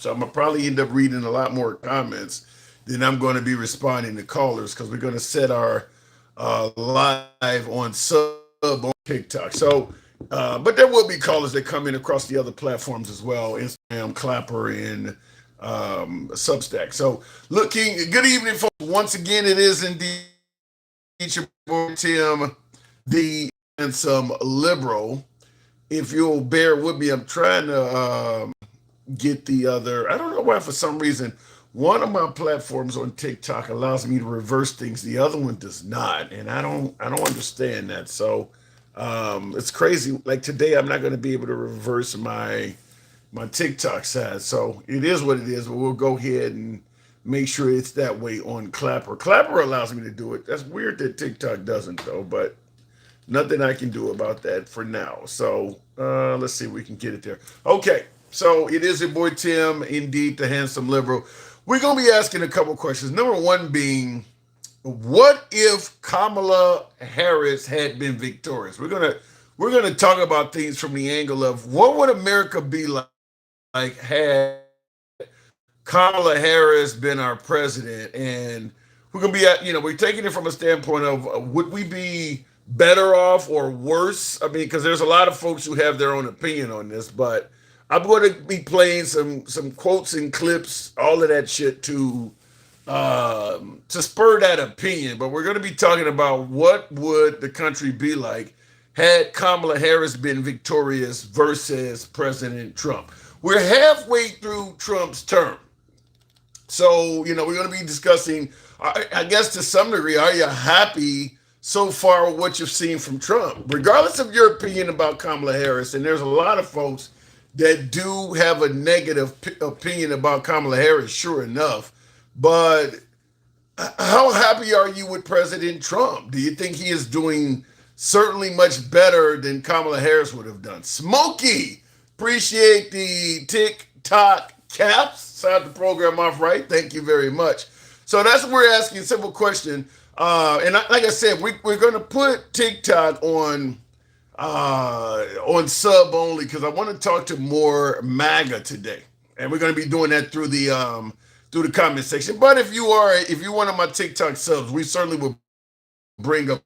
So I'm gonna probably end up reading a lot more comments than I'm going to be responding to callers because we're going to set our live on sub on TikTok. So, but there will be callers that come in across the other platforms as well, Instagram, Clapper, and Substack. So, looking good evening, folks. Once again, it is indeed your boy Tim, the handsome liberal. If you'll bear with me, I'm trying to get the other. I don't know why, for some reason, one of my platforms on TikTok allows me to reverse things. The other one does not, and I don't understand that. So it's crazy. Like today, I'm not going to be able to reverse my TikTok side. So it is what it is. But we'll go ahead and make sure it's that way on Clapper. Clapper allows me to do it. That's weird that TikTok doesn't though, but nothing I can do about that for now. So let's see if we can get it there. Okay, so it is your boy Tim, indeed the handsome liberal. We're gonna be asking a couple questions. Number one being, what if Kamala Harris had been victorious? We're gonna talk about things from the angle of what would America be like had Kamala Harris been our president, and we're gonna be at, we're taking it from a standpoint of would we be better off or worse? I mean, because there's a lot of folks who have their own opinion on this, but I'm going to be playing some quotes and clips, all of that shit to spur that opinion. But we're going to be talking about what would the country be like had Kamala Harris been victorious versus President Trump. We're halfway through Trump's term. So, we're going to be discussing, I guess to some degree, are you happy so far with what you've seen from Trump? Regardless of your opinion about Kamala Harris, and there's a lot of folks that do have a negative opinion about Kamala Harris, sure enough. But how happy are you with President Trump? Do you think he is doing certainly much better than Kamala Harris would have done? Smokey, appreciate the TikTok caps. Start the program off right. Thank you very much. So that's what we're asking. Simple question. Like I said, we're going to put TikTok on sub only because I want to talk to more MAGA today, and we're going to be doing that through the comment section. But if you're one of my TikTok subs, we certainly will bring up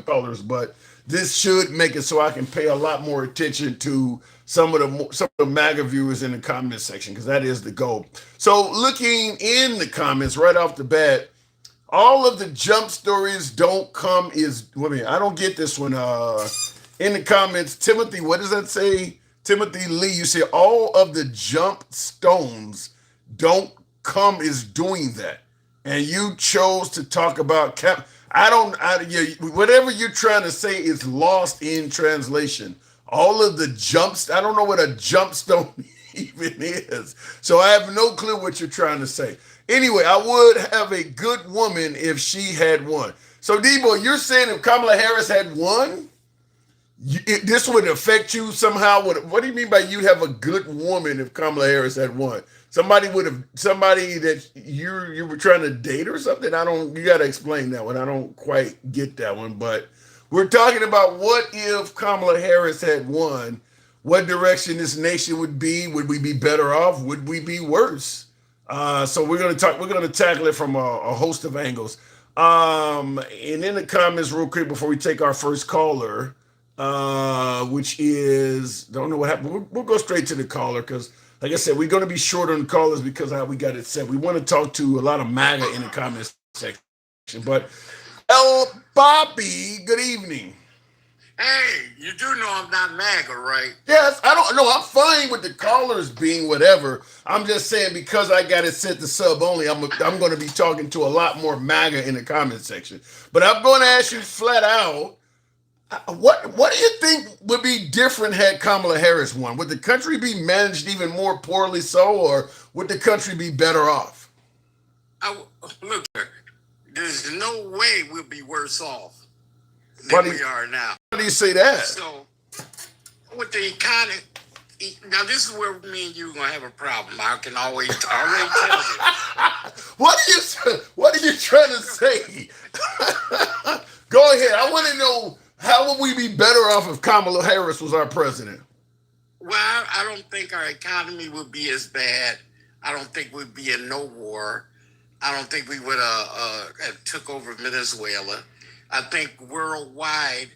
colors, but this should make it so I can pay a lot more attention to some of the MAGA viewers in the comment section because that is the goal. So looking in the comments right off the bat, all of the jump stories don't come is. I don't get this one. In the comments, Timothy, what does that say? Timothy Lee, you say all of the jump stones don't come is doing that, and you chose to talk about cap. Whatever you're trying to say is lost in translation. All of the jumps, I don't know what a jump stone even is. So I have no clue what you're trying to say. Anyway, I would have a good woman if she had won. So Debo, you're saying if Kamala Harris had won, this would affect you somehow? What do you mean by you'd have a good woman if Kamala Harris had won? Somebody that you were trying to date or something? You got to explain that one. I don't quite get that one, but we're talking about what if Kamala Harris had won, what direction this nation would be. Would we be better off? Would we be worse? So we're going to tackle it from a host of angles. And in the comments real quick before we take our first caller, which is, don't know what happened. We'll go straight to the caller because, like I said, we're going to be short on callers because of how we got it set. We want to talk to a lot of MAGA in the comments section. But El Bobby, good evening. Hey, you do know I'm not MAGA, right? Yes, I don't know. I'm fine with the callers being whatever. I'm just saying because I got it set to sub only, I'm going to be talking to a lot more MAGA in the comment section. But I'm going to ask you flat out, what do you think would be different had Kamala Harris won? Would the country be managed even more poorly so, or would the country be better off? Look, there's no way we'll be worse off than we are now. Why do you say that? So, with the economy, now this is where me and you are going to have a problem. I can already tell you. What are you trying to say? Go ahead. I want to know, how would we be better off if Kamala Harris was our president? Well, I don't think our economy would be as bad I don't think we'd be in no war. I don't think we would have took over Venezuela. I think worldwide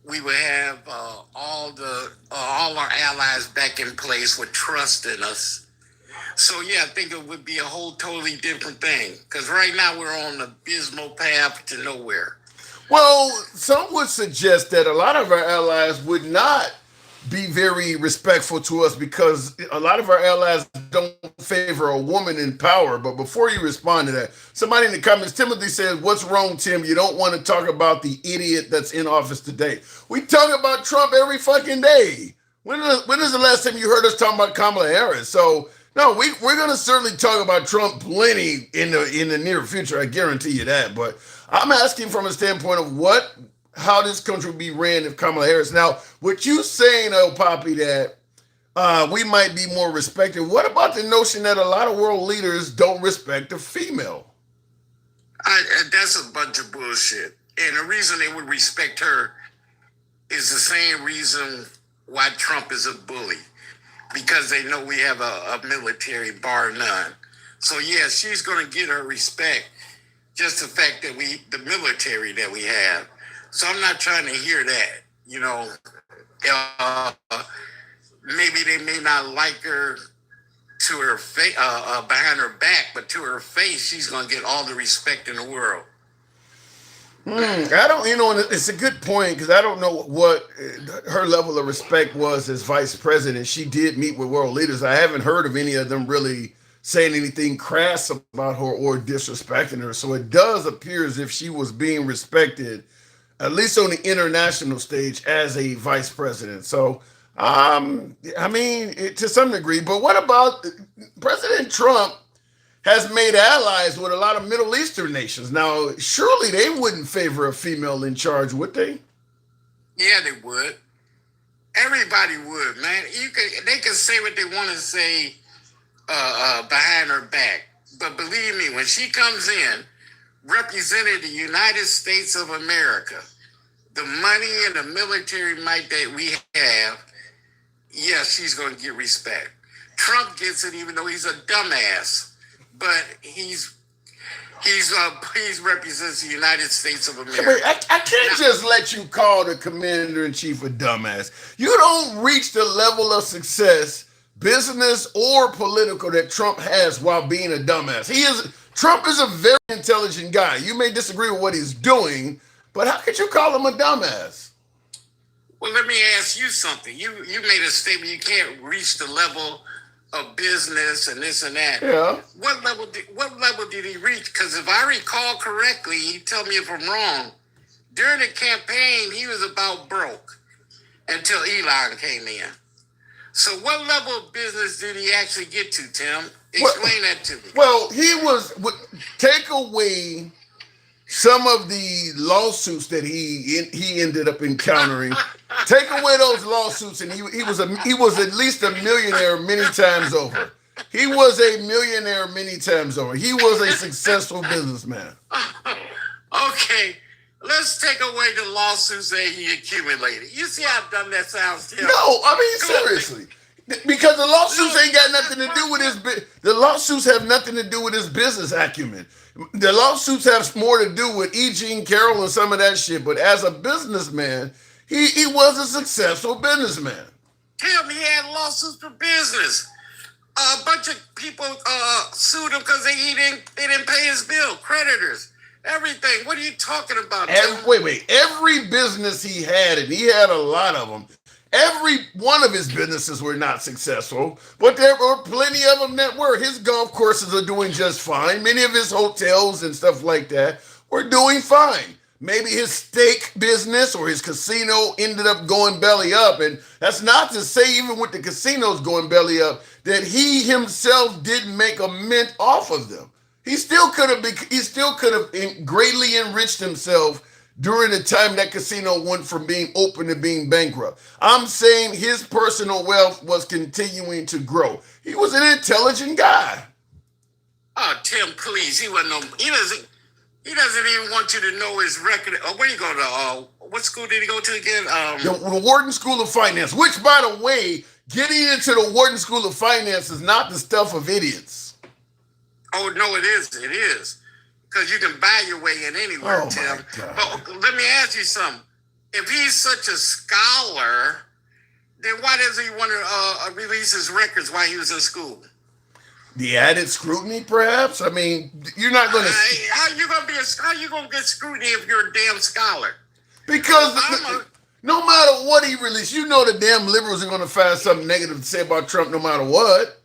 we would have all our allies back in place with trust in us. So yeah, I think it would be a whole totally different thing. Because right now we're on the abysmal path to nowhere. Well, some would suggest that a lot of our allies would not be very respectful to us because a lot of our allies don't favor a woman in power. But before you respond to that, somebody in the comments, Timothy says, "What's wrong, Tim? You don't want to talk about the idiot that's in office today. We talk about Trump every fucking day. When is the last time you heard us talking about Kamala Harris? So no, we're gonna certainly talk about Trump plenty in the near future. I guarantee you that. But I'm asking from a standpoint of how this country would be ran if Kamala Harris. Now, what you saying, El Poppy, that we might be more respected. What about the notion that a lot of world leaders don't respect a female? That's a bunch of bullshit. And the reason they would respect her is the same reason why Trump is a bully. Because they know we have a military, bar none. So yeah, she's going to get her respect. Just the fact that the military that we have. So I'm not trying to hear that. You know, uh, maybe they may not like her to her face, behind her back, but to her face, she's going to get all the respect in the world. I don't, it's a good point because I don't know what her level of respect was as vice president. She did meet with world leaders. I haven't heard of any of them really saying anything crass about her or disrespecting her. So it does appear as if she was being respected, at least on the international stage, as a vice president. So, I mean, to some degree. But what about President Trump? Has made allies with a lot of Middle Eastern nations. Now, surely they wouldn't favor a female in charge, would they? Yeah, they would. Everybody would, man. They can say what they want to say behind her back, but believe me, when she comes in, representing the United States of America, the money and the military might that we have, yes, she's going to get respect. Trump gets it, even though he's a dumbass. But he represents the United States of America. Wait, I can't just let you call the commander in chief a dumbass. You don't reach the level of success, business or political, that Trump has while being a dumbass. Trump is a very intelligent guy. You may disagree with what he's doing, but how could you call him a dumbass? Well, let me ask you something. You made a statement you can't reach the level of business and this and that. Yeah. What level did he reach? Because if I recall correctly, you tell me if I'm wrong. During the campaign, he was about broke until Elon came in. So what level of business did he actually get to, Tim? Explain that to me. Well, take away some of the lawsuits that he ended up encountering. Take away those lawsuits, and he was at least a millionaire many times over. He was a millionaire many times over. He was a successful businessman. Okay, let's take away the lawsuits that he accumulated. You see how dumb that sounds, Tim? No, I mean seriously. Because the lawsuits ain't got nothing to do with the lawsuits have nothing to do with his business acumen. The lawsuits have more to do with E. Jean Carroll and some of that shit. But as a businessman, he was a successful businessman. Tim, he had lawsuits for business. A bunch of people sued him because they didn't pay his bill. Creditors, everything. What are you talking about? Wait. Every business he had, and he had a lot of them. Every one of his businesses were not successful, but there were plenty of them that were. His golf courses are doing just fine. Many of his hotels and stuff like that were doing fine. Maybe his steak business or his casino ended up going belly up. And that's not to say, even with the casinos going belly up, that he himself didn't make a mint off of them. He still could have greatly enriched himself during the time that casino went from being open to being bankrupt. I'm saying his personal wealth was continuing to grow. He was an intelligent guy. Oh, Tim, please. He doesn't even want you to know his record. Where do you go to? What school did he go to again? The Wharton School of Finance, which, by the way, getting into the Wharton School of Finance is not the stuff of idiots. Oh no, it is. It is. Because you can buy your way in anywhere, Oh Tim. my God. But let me ask you something. If he's such a scholar, then why doesn't he want to release his records while he was in school? The added scrutiny, perhaps. I mean, you're not going to. How you gonna get scrutiny if you're a damn scholar? Because no matter what he released, you know the damn liberals are going to find something negative to say about Trump no matter what.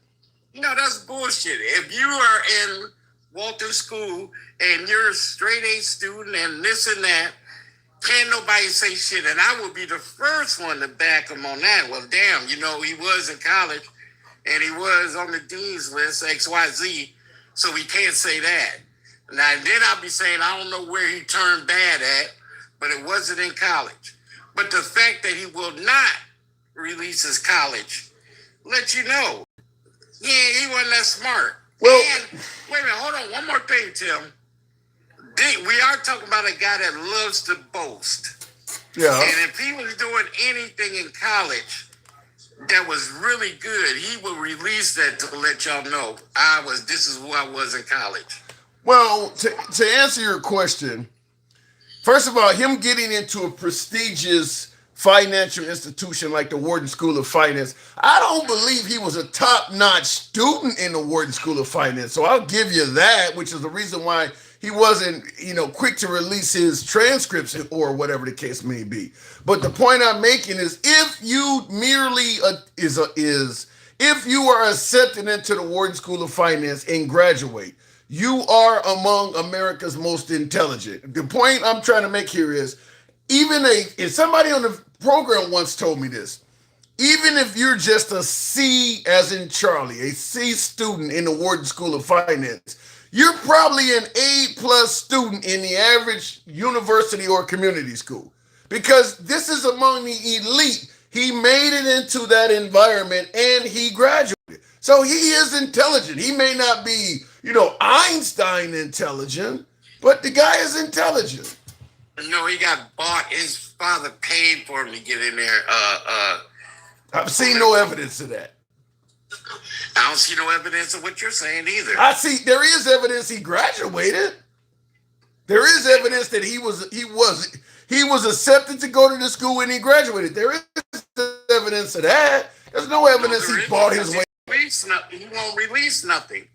No, that's bullshit. If you are in Walton School and you're a straight A student and this and that, can't nobody say shit. And I would be the first one to back him on that. Well, damn, he was in college and he was on the dean's list, XYZ, so we can't say that. Now, then I'll be saying, I don't know where he turned bad at, but it wasn't in college. But the fact that he will not release his college let you know. Yeah, he wasn't that smart. Well, and, wait a minute, hold on. One more thing, Tim. We are talking about a guy that loves to boast. Yeah. And if he was doing anything in college that was really good, he would release that to let y'all know this is who I was in college. Well, to answer your question, first of all, him getting into a prestigious financial institution like the Wharton School of Finance, I don't believe he was a top-notch student in the Wharton School of Finance. So I'll give you that, which is the reason why he wasn't, quick to release his transcripts or whatever the case may be. But the point I'm making is, if you merely if you are accepted into the Wharton School of Finance and graduate, you are among America's most intelligent. The point I'm trying to make here is, if somebody on the program once told me this, even if you're just a C as in Charlie, a C student in the Wharton School of Finance, you're probably an A+ student in the average university or community school, because this is among the elite. He made it into that environment and he graduated. So he is intelligent. He may not be, Einstein intelligent, but the guy is intelligent. No, he got bought. His father paid for him to get in there. I've seen no evidence of that. I don't see no evidence of what you're saying either. There is evidence he graduated. There is evidence that he was accepted to go to the school and he graduated. There is evidence of that. There's no evidence he bought his way. He won't release nothing.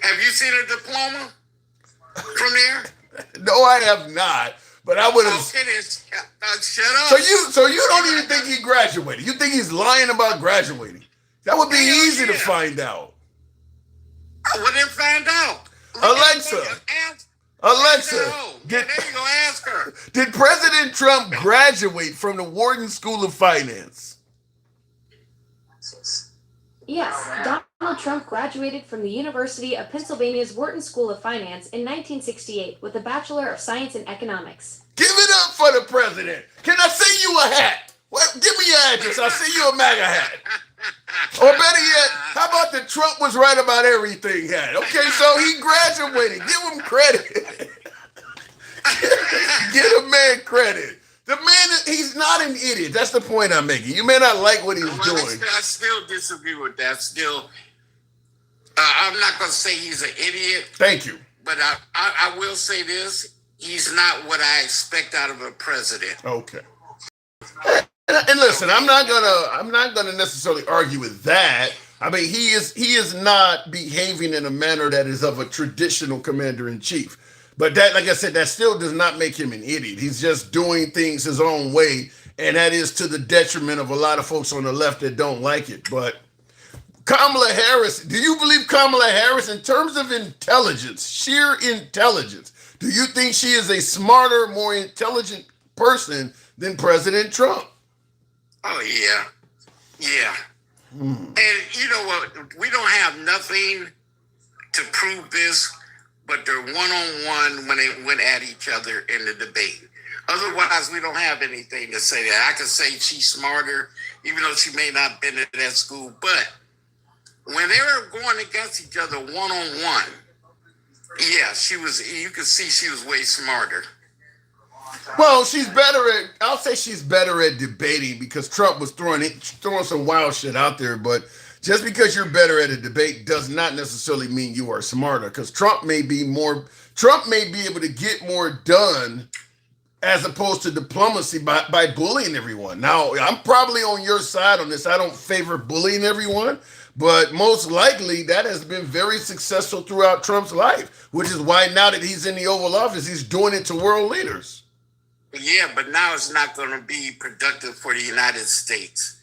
Have you seen a diploma from there? No, I have not. But I would have. Okay, then shut up. So you don't even think he graduated? You think he's lying about graduating? That would be easy to find out. Well, then find out. Alexa, there you go. Ask her. Did President Trump graduate from the Wharton School of Finance? Yes, Donald Trump graduated from the University of Pennsylvania's Wharton School of Finance in 1968 with a Bachelor of Science in Economics. Give it up for the president. Can I send you a hat? Well, give me your address. I'll send you a MAGA hat. Or better yet, how about the Trump was right about everything hat? Okay, so he graduated. Give him credit. Give the man credit. The man, he's not an idiot. That's the point I'm making. You may not like what he's doing. I still disagree with that. I'm not going to say he's an idiot. Thank you. But I will say this. He's not what I expect out of a president. Okay. And listen, I'm not gonna necessarily argue with that. I mean, he is not behaving in a manner that is of a traditional commander in chief. But that, like I said, that still does not make him an idiot. He's just doing things his own way, and that is to the detriment of a lot of folks on the left that don't like it. But Kamala Harris, do you believe Kamala Harris, in terms of intelligence, sheer intelligence, do you think she is a smarter, more intelligent person than President Trump? Oh, yeah. Yeah. And you know what? We don't have nothing to prove this, but they're one-on-one when they went at each other in the debate. Otherwise, we don't have anything to say that. I could say she's smarter, even though she may not have been at that school. But when they were going against each other one-on-one, yeah, you could see she was way smarter. Well, she's better at. I'll say she's better at debating because Trump was throwing some wild shit out there. But just because you're better at a debate does not necessarily mean you are smarter. Because Trump may be more. Trump may be able to get more done as opposed to diplomacy by bullying everyone. Now, I'm probably on your side on this. I don't favor bullying everyone, but most likely that has been very successful throughout Trump's life, which is why now that he's in the Oval Office, he's doing it to world leaders. Yeah, but now it's not going to be productive for the United States.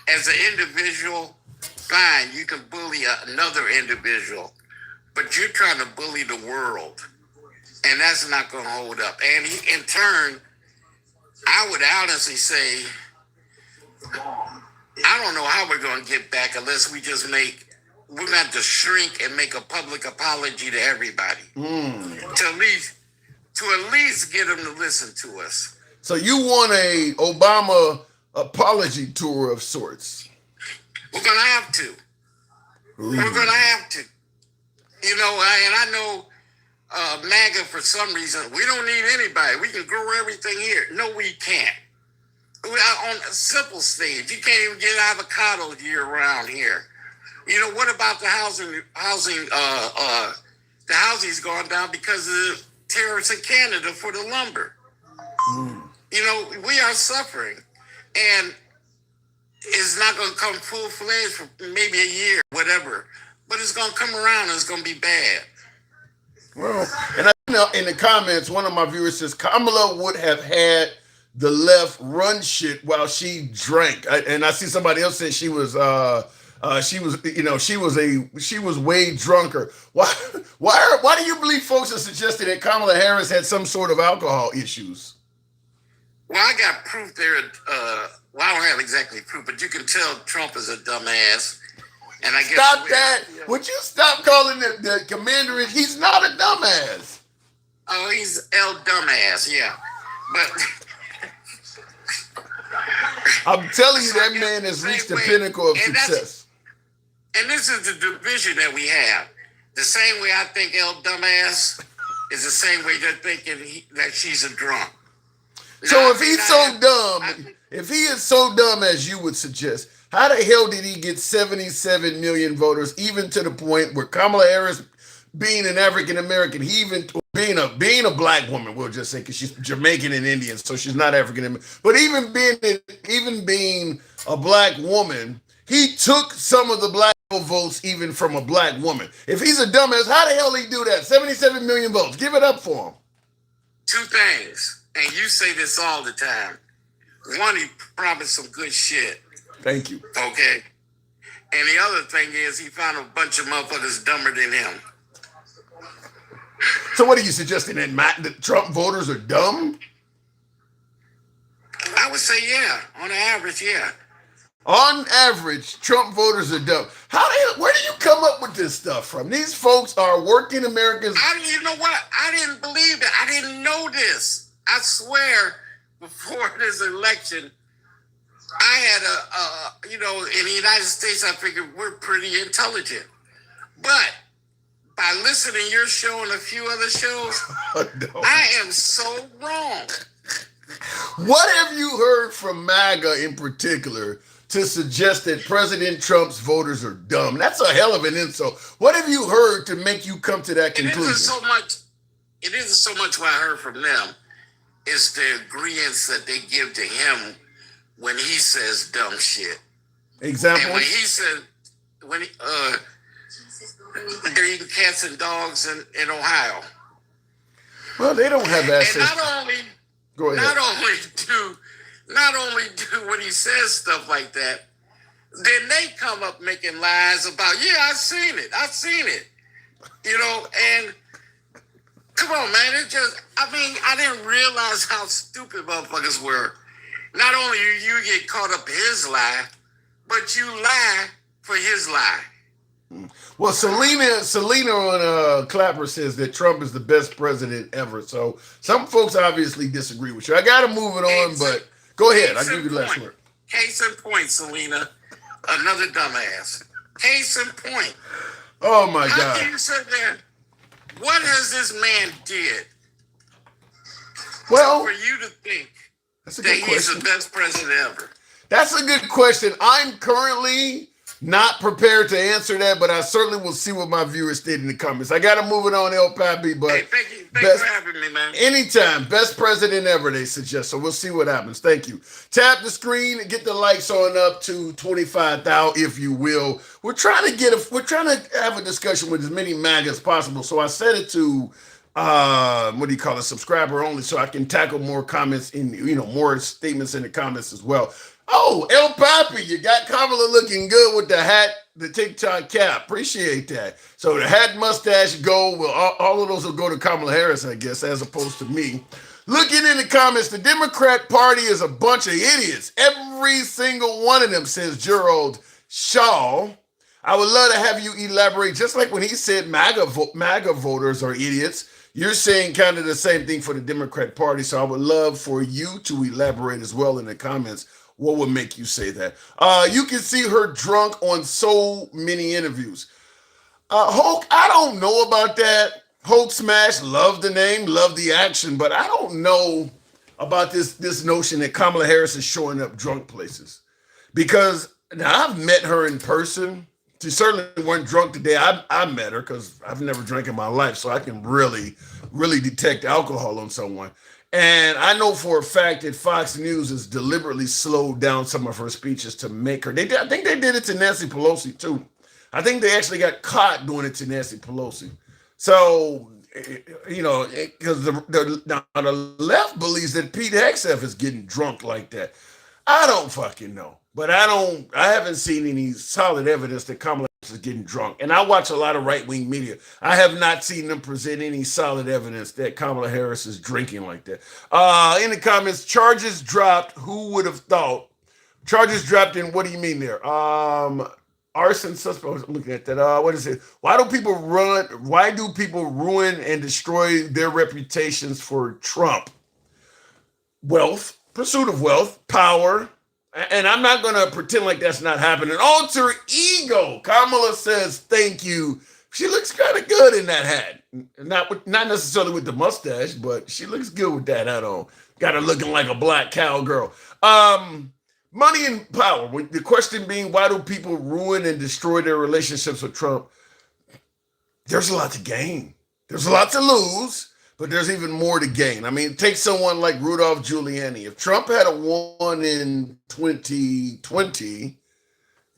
As an individual, fine, you can bully another individual, but you're trying to bully the world, and that's not going to hold up. And in turn, I would honestly say, I don't know how we're going to get back unless we're going to have to shrink and make a public apology to everybody to at least get them to listen to us. So you want a Obama apology tour of sorts? We're going to have to. We're going to have to. You know, and I know MAGA, for some reason, we don't need anybody. We can grow everything here. No, we can't. On a simple stage, you can't even get avocados year round here. You know, what about the housing? The housing's gone down because of the tariffs in Canada for the lumber. You know, we are suffering, and it's not going to come full-fledged for maybe a year, whatever. But it's going to come around and it's going to be bad. Well, and in the comments, one of my viewers says Kamala would have had the left run shit while she drank. And I see somebody else say she was way drunker. Why do you believe folks are suggesting that Kamala Harris had some sort of alcohol issues? Well, I got proof there. I don't have exactly proof, but you can tell Trump is a dumbass. And I guess stop that. Would you stop calling the commander? He's not a dumbass. Oh, he's El Dumbass, yeah. But I'm telling you, that man has reached the pinnacle of success. And this is the division that we have. The same way I think El Dumbass is the same way they're thinking that she's a drunk. So if he's so dumb, if he is so dumb as you would suggest, how the hell did he get 77 million voters, even to the point where Kamala Harris, being an African American, he even being a black woman, we'll just say, because she's Jamaican and Indian, so she's not African American. But even being a black woman, he took some of the black votes even from a black woman. If he's a dumbass, how the hell did he do that? 77 million votes. Give it up for him. Two things, and you say this all the time. One, he promised some good shit. Thank you. Okay. And the other thing is he found a bunch of motherfuckers dumber than him. So what are you suggesting, that Trump voters are dumb? I would say, yeah. On average, yeah. On average, Trump voters are dumb. Where do you come up with this stuff from? These folks are working Americans. You know what? I didn't believe it. I didn't know this. I swear, before this election, I had in the United States, I figured we're pretty intelligent. But by listening to your show and a few other shows, no. I am so wrong. What have you heard from MAGA in particular to suggest that President Trump's voters are dumb? That's a hell of an insult. What have you heard to make you come to that conclusion? It isn't so much what I heard from them. It's the agreements that they give to him when he says dumb shit. Example? And when he said, they're eating cats and dogs in Ohio. Well, they don't have access. And not only do when he says stuff like that, then they come up making lies about, yeah, I've seen it. You know, and come on, man, I didn't realize how stupid motherfuckers were. Not only do you get caught up in his lie, but you lie for his lie. Well, Selena on Clapper says that Trump is the best president ever. So some folks obviously disagree with you. I got to move it on, but go ahead. I'll give you the last word. Case in point, Selena, another dumbass. Case in point. Oh, my God. How can you sit there? What has this man did So for Well, you to think that's a that good he's the question. best president ever, That's a good question. I'm currently not prepared to answer that, but I certainly will see what my viewers did in the comments. I got to move it on, El Papi, hey, but thank you for best having me, man. anytime, best president ever, they suggest. So we'll see what happens. Thank you. Tap the screen and get the likes on up to 25,000, if you will. We're trying to have a discussion with as many MAGA as possible. So I set it to what do you call it, subscriber only, so I can tackle more comments in, more statements in the comments as well. Oh, El Papi, you got Kamala looking good with the hat, the TikTok cap. Appreciate that. So the hat, mustache, go. Well, all of those will go to Kamala Harris, I guess, as opposed to me. Looking in the comments, the Democrat Party is a bunch of idiots. Every single one of them, says Gerald Shaw. I would love to have you elaborate, just like when he said MAGA voters are idiots. You're saying kind of the same thing for the Democrat Party. So I would love for you to elaborate as well in the comments. What would make you say that? You can see her drunk on so many interviews. Hulk, I don't know about that. Hulk Smash, love the name, love the action, but I don't know about this notion that Kamala Harris is showing up drunk places. Because now I've met her in person. She certainly wasn't drunk today. I met her because I've never drank in my life, so I can really, really detect alcohol on someone. And I know for a fact that Fox News has deliberately slowed down some of her speeches to make her. I think they did it to Nancy Pelosi too. I think they actually got caught doing it to Nancy Pelosi. So, because the left believes that Pete Hegseth is getting drunk like that. I don't fucking know, but I haven't seen any solid evidence that Kamala is getting drunk. And I watch a lot of right wing media. I have not seen them present any solid evidence that Kamala Harris is drinking like that. In the comments, charges dropped. Who would have thought? Charges dropped in, what do you mean there? Arson suspect. I'm looking at that. What is it? Why do people run? Why do people ruin and destroy their reputations for Trump? Wealth, pursuit of wealth, power. And I'm not going to pretend like that's not happening. Alter ego. Kamala says, thank you. She looks kind of good in that hat. Not necessarily with the mustache, but she looks good with that hat on. Got her looking like a black cowgirl. Money and power. The question being, why do people ruin and destroy their relationships with Trump? There's a lot to gain. There's a lot to lose, but there's even more to gain. I mean, take someone like Rudolph Giuliani. If Trump had won in 2020,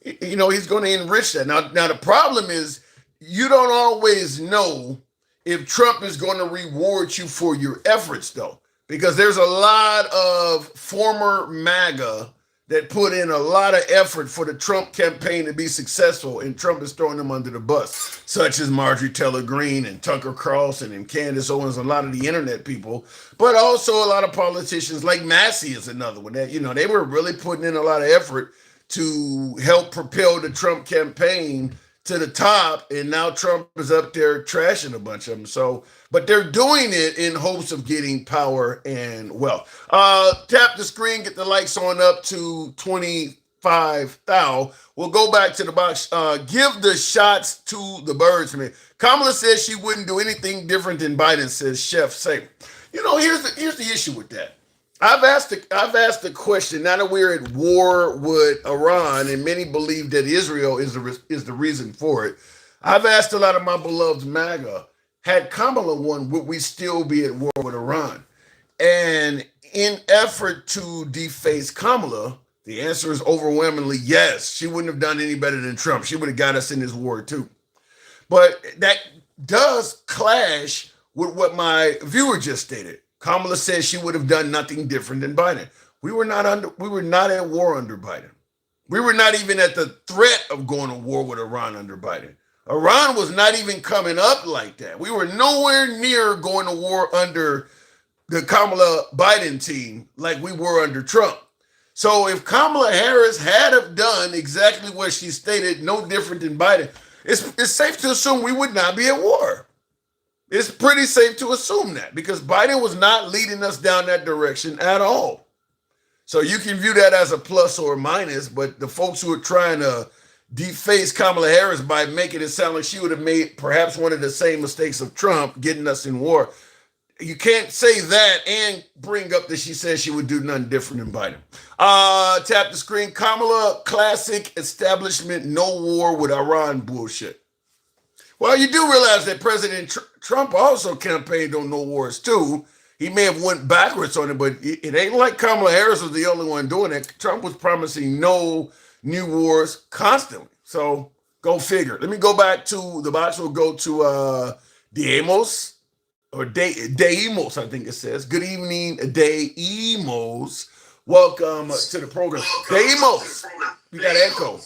he's going to enrich that. Now the problem is you don't always know if Trump is going to reward you for your efforts, though, because there's a lot of former MAGA that put in a lot of effort for the Trump campaign to be successful, and Trump is throwing them under the bus, such as Marjorie Taylor Greene and Tucker Carlson and Candace Owens, a lot of the internet people, but also a lot of politicians like Massey is another one that, they were really putting in a lot of effort to help propel the Trump campaign to the top, and now Trump is up there trashing a bunch of them. So, but they're doing it in hopes of getting power and wealth. Tap the screen, get the likes on up to 25,000. We'll go back to the box. Give the shots to the birds, man. Kamala says she wouldn't do anything different than Biden, says Chef Say. Here's the issue with that. I've asked the question. Now that we're at war with Iran, and many believe that Israel is the reason for it, I've asked a lot of my beloved MAGA, had Kamala won, would we still be at war with Iran? And in effort to deface Kamala, the answer is overwhelmingly yes. She wouldn't have done any better than Trump. She would have got us in this war too. But that does clash with what my viewer just stated. Kamala says she would have done nothing different than Biden. We were not at war under Biden. We were not even at the threat of going to war with Iran under Biden. Iran was not even coming up like that. We were nowhere near going to war under the Kamala Biden team like we were under Trump. So if Kamala Harris had have done exactly what she stated, no different than Biden, it's safe to assume we would not be at war. It's pretty safe to assume that because Biden was not leading us down that direction at all. So you can view that as a plus or a minus, but the folks who are trying to deface Kamala Harris by making it sound like she would have made perhaps one of the same mistakes of Trump getting us in war, you can't say that and bring up that she said she would do nothing different than Biden. Tap the screen. Kamala, classic establishment, no war with Iran bullshit. Well, you do realize that President Trump also campaigned on no wars too. He may have went backwards on it, but it ain't like Kamala Harris was the only one doing it. Trump was promising no new wars constantly. So go figure. Let me go back to the box. We'll go to Deimos or Deimos, I think it says. Good evening, Deimos. Welcome to the program. Deimos, you got echo.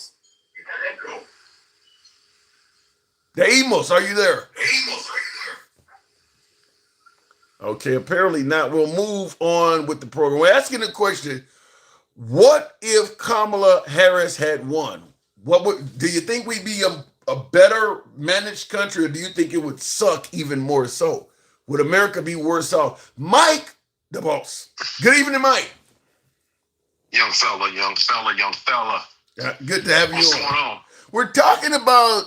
Deimos, are you there? Okay, apparently not. We'll move on with the program. We're asking the question, what if Kamala Harris had won? Do you think we'd be a better managed country, or do you think it would suck even more so? Would America be worse off? Mike, the boss. Good evening, Mike. Young fella. Good to have you What's going on? We're talking about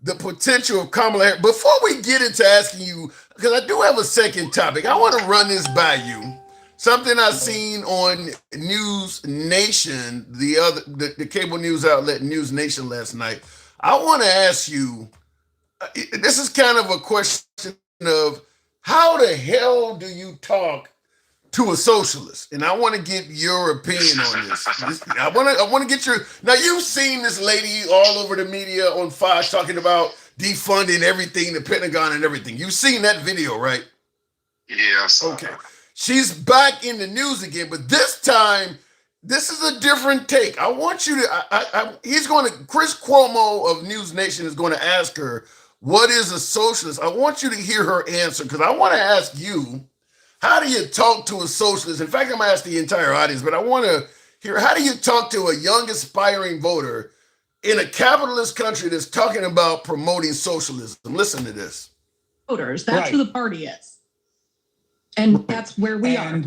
the potential of Kamala Harris. Before we get into asking you, because I do have a second topic, I want to run this by you. Something I seen on News Nation, the cable news outlet News Nation last night. I want to ask you, this is kind of a question of how the hell do you talk to a socialist? And I want to get your opinion on this. I want to get your. Now you've seen this lady all over the media on Fox talking about defunding everything, the Pentagon and everything. You've seen that video, right? Yeah. Okay. She's back in the news again, but this time, this is a different take. I want you to. Chris Cuomo of News Nation is going to ask her, "What is a socialist?" I want you to hear her answer because I want to ask you. How do you talk to a socialist? In fact, I'm going to ask the entire audience, but I want to hear, how do you talk to a young aspiring voter in a capitalist country that's talking about promoting socialism? Listen to this. Voters, that's who the party is. And that's where we are.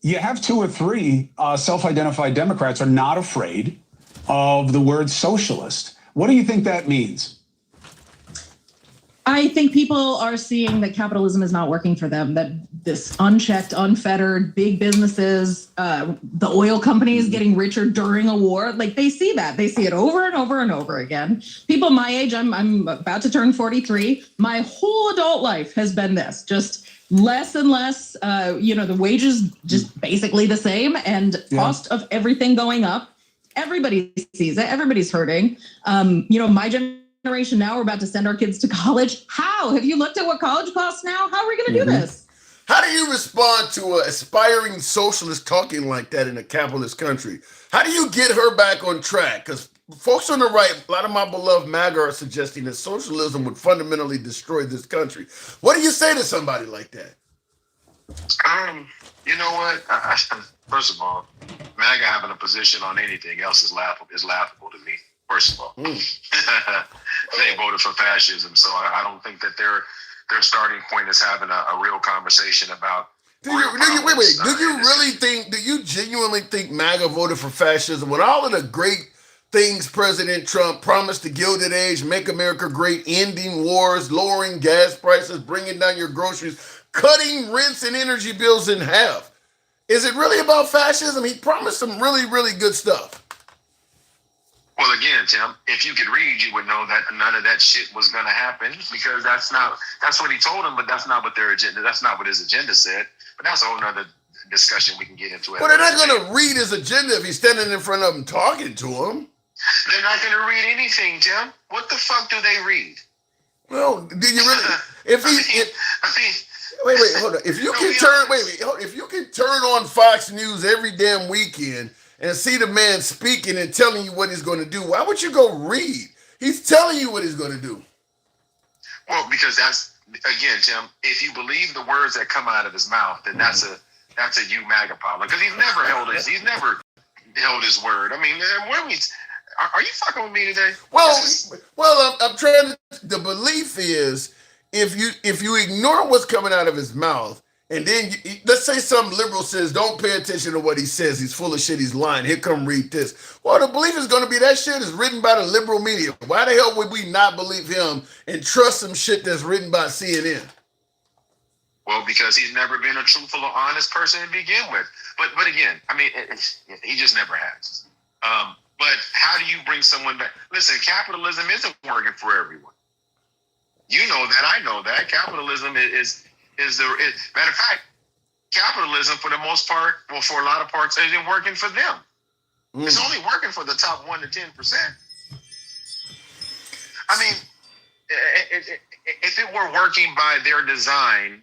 You have 2 or 3 self-identified Democrats are not afraid of the word socialist. What do you think that means? I think people are seeing that capitalism is not working for them, that this unchecked, unfettered, big businesses, the oil companies getting richer during a war, like they see that. They see it over and over and over again. People my age, I'm about to turn 43. My whole adult life has been this, just less and less, the wages just basically the same and cost of everything going up. Everybody sees it. Everybody's hurting. My generation now, we're about to send our kids to college. How? Have you looked at what college costs now? How are we going to do this? How do you respond to an aspiring socialist talking like that in a capitalist country? How do you get her back on track? Because folks on the right, a lot of my beloved MAGA are suggesting that socialism would fundamentally destroy this country. What do you say to somebody like that? You know what? First of all, MAGA having a position on anything else is laughable to me. First of all, they voted for fascism, so I don't think that their starting point is having a real conversation about. Do you genuinely think MAGA voted for fascism when all of the great things President Trump promised, the Gilded Age, make America great, ending wars, lowering gas prices, bringing down your groceries, cutting rents and energy bills in half? Is it really about fascism? He promised some really, really good stuff. Well, again, Tim, if you could read, you would know that none of that shit was going to happen because that's what he told them, but that's not what their agenda, that's not what his agenda said. But that's a whole nother discussion we can get into. But they're not going to read his agenda if he's standing in front of them talking to him. They're not going to read anything, Tim. What the fuck do they read? Well, do you really? Wait, hold on. If you can turn on Fox News every damn weekend and see the man speaking and telling you what he's going to do, why would you go read? He's telling you what he's going to do. Well, because that's, again, Tim, if you believe the words that come out of his mouth, then that's a you MAGA problem. Because he's never held his word. I mean, are you fucking with me today? Well, I'm trying to, the belief is if you ignore what's coming out of his mouth, and then let's say some liberal says, don't pay attention to what he says. He's full of shit. He's lying. Here, come read this. Well, the belief is going to be that shit is written by the liberal media. Why the hell would we not believe him and trust some shit that's written by CNN? Well, because he's never been a truthful or honest person to begin with. But again, I mean, he just never has. But how do you bring someone back? Listen, capitalism isn't working for everyone. You know that. I know that. Capitalism is matter of fact, capitalism for the most part, well, for a lot of parts, isn't working for them. It's only working for the top 1 to 10%. I mean, if it were working by their design,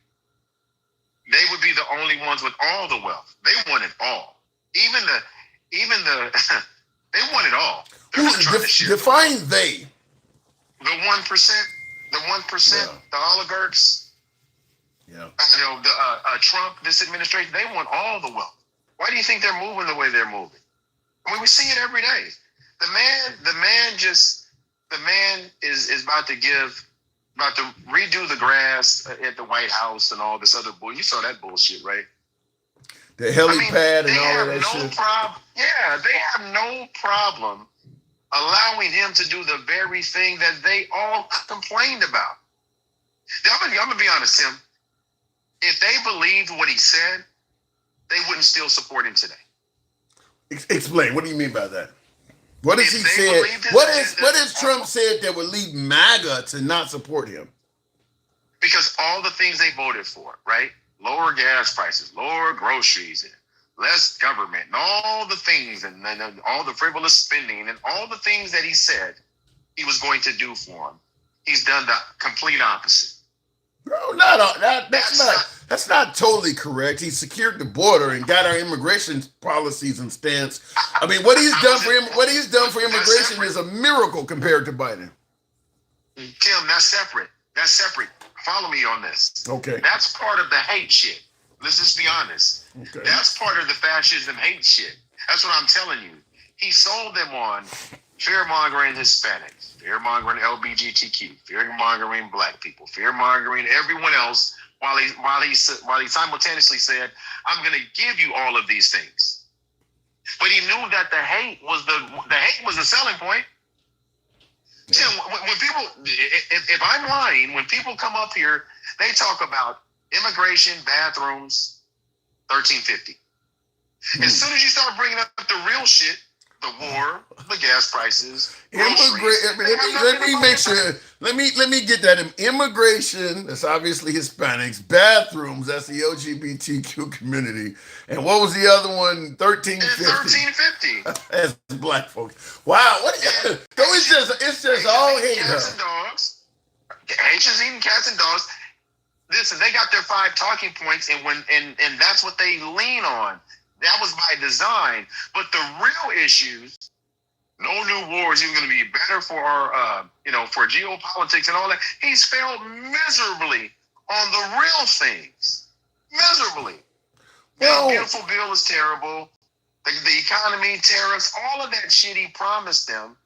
they would be the only ones with all the wealth. They want it all. Even the they want it all. They're not trying to share define they. The 1%, the oligarchs. Yeah. You know, Trump, this administration, they want all the wealth. Why do you think they're moving the way they're moving? I mean, we see it every day. The man is about to redo the grass at the White House and all this other bull. You saw that bullshit, right? The helipad and all of that shit. They have no problem allowing him to do the very thing that they all complained about. I'm gonna be honest, Tim. If they believed what he said, they wouldn't still support him today. Explain. What do you mean by that? What has he said? What has Trump said that would lead MAGA to not support him? Because all the things they voted for, right? Lower gas prices, lower groceries, less government, and all the things, and all the frivolous spending, and all the things that he said he was going to do for him. He's done the complete opposite. Bro, that's not totally correct. He secured the border and got our immigration policies and stance. I mean, what he's done for immigration is a miracle compared to Biden. Tim, that's separate. Follow me on this. Okay. That's part of the hate shit. Let's just be honest. Okay. That's part of the fascism hate shit. That's what I'm telling you. He sold them on fear-mongering Hispanics, fear-mongering LGBTQ, fear-mongering black people, fear-mongering everyone else, while he simultaneously said, "I'm going to give you all of these things." But he knew that the hate was the selling point. Yeah. When people, if I'm lying, when people come up here, they talk about immigration, bathrooms, 1350. As soon as you start bringing up the real shit, the war, the gas prices, let me make sure. Let me get that. Immigration, that's obviously Hispanics. Bathrooms, that's the LGBTQ community. And what was the other one? 1350. 1350. That's black folks. Wow. What? So it's just all hate. Cats and dogs. Haitians eating cats and dogs. Listen, they got their 5 talking points, and that's what they lean on. That was by design. But the real issues, no new wars, even going to be better for our, for geopolitics and all that. He's failed miserably on the real things. Miserably. The beautiful bill is terrible. The economy, tariffs, all of that shit he promised them,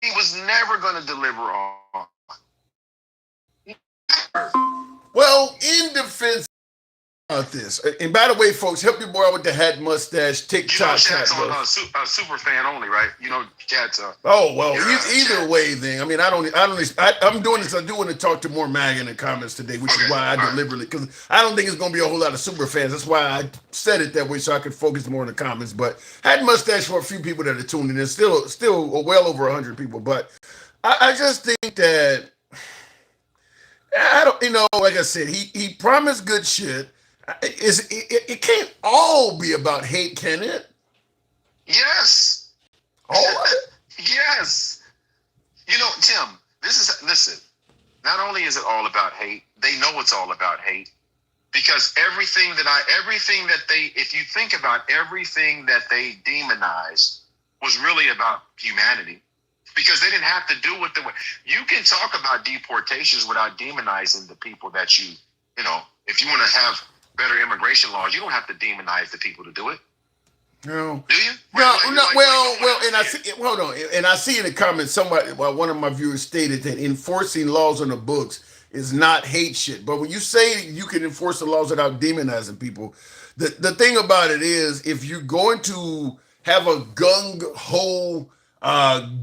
he was never going to deliver on. Never. Well, in defense of this, and by the way, folks, help your boy out with the hat mustache TikTok. Chat's on super fan only, right? You know, Chat's. Either way, then. I mean, I'm doing this. I do want to talk to more MAGA in the comments today, which is why I deliberately, because I don't think it's going to be a whole lot of super fans. That's why I said it that way, so I could focus more on the comments. But hat mustache for a few people that are tuned in. There's still well over 100 people, but I just think that like I said, he promised good shit. It can't all be about hate, can it? Yes. All of it? Yes. Tim, listen, not only is it all about hate, they know it's all about hate. Because everything that they, if you think about everything that they demonized was really about humanity. Because they didn't have to do what you can talk about deportations without demonizing the people that if you want to have better immigration laws, you don't have to demonize the people to do it. No. Do you? And I see in the comments one of my viewers stated that enforcing laws on the books is not hate shit. But when you say you can enforce the laws without demonizing people, the thing about it is, if you're going to have a gung-ho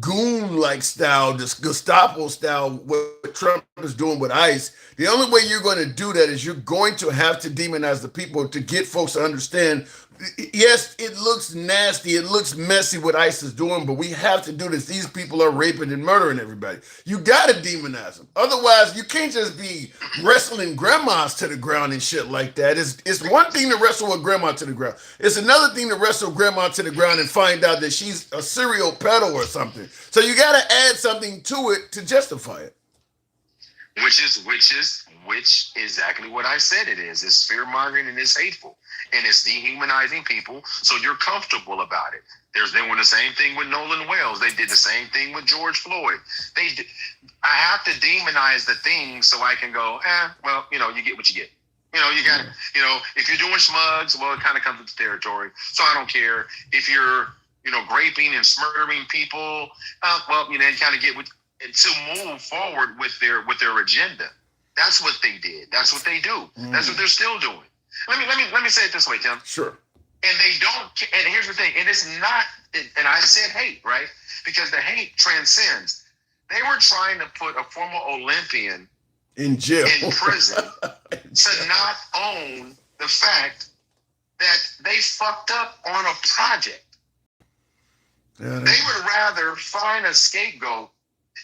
goon-like style, this Gestapo style, what Trump is doing with ICE. The only way you're going to do that is you're going to have to demonize the people to get folks to understand. Yes, it looks nasty, it looks messy what ICE is doing, but we have to do this. These people are raping and murdering everybody. You got to demonize them. Otherwise, you can't just be wrestling grandmas to the ground and shit like that. It's one thing to wrestle a grandma to the ground. It's another thing to wrestle grandma to the ground and find out that she's a serial pedo or something. So you got to add something to it to justify it. Which is exactly what I said it is. It's fear mongering and it's hateful. And it's dehumanizing people, so you're comfortable about it. They were the same thing with Nolan Wells. They did the same thing with George Floyd. I have to demonize the thing so I can go, well, you get what you get. You got to, if you're doing schmugs, well, it kind of comes with the territory. So I don't care. If you're, raping and murdering people, well, you kind of get what, to move forward with their agenda. That's what they did. That's what they do. That's what they're still doing. Let me say it this way, Tim. Sure. And they don't. And here's the thing. And it's not. And I said hate, right? Because the hate transcends. They were trying to put a former Olympian in jail, in prison, to not own the fact that they fucked up on a project. Yeah, they would rather find a scapegoat.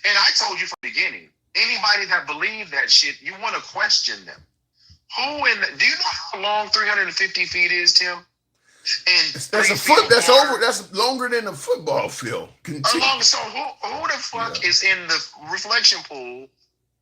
And I told you from the beginning, anybody that believed that shit, you want to question them. Do you know how long 350 feet is, Tim? And that's a foot. That's over. That's longer than a football field. So who the fuck is in the reflection pool?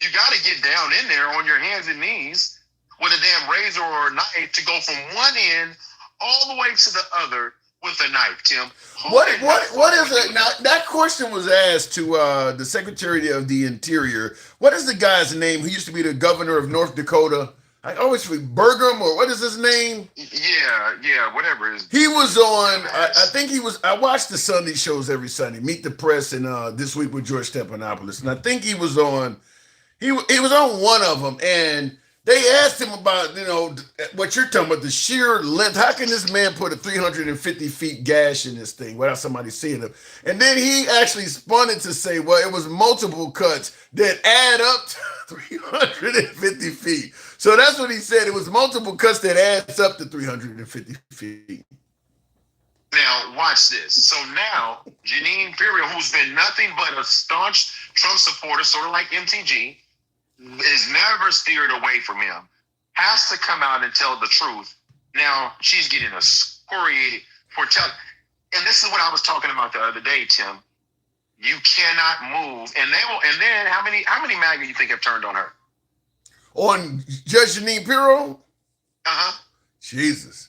You got to get down in there on your hands and knees with a damn razor or a knife to go from one end all the way to the other with a knife, Tim. What is it? Now that question was asked to the Secretary of the Interior. What is the guy's name who used to be the governor of North Dakota? I always forget, Burgum, or what is his name? Yeah, whatever it is. He was on, I think he was, I watch the Sunday shows every Sunday, Meet the Press and This Week with George Stephanopoulos. And I think he was on, he was on one of them. And they asked him about, what you're talking about, the sheer length. How can this man put a 350 feet gash in this thing without somebody seeing him? And then he actually spun it to say, well, it was multiple cuts that add up to 350 feet. So that's what he said. It was multiple cuts that adds up to 350 feet. Now, watch this. So now, Jeanine Pirro, who's been nothing but a staunch Trump supporter, sort of like MTG, is never steered away from him, has to come out and tell the truth. Now, she's getting excoriated for telling. And this is what I was talking about the other day, Tim. You cannot move. And then how many MAGA you think have turned on her? On Judge Jeanine Pirro? Uh-huh. Jesus.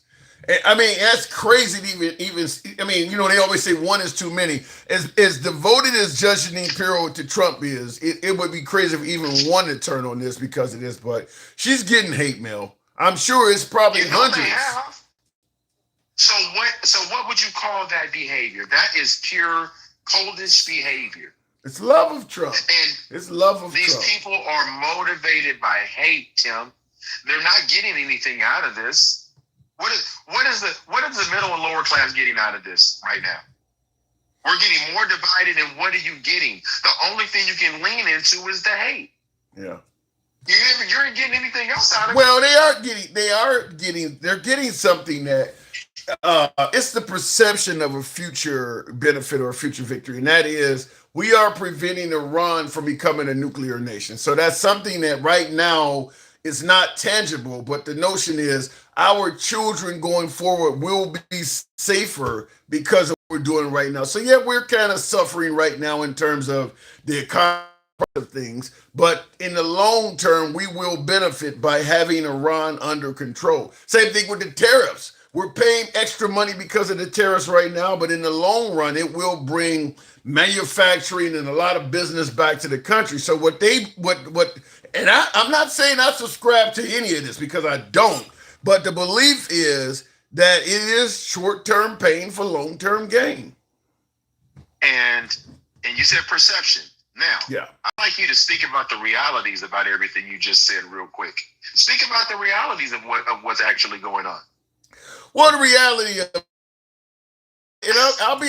I mean, that's crazy to even I mean, they always say one is too many. As devoted as Judge Jeanine Pirro to Trump is, it would be crazy if even one to turn on this because of this, but she's getting hate mail. I'm sure it's probably hundreds. They have. So what would you call that behavior? That is pure coldish behavior. It's love of Trump. And it's love of these Trump. People are motivated by hate, Tim. They're not getting anything out of this. What is the middle and lower class getting out of this right now? We're getting more divided, and what are you getting? The only thing you can lean into is the hate. Yeah. You ain't getting anything else out of it. Well, they're getting something that it's the perception of a future benefit or a future victory, and that is we are preventing Iran from becoming a nuclear nation. So that's something that right now is not tangible, but the notion is our children going forward will be safer because of what we're doing right now. So yeah, we're kind of suffering right now in terms of the economy of things, but in the long term, we will benefit by having Iran under control. Same thing with the tariffs. We're paying extra money because of the tariffs right now, but in the long run, it will bring manufacturing and a lot of business back to the country. So and I'm not saying I subscribe to any of this because I don't, but the belief is that it is short-term pain for long-term gain. And you said perception. Now, yeah, I'd like you to speak about the realities about everything you just said real quick. Speak about the realities of what's actually going on. Well, the reality of I'll be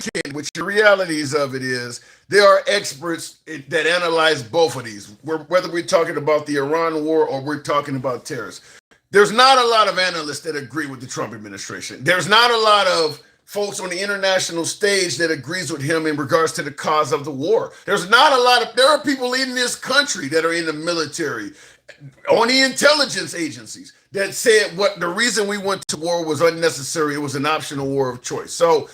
candid with you. The realities of it is there are experts that analyze both of these, whether we're talking about the Iran war or we're talking about terrorists. There's not a lot of analysts that agree with the Trump administration. There's not a lot of folks on the international stage that agrees with him in regards to the cause of the war. There's not a lot of, there are people in this country that are in the military, on the intelligence agencies, that said what the reason we went to war was unnecessary. It was an optional war of choice. So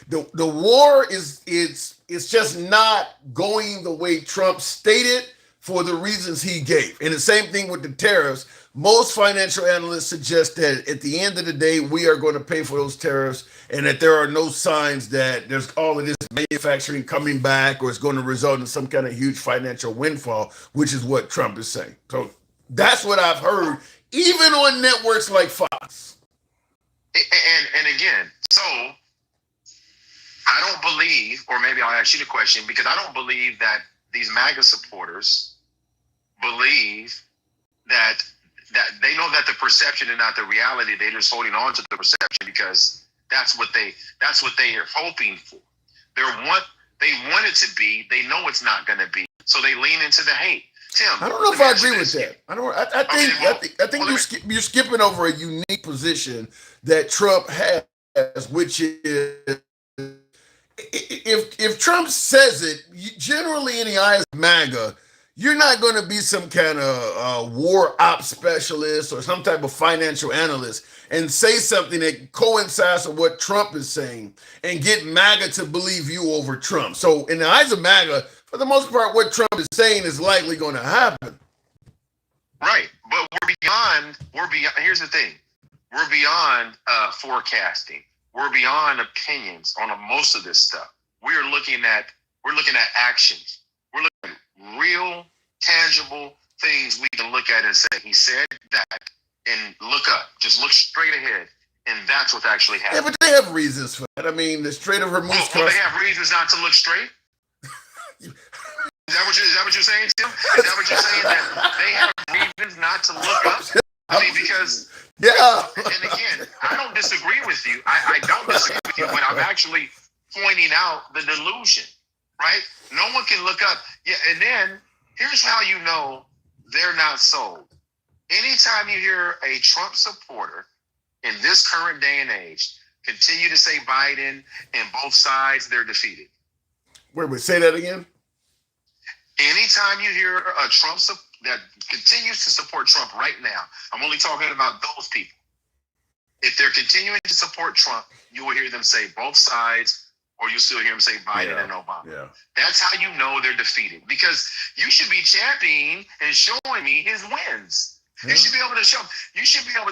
the war it's just not going the way Trump stated for the reasons he gave. And the same thing with the tariffs. Most financial analysts suggest that at the end of the day, we are going to pay for those tariffs, and that there are no signs that there's all of this manufacturing coming back or it's going to result in some kind of huge financial windfall, which is what Trump is saying. So that's what I've heard, even on networks like Fox. And again, so I don't believe, or maybe I'll ask you the question, because I don't believe that these MAGA supporters believe that they know that the perception and not the reality. They're just holding on to the perception because that's what they are hoping for. They want it to be. They know it's not going to be, so they lean into the hate. Tim, I don't know if I agree with that. I think you're skipping over a unique position that Trump has, which is if Trump says it, generally in the eyes of MAGA, you're not going to be some kind of war ops specialist or some type of financial analyst and say something that coincides with what Trump is saying and get MAGA to believe you over Trump. So in the eyes of MAGA, for the most part, what Trump is saying is likely going to happen. Right. But we're beyond, here's the thing. We're beyond forecasting. We're beyond opinions on most of this stuff. We're looking at actions. We're looking at real, tangible things we can look at and say, he said that, and look up. Just look straight ahead. And that's what actually happened. Yeah, but they have reasons for that. I mean, the Strait of Hormuz. Well, they have reasons not to look straight? Is that what you're saying, Tim? Is that what you're saying? That they have reasons not to look up? I mean, because... Yeah. And again, I don't disagree with you. I don't disagree with you, but I'm actually pointing out the delusion, right? No one can look up. Yeah, and then here's how you know they're not sold. Anytime you hear a Trump supporter in this current day and age continue to say Biden and both sides, they're defeated. Wait, say that again? Anytime you hear a Trump that continues to support Trump right now, I'm only talking about those people. If they're continuing to support Trump, you will hear them say both sides, or you'll still hear them say Biden and Obama. Yeah. That's how you know they're defeated, because you should be championing and showing me his wins. Yeah. You should be able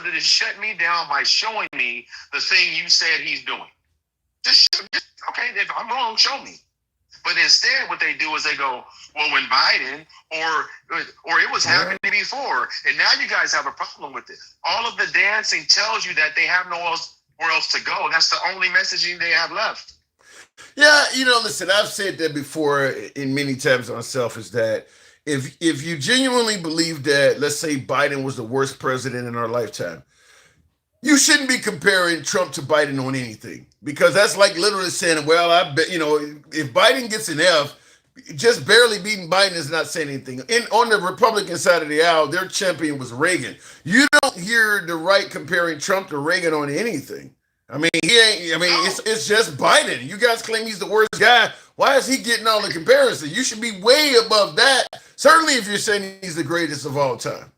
to shut me down by showing me the thing you said he's doing. Okay, if I'm wrong, show me. But instead, what they do is they go, well, when Biden or it was happening before, and now you guys have a problem with it. All of the dancing tells you that they have nowhere else to go. That's the only messaging they have left. Yeah, listen, I've said that before in many times myself, is that if you genuinely believe that, let's say Biden was the worst president in our lifetime, you shouldn't be comparing Trump to Biden on anything, because that's like literally saying, well, I bet, if Biden gets an F, just barely beating Biden is not saying anything. And on the Republican side of the aisle, their champion was Reagan. You don't hear the right comparing Trump to Reagan on anything. I mean, it's just Biden. You guys claim he's the worst guy. Why is he getting all the comparisons? You should be way above that. Certainly if you're saying he's the greatest of all time.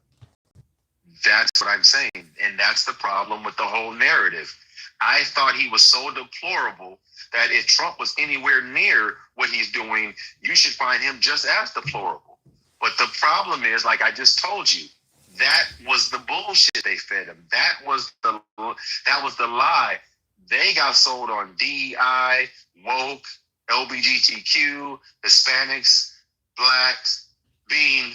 That's what I'm saying. And that's the problem with the whole narrative. I thought he was so deplorable that if Trump was anywhere near what he's doing, you should find him just as deplorable. But the problem is, like I just told you, that was the bullshit they fed him. That was the lie. They got sold on DEI, woke, LGBTQ, Hispanics, blacks, being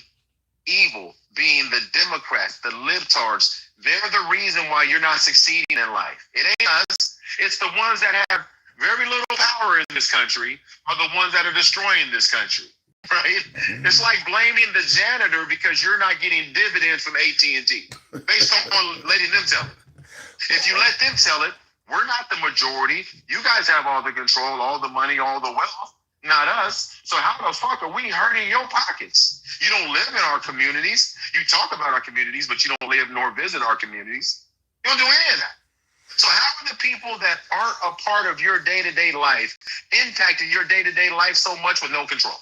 evil, being the Democrats, the libtards. They're the reason why you're not succeeding in life. It ain't us. It's the ones that have very little power in this country are the ones that are destroying this country, right? It's like blaming the janitor because you're not getting dividends from AT&T based on letting them tell it. If you let them tell it, We're not the majority. You guys have all the control, all the money, all the wealth, not us. So how the fuck are we hurting your pockets? You don't live in our communities. You talk about our communities, but you don't live nor visit our communities. You don't do any of that. So how are the people that aren't a part of your day-to-day life impacting your day-to-day life so much with no control?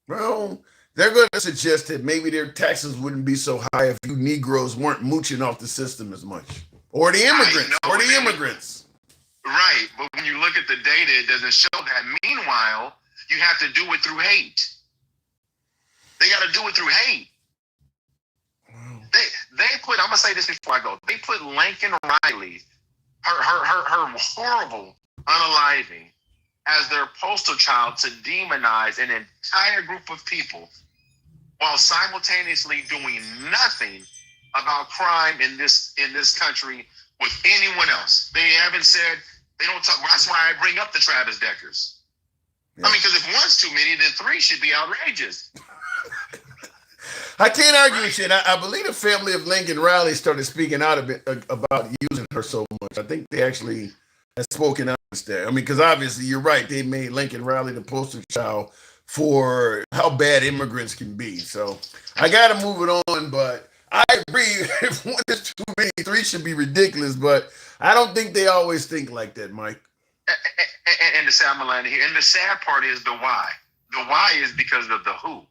Well, they're going to suggest that maybe their taxes wouldn't be so high if you Negroes weren't mooching off the system as much. Or the immigrants. Right, but when you look at the data, it doesn't show that. Meanwhile, you have to do it through hate. They got to do it through hate. Wow. They put, I'm going to say this before I go, they put Lincoln Riley, her horrible unaliving, as their poster child to demonize an entire group of people while simultaneously doing nothing about crime in this country with anyone else. They haven't said, they don't talk. That's why I bring up the Travis Deckers. Yeah. I mean, because if one's too many, then three should be outrageous. I can't argue with you. I believe the family of Lincoln Riley started speaking out a bit about using her so much. I think they actually have spoken out there. I mean, because obviously you're right. They made Lincoln Riley the poster child for how bad immigrants can be. So I got to move it on, but I agree. If one is too many, three should be ridiculous, but I don't think they always think like that, Mike. And the sad here. And the sad part is the why. The why is because of the who.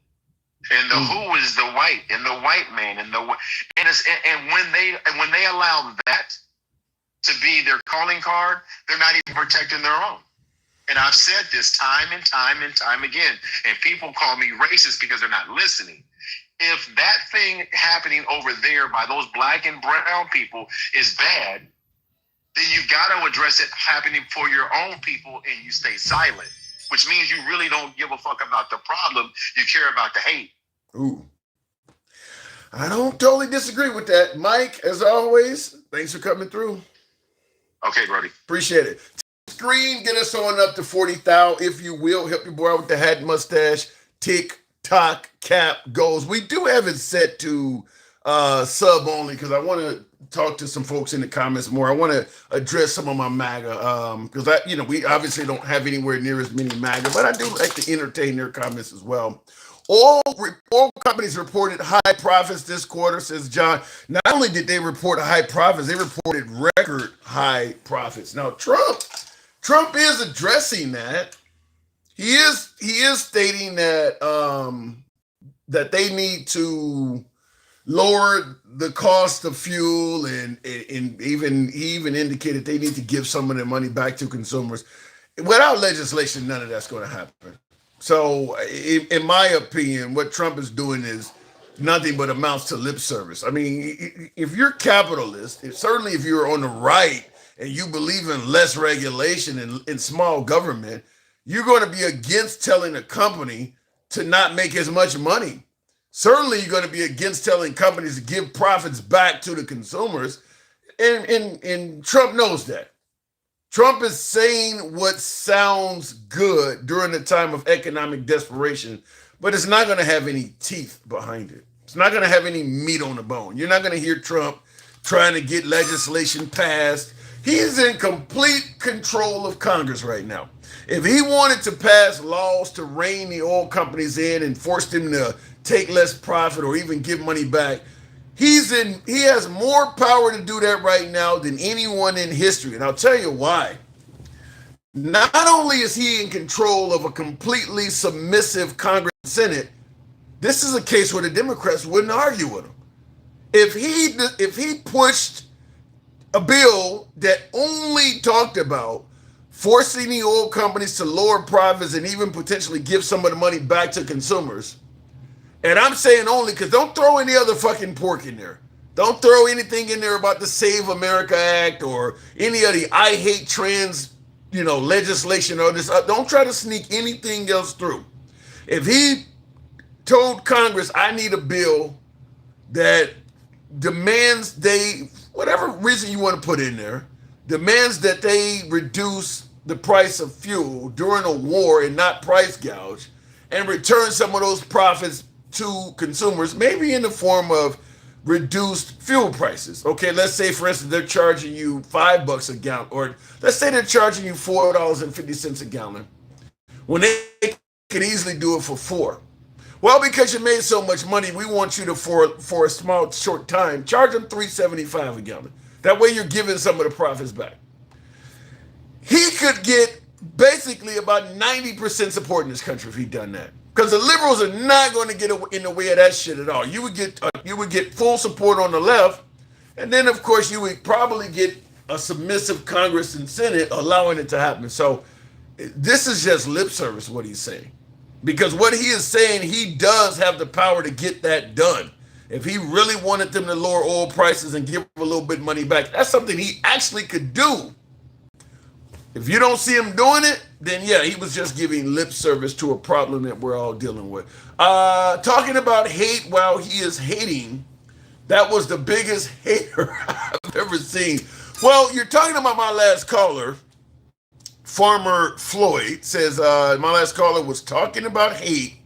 And the who is the white and the white man and when they allow that to be their calling card, they're not even protecting their own. And I've said this time and time and time again. And people call me racist because they're not listening. If that thing happening over there by those black and brown people is bad, then you've got to address it happening for your own people and you stay silent, which means you really don't give a fuck about the problem. You care about the hate. Ooh. I don't totally disagree with that. Mike, as always, thanks for coming through. Okay, Brody. Appreciate it. Screen, get us on up to 40,000, if you will. Help your boy out with the hat mustache. TikTok cap goes. We do have it set to sub only because I want to talk to some folks in the comments more. I want to address some of my MAGA because we obviously don't have anywhere near as many MAGA, but I do like to entertain their comments as well. All companies reported high profits this quarter, says John. Not only did they report high profits, they reported record high profits. Now, Trump is addressing that. He is stating that that they need to lower the cost of fuel, and he even indicated they need to give some of their money back to consumers. Without legislation, none of that's going to happen. So, in my opinion, what Trump is doing is nothing but amounts to lip service. I mean, if you're capitalist, certainly if you're on the right and you believe in less regulation and small government, you're going to be against telling a company to not make as much money. Certainly, you're going to be against telling companies to give profits back to the consumers. And Trump knows that. Trump is saying what sounds good during the time of economic desperation, but it's not going to have any teeth behind it. It's not going to have any meat on the bone. You're not going to hear Trump trying to get legislation passed. He's in complete control of Congress right now. If he wanted to pass laws to rein the oil companies in and force them to take less profit or even give money back, he has more power to do that right now than anyone in history. And I'll tell you why. Not only is he in control of a completely submissive Congress and Senate, this is a case where the Democrats wouldn't argue with him. If he pushed a bill that only talked about forcing the oil companies to lower profits and even potentially give some of the money back to consumers, and I'm saying only because don't throw any other fucking pork in there. Don't throw anything in there about the Save America Act or any of the I hate trans, legislation or this. Don't try to sneak anything else through. If he told Congress, I need a bill that demands whatever reason you want to put in there, demands that they reduce the price of fuel during a war and not price gouge, and return some of those profits to consumers, maybe in the form of reduced fuel prices. Okay, let's say for instance they're charging you $5 a gallon, or let's say they're charging you $4.50 a gallon when they could easily do it for 4. Well, because you made so much money, we want you to for a small short time charge them $3.75 a gallon. That way you're giving some of the profits back. He could get basically about 90% support in this country if he'd done that. Because the liberals are not going to get in the way of that shit at all. You would get full support on the left, and then of course you would probably get a submissive Congress and Senate allowing it to happen. So this is just lip service what he's saying. Because what he is saying, he does have the power to get that done. If he really wanted them to lower oil prices and give a little bit of money back, that's something he actually could do. If you don't see him doing it, then yeah, he was just giving lip service to a problem that we're all dealing with. Talking about hate while he is hating, that was the biggest hater I've ever seen. Well, you're talking about my last caller. Farmer Floyd says my last caller was talking about hate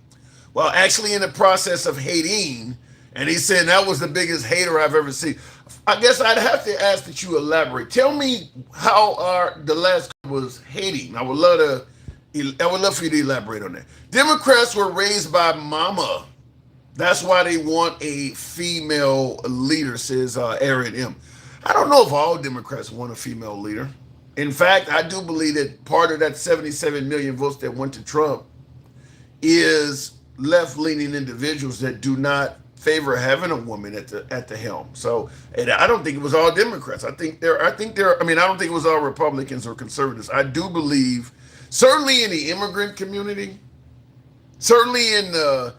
while actually in the process of hating, and he's saying that was the biggest hater I've ever seen. I guess I'd have to ask that you elaborate. Tell me how the last caller was hating. I would love for you to elaborate on that. Democrats were raised by mama. That's why they want a female leader, says Aaron M. I don't know if all Democrats want a female leader. In fact, I do believe that part of that 77 million votes that went to Trump is left-leaning individuals that do not favor having a woman at the helm. So, and I don't think it was all Democrats. I don't think it was all Republicans or conservatives. I do believe, certainly in the immigrant community, certainly in the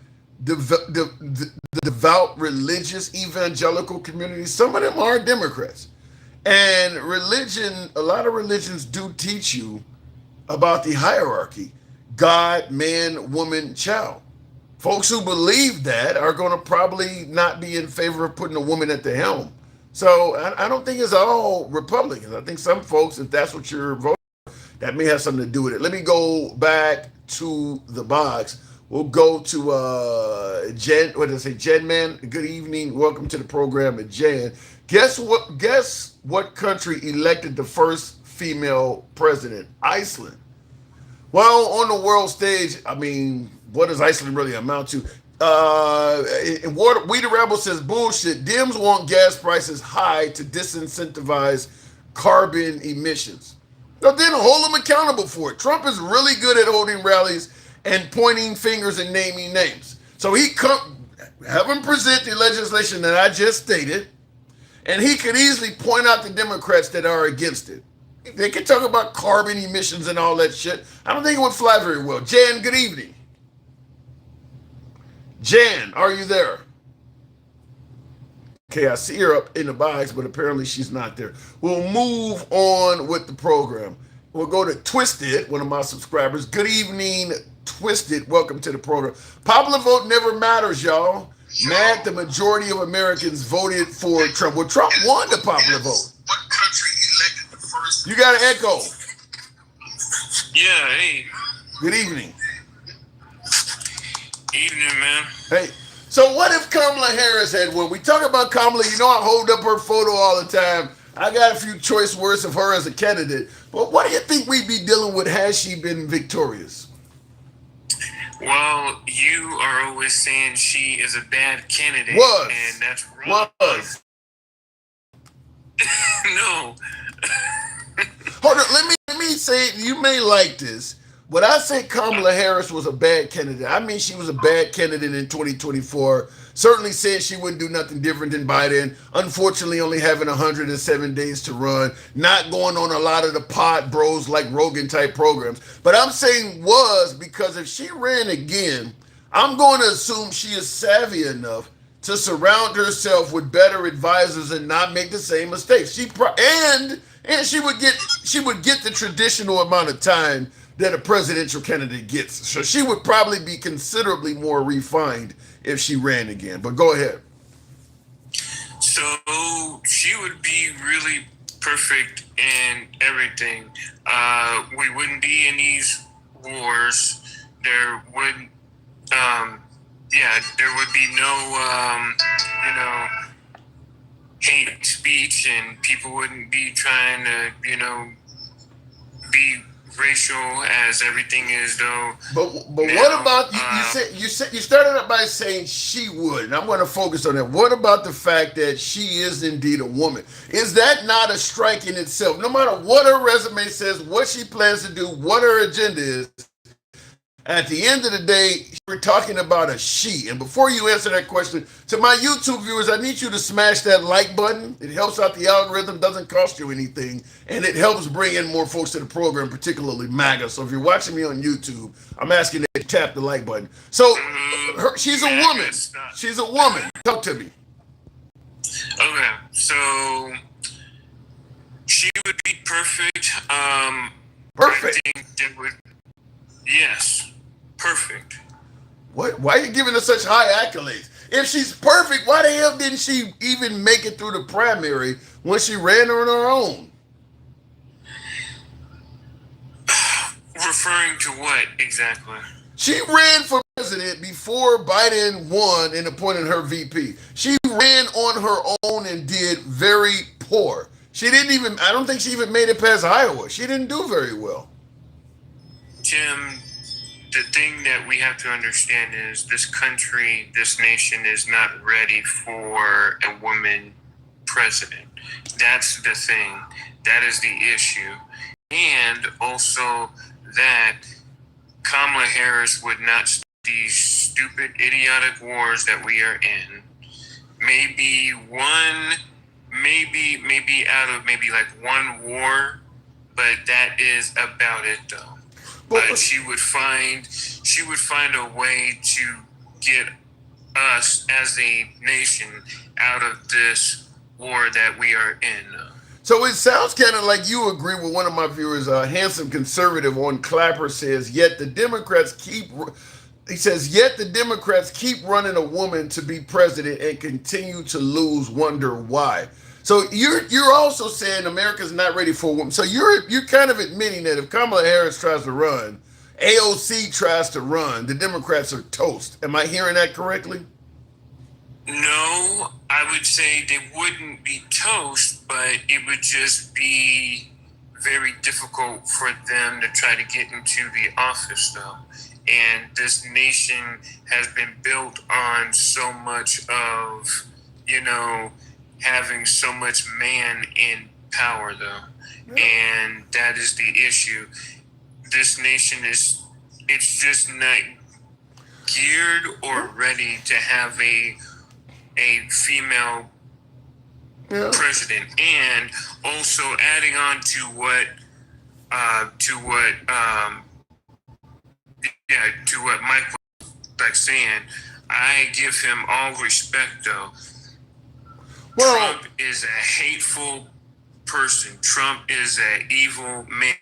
devout religious evangelical community, some of them are Democrats. And religion, a lot of religions do teach you about the hierarchy: God, man, woman, child. Folks who believe that are going to probably not be in favor of putting a woman at the helm. So I don't think it's all Republicans. I think some folks, if that's what you're voting for, that may have something to do with it. Let me go back to the box. We'll go to Jen. What did I say? Jen, man. Good evening. Welcome to the program, Jen. Guess what country elected the first female president? Iceland. Well, on the world stage, I mean, what does Iceland really amount to? We the Rebel says bullshit. Dems want gas prices high to disincentivize carbon emissions. Now then hold them accountable for it. Trump is really good at holding rallies and pointing fingers and naming names. So have him present the legislation that I just stated, and he could easily point out the Democrats that are against it. They could talk about carbon emissions and all that shit. I don't think it would fly very well. Jan, good evening. Jan, are you there? Okay, I see her up in the box, but apparently she's not there. We'll move on with the program. We'll go to Twisted, one of my subscribers. Good evening, Twisted. Welcome to the program. Popular vote never matters, y'all. Mad the majority of Americans voted for Trump. Well, Trump won the popular vote. What country elected the first? You got an echo. Yeah, hey. Good evening. Evening, man. Hey, so what if Kamala Harris had won? We talk about Kamala, you know I hold up her photo all the time. I got a few choice words of her as a candidate. But what do you think we'd be dealing with had she been victorious? Well, you are always saying she is a bad candidate. Was. And that's wrong. Was. No. Hold on, let me say, you may like this. When I say Kamala Harris was a bad candidate, I mean she was a bad candidate in 2024. Certainly said she wouldn't do nothing different than Biden. Unfortunately, only having 107 days to run. Not going on a lot of the pod bros like Rogan type programs. But I'm saying was because if she ran again, I'm going to assume she is savvy enough to surround herself with better advisors and not make the same mistakes. And she would get the traditional amount of time that a presidential candidate gets. So she would probably be considerably more refined if she ran again. But go ahead. So she would be really perfect in everything. We wouldn't be in these wars. There would be no, speech, and people wouldn't be trying to, be racial as everything is, though. But Now, what about you started out by saying she would, and I'm going to focus on that. What about the fact that she is indeed a woman? Is that not a strike in itself? No matter what her resume says, what she plans to do, what her agenda is, at the end of the day, we're talking about a she. And before you answer that question, to my YouTube viewers, I need you to smash that like button. It helps out the algorithm, doesn't cost you anything, and it helps bring in more folks to the program, particularly MAGA. So if you're watching me on YouTube, I'm asking you to tap the like button. So she's a woman. She's a woman. Talk to me. Okay, so she would be perfect. Perfect. I think that would, yes, perfect. What? Why are you giving her such high accolades? If she's perfect, why the hell didn't she even make it through the primary when she ran on her own? Referring to what exactly? She ran for president before Biden won and appointed her VP. She ran on her own and did very poor. She didn't even, I don't think she even made it past Iowa. She didn't do very well. Jim, the thing that we have to understand is this country, this nation is not ready for a woman president. That's the thing. That is the issue. And also that Kamala Harris would not start these stupid, idiotic wars that we are in. Maybe out of like one war, but that is about it though. But she would find a way to get us as a nation out of this war that we are in. So it sounds kind of like you agree with one of my viewers, a handsome conservative on Clapper says, yet the Democrats keep running a woman to be president and continue to lose, wonder why. So you're also saying America's not ready for a woman. So you're kind of admitting that if Kamala Harris tries to run, AOC tries to run, the Democrats are toast. Am I hearing that correctly? No, I would say they wouldn't be toast, but it would just be very difficult for them to try to get into the office, though. And this nation has been built on so much of, having so much man in power, though. And that is the issue. This nation it's just not geared or ready to have a female president. And also adding on to what Mike was saying, I give him all respect though. Well, Trump is a hateful person. Trump is an evil man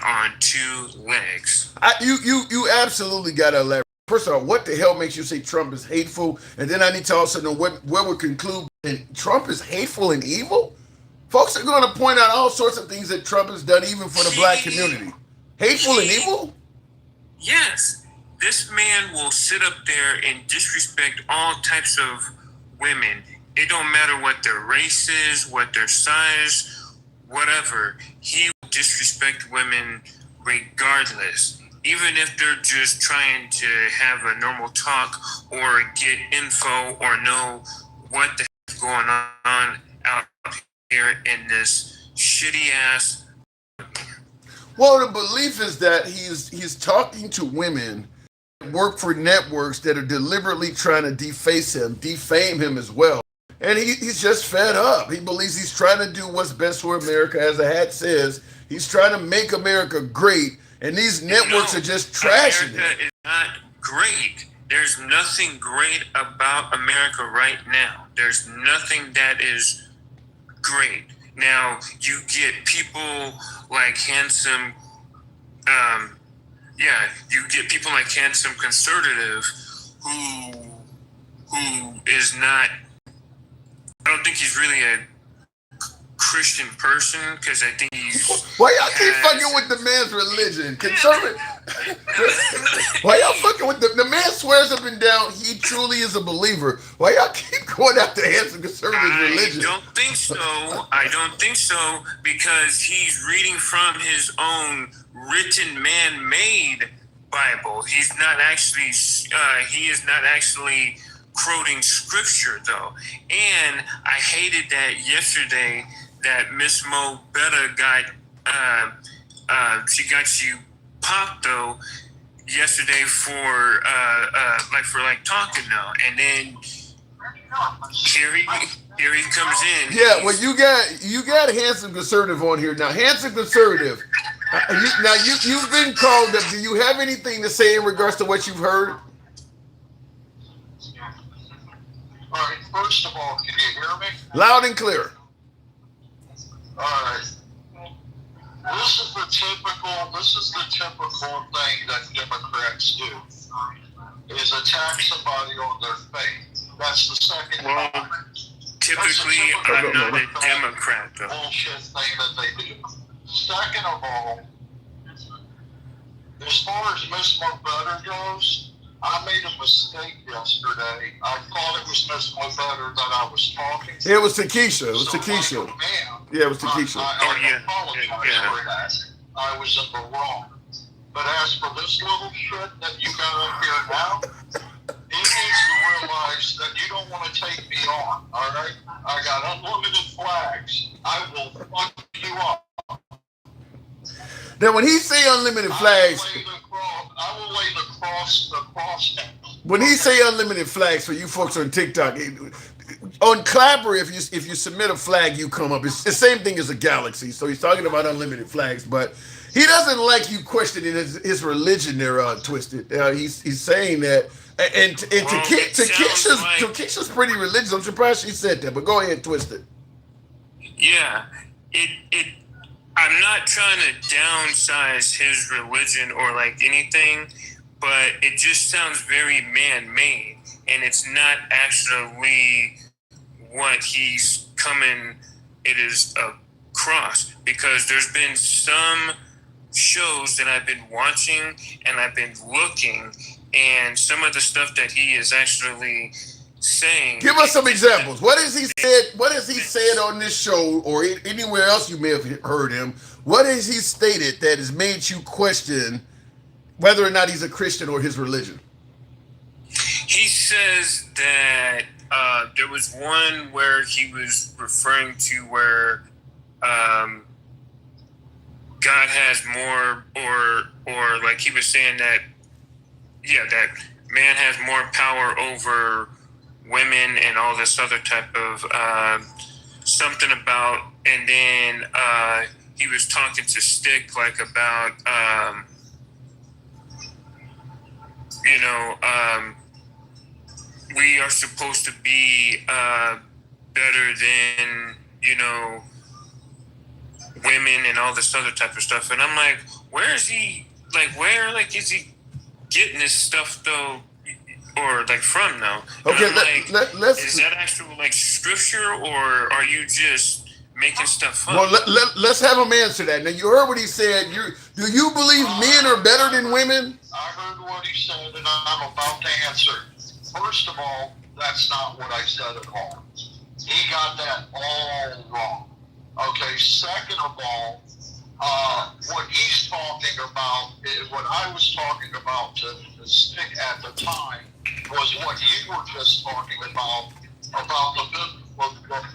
on two legs. You absolutely got to elaborate. First of all, what the hell makes you say Trump is hateful? And then I need to also know where we conclude Trump is hateful and evil? Folks are going to point out all sorts of things that Trump has done, even for the black community. Hateful and evil? Yes. This man will sit up there and disrespect all types of women. It don't matter what their race is, what their size, whatever. He will disrespect women regardless. Even if they're just trying to have a normal talk or get info or know what the heck is going on out here in this shitty ass. Well, the belief is that he's talking to women that work for networks that are deliberately trying to defame him as well. And he's just fed up. He believes he's trying to do what's best for America, as the hat says. He's trying to make America great, and these networks are just trashing America it. Is not great. There's nothing great about America right now. There's nothing that is great. Now, you get people like handsome, conservative who is not, I don't think he's really a Christian person, because I think he's... Why y'all keep fucking with the man's religion? Why y'all fucking with the man swears up and down he truly is a believer. Why y'all keep going after handsome conservative religion? I don't think so. I don't think so because he's reading from his own written man-made Bible. He's not actually. He is not actually quoting scripture though. And I hated that yesterday that Miss Mo Betta got. She got you popped though yesterday for talking now, and then here he comes in. Yeah, well, you got handsome conservative on here now. Handsome conservative. You've been called up. Do you have anything to say in regards to what you've heard? All right. First of all, can you hear me? Loud and clear. All right. This is the typical thing that Democrats do, is attack somebody on their faith. That's the second Well, time. typically, I'm not a Democrat, though. Bullshit thing that they do. Second of all, as far as Miss Mo-Better goes, I made a mistake yesterday. I thought it was Miss Mo-Better that I was talking to. It was Takesha. It was Takesha. Yeah, it was Takesha. I apologize for that. I was in the wrong. But as for this little shit that you got up here now, he needs to realize that you don't want to take me on, all right? I got unlimited flags. I will fuck you up. Now, when he say unlimited flags, I will lay the cross down. when he say unlimited flags for you folks on TikTok, on Clapper, if you submit a flag, you come up. It's the same thing as a galaxy. So he's talking about unlimited flags, but he doesn't like you questioning his religion there, Twisted. He's saying that, and Takesha's pretty religious. I'm surprised she said that, but go ahead, Twisted. Yeah, I'm not trying to downsize his religion or like anything, but it just sounds very man-made, and it's not actually what he's coming. It is a cross, because there's been some shows that I've been watching and I've been looking, and some of the stuff that he is actually saying. Give us some examples. What has he said? What has he said on this show or anywhere else you may have heard him? What has he stated that has made you question whether or not he's a Christian or his religion? He says that there was one where he was referring to where God has more, or like he was saying that, yeah, that man has more power over women and all this other type of something about, and then he was talking to Stick like about we are supposed to be better than women and all this other type of stuff, and I'm like, where is he is he getting this stuff though? Or like from now. Okay, let's. Is that actual like scripture, or are you just making stuff up? Well, let's have him answer that. Now you heard what he said. Do you believe men are better than women? I heard what he said, and I'm about to answer. First of all, that's not what I said at all. He got that all wrong. Okay. Second of all, what he's talking about is what I was talking about to Stick at the time was what you were just talking about the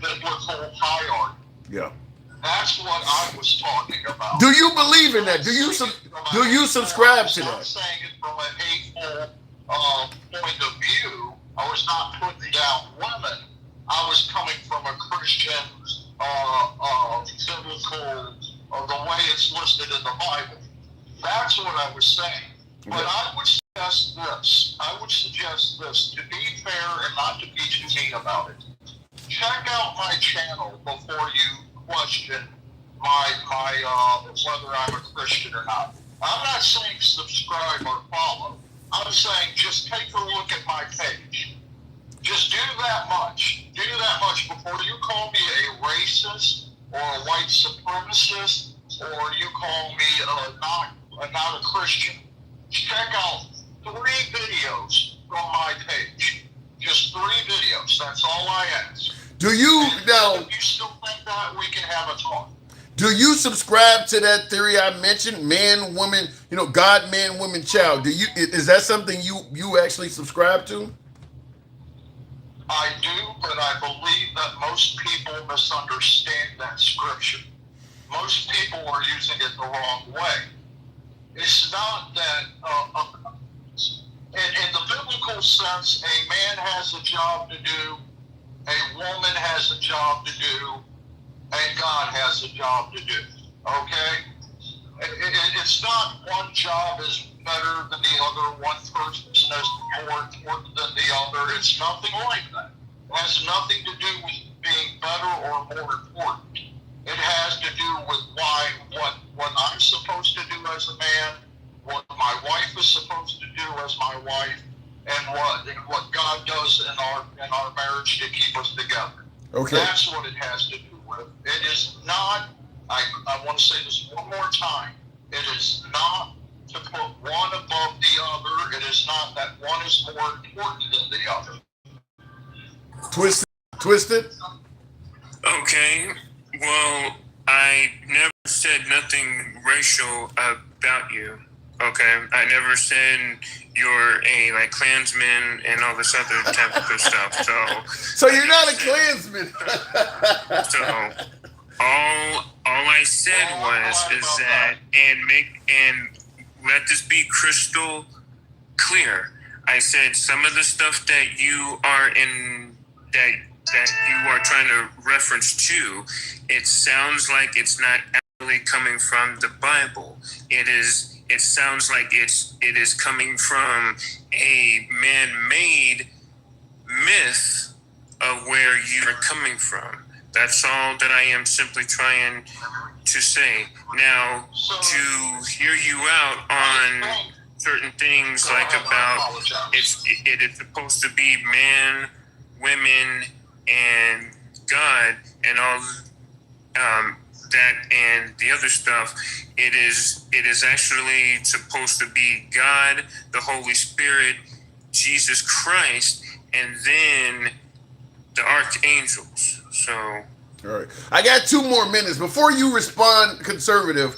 biblical hierarchy. Yeah. That's what I was talking about. Do you believe in that? Do you subscribe to that? I'm that? saying it from a hateful point of view. I was not putting down women. I was coming from a Christian biblical, the way it's listed in the Bible. That's what I was saying. But I would suggest this. To be fair and not to be too mean about it. Check out my channel before you question my whether I'm a Christian or not. I'm not saying subscribe or follow. I'm saying just take a look at my page. Just do that much. Do that much before you call me a racist or a white supremacist, or you call me not a Christian. check out 3 videos from my page. Just 3 videos. That's all I ask. Do you And now? if you still think that, we can have a talk. Do you subscribe to that theory I mentioned? Man, woman, God, man, woman, child. Is that something you actually subscribe to? I do, but I believe that most people misunderstand that scripture. Most people are using it the wrong way. It's not that, in the biblical sense, a man has a job to do, a woman has a job to do, and God has a job to do. Okay? It's not one job is better than the other, one person is more important than the other. It's nothing like that. It has nothing to do with being better or more important. It has to do with what I'm supposed to do as a man, what my wife is supposed to do as my wife, and what God does in our marriage to keep us together. Okay. That's what it has to do with. It is not, I want to say this one more time, it is not to put one above the other. It is not that one is more important than the other. Twisted? Okay. Well, I never said nothing racial about you. Okay. I never said you're a Klansman and all this other type of good stuff. So you're not a Klansman. So all I said is that and let this be crystal clear. I said some of the stuff that you are that you are trying to reference to, it sounds like it's not actually coming from the Bible. It sounds like it is coming from a man-made myth of where you are coming from. That's all that I am simply trying to say. Now, to hear you out on certain things about it is supposed to be man, women, and God, and all that and the other stuff. It is actually supposed to be God, the Holy Spirit, Jesus Christ, and then the archangels. So, all right, I got 2 more minutes before you respond, conservative.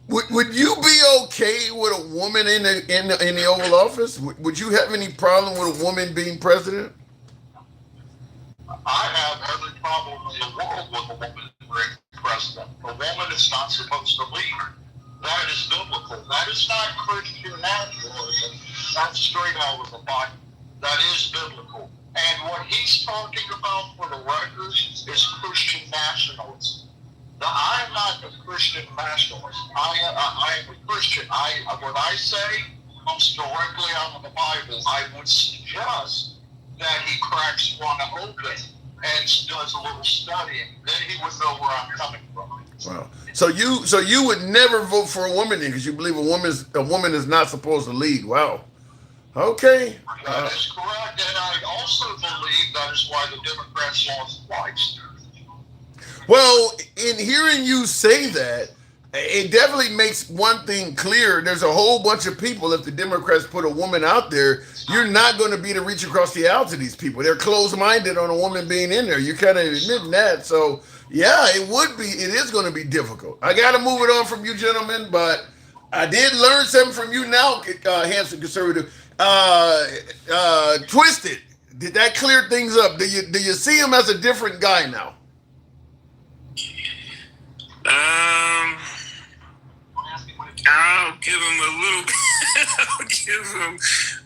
Would you be okay with a woman in the Oval Office? Would you have any problem with a woman being president? I have every problem in the world with a woman being president. A woman is not supposed to lead. That is biblical. That is not Christian nationalism. That's straight out of the Bible. That is biblical. And what he's talking about, for the record, is Christian nationalism. Now, I'm not a Christian nationalist. I am a Christian. What I say comes directly out of the Bible. I would suggest that he cracks one open and does a little studying. Then he would know where I'm coming from. Wow. So you would never vote for a woman because you believe a woman is not supposed to lead. Wow. Okay. That is correct. And I also believe that is why the Democrats lost twice. Well, in hearing you say that, it definitely makes one thing clear. There's a whole bunch of people, if the Democrats put a woman out there, you're not going to be to reach across the aisle to these people. They're closed-minded on a woman being in there. You're kind of admitting that. So, yeah, it is going to be difficult. I got to move it on from you, gentlemen, but I did learn something from you now, handsome conservative. Twisted, did that clear things up? Do you see him as a different guy now? I'll give him a little bit. I'll give him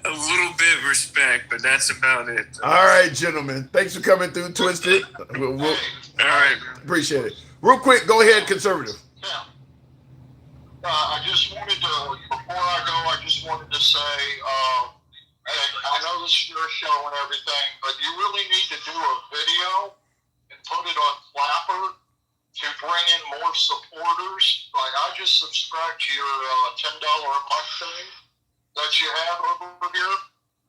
a little bit respect, but that's about it. All right, gentlemen. Thanks for coming through, Twisted. All right, appreciate it. Real quick, go ahead, conservative. Yeah. I just wanted to, before I go, I just wanted to say, and I know this is your show and everything, but you really need to do a video and put it on Clapper to bring in more supporters. Like, I just subscribed to your $10 a month thing that you have over here.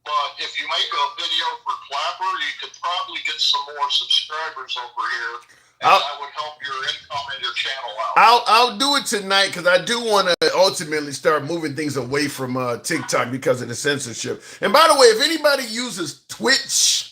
But if you make a video for Clapper, you could probably get some more subscribers over here. that would help your income and your channel out. I'll do it tonight because I do want to ultimately start moving things away from TikTok because of the censorship. And by the way, if anybody uses Twitch,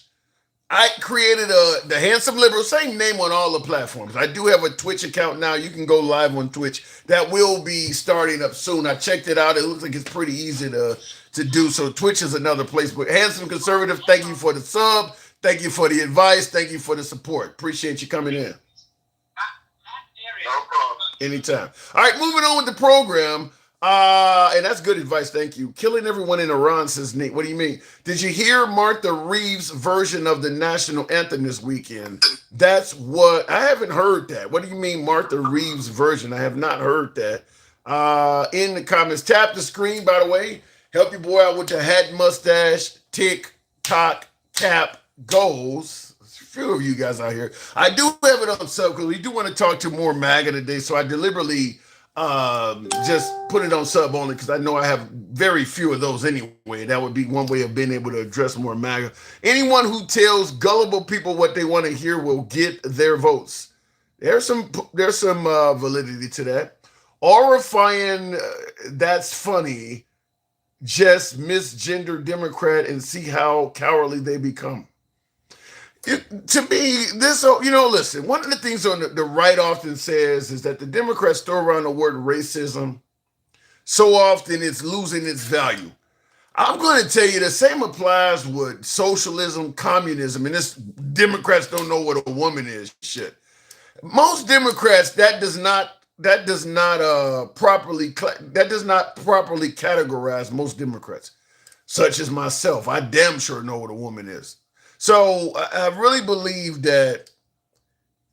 I created the Handsome Liberal, same name on all the platforms. I do have a Twitch account now. You can go live on Twitch. That will be starting up soon. I checked it out. It looks like it's pretty easy to do. So Twitch is another place. But Handsome Conservative, thank you for the sub. Thank you for the advice. Thank you for the support. Appreciate you coming in. No problem. Anytime. All right, moving on with the program. And that's good advice. Thank you. Killing everyone in Iran, says Nate. What do you mean? Did you hear Martha Reeves' version of the national anthem this weekend? That's what I haven't heard that. What do you mean, Martha Reeves' version? I have not heard that. In the comments, tap the screen, by the way. Help your boy out with the hat, mustache, tick, tock, cap, goals. A few of you guys out here. I do have it on sub because we do want to talk to more MAGA today. So I deliberately just put it on sub only because I know I have very few of those anyway. That would be one way of being able to address more MAGA. Anyone who tells gullible people what they want to hear will get their votes. There's some validity to that. Horrifying, that's funny. Just misgender Democrat and see how cowardly they become. To me, this, listen, one of the things on the right often says is that the Democrats throw around the word racism so often it's losing its value. I'm going to tell you the same applies with socialism, communism, and this Democrats don't know what a woman is. Shit. Most Democrats, that does not properly categorize most Democrats, such as myself. I damn sure know what a woman is. So I really believe that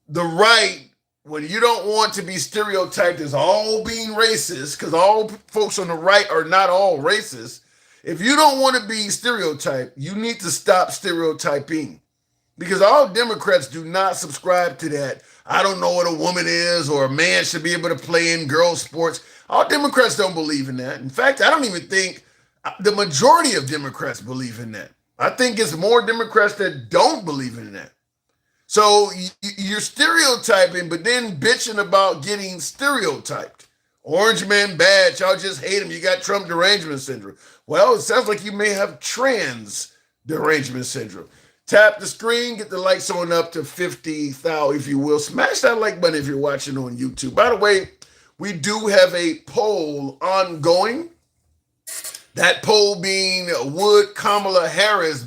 the right, when you don't want to be stereotyped as all being racist, because all folks on the right are not all racist. If you don't want to be stereotyped, you need to stop stereotyping, because all Democrats do not subscribe to that. I don't know what a woman is, or a man should be able to play in girls' sports. All Democrats don't believe in that. In fact, I don't even think the majority of Democrats believe in that. I think it's more Democrats that don't believe in that. So you're stereotyping, but then bitching about getting stereotyped. Orange man bad, y'all just hate him. You got Trump derangement syndrome. Well, it sounds like you may have trans derangement syndrome. Tap the screen, get the likes on up to 50,000, if you will. Smash that like button if you're watching on YouTube. By the way, we do have a poll ongoing. That poll being, would Kamala Harris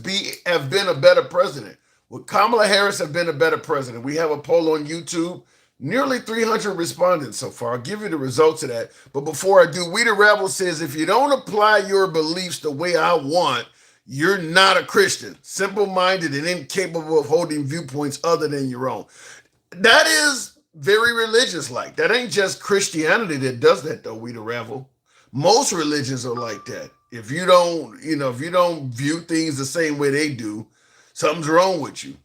have been a better president? Would Kamala Harris have been a better president? We have a poll on YouTube. Nearly 300 respondents so far. I'll give you the results of that. But before I do, We the Rebel says, if you don't apply your beliefs the way I want, you're not a Christian. Simple-minded and incapable of holding viewpoints other than your own. That is very religious-like. That ain't just Christianity that does that, though, We the Rebel. Most religions are like that. If you don't view things the same way they do, something's wrong with you.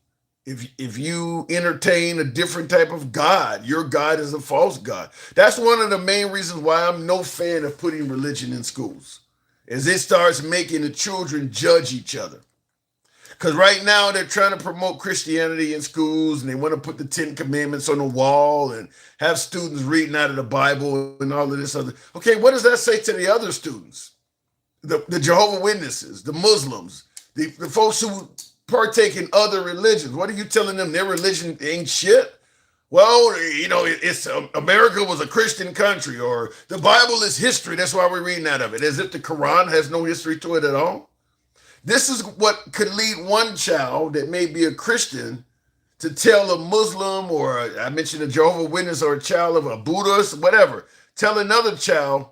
If you entertain a different type of God, your God is a false God. That's one of the main reasons why I'm no fan of putting religion in schools, is it starts making the children judge each other. Because right now they're trying to promote Christianity in schools, and they want to put the 10 Commandments on the wall and have students reading out of the Bible and all of this other. Okay, what does that say to the other students? The Jehovah's Witnesses, the Muslims, the folks who partake in other religions. What are you telling them? Their religion ain't shit? Well, it's America was a Christian country, or the Bible is history. That's why we're reading out of it, as if the Quran has no history to it at all. This is what could lead one child that may be a Christian to tell a Muslim, or I mentioned a Jehovah's Witness, or a child of a Buddhist, whatever, tell another child,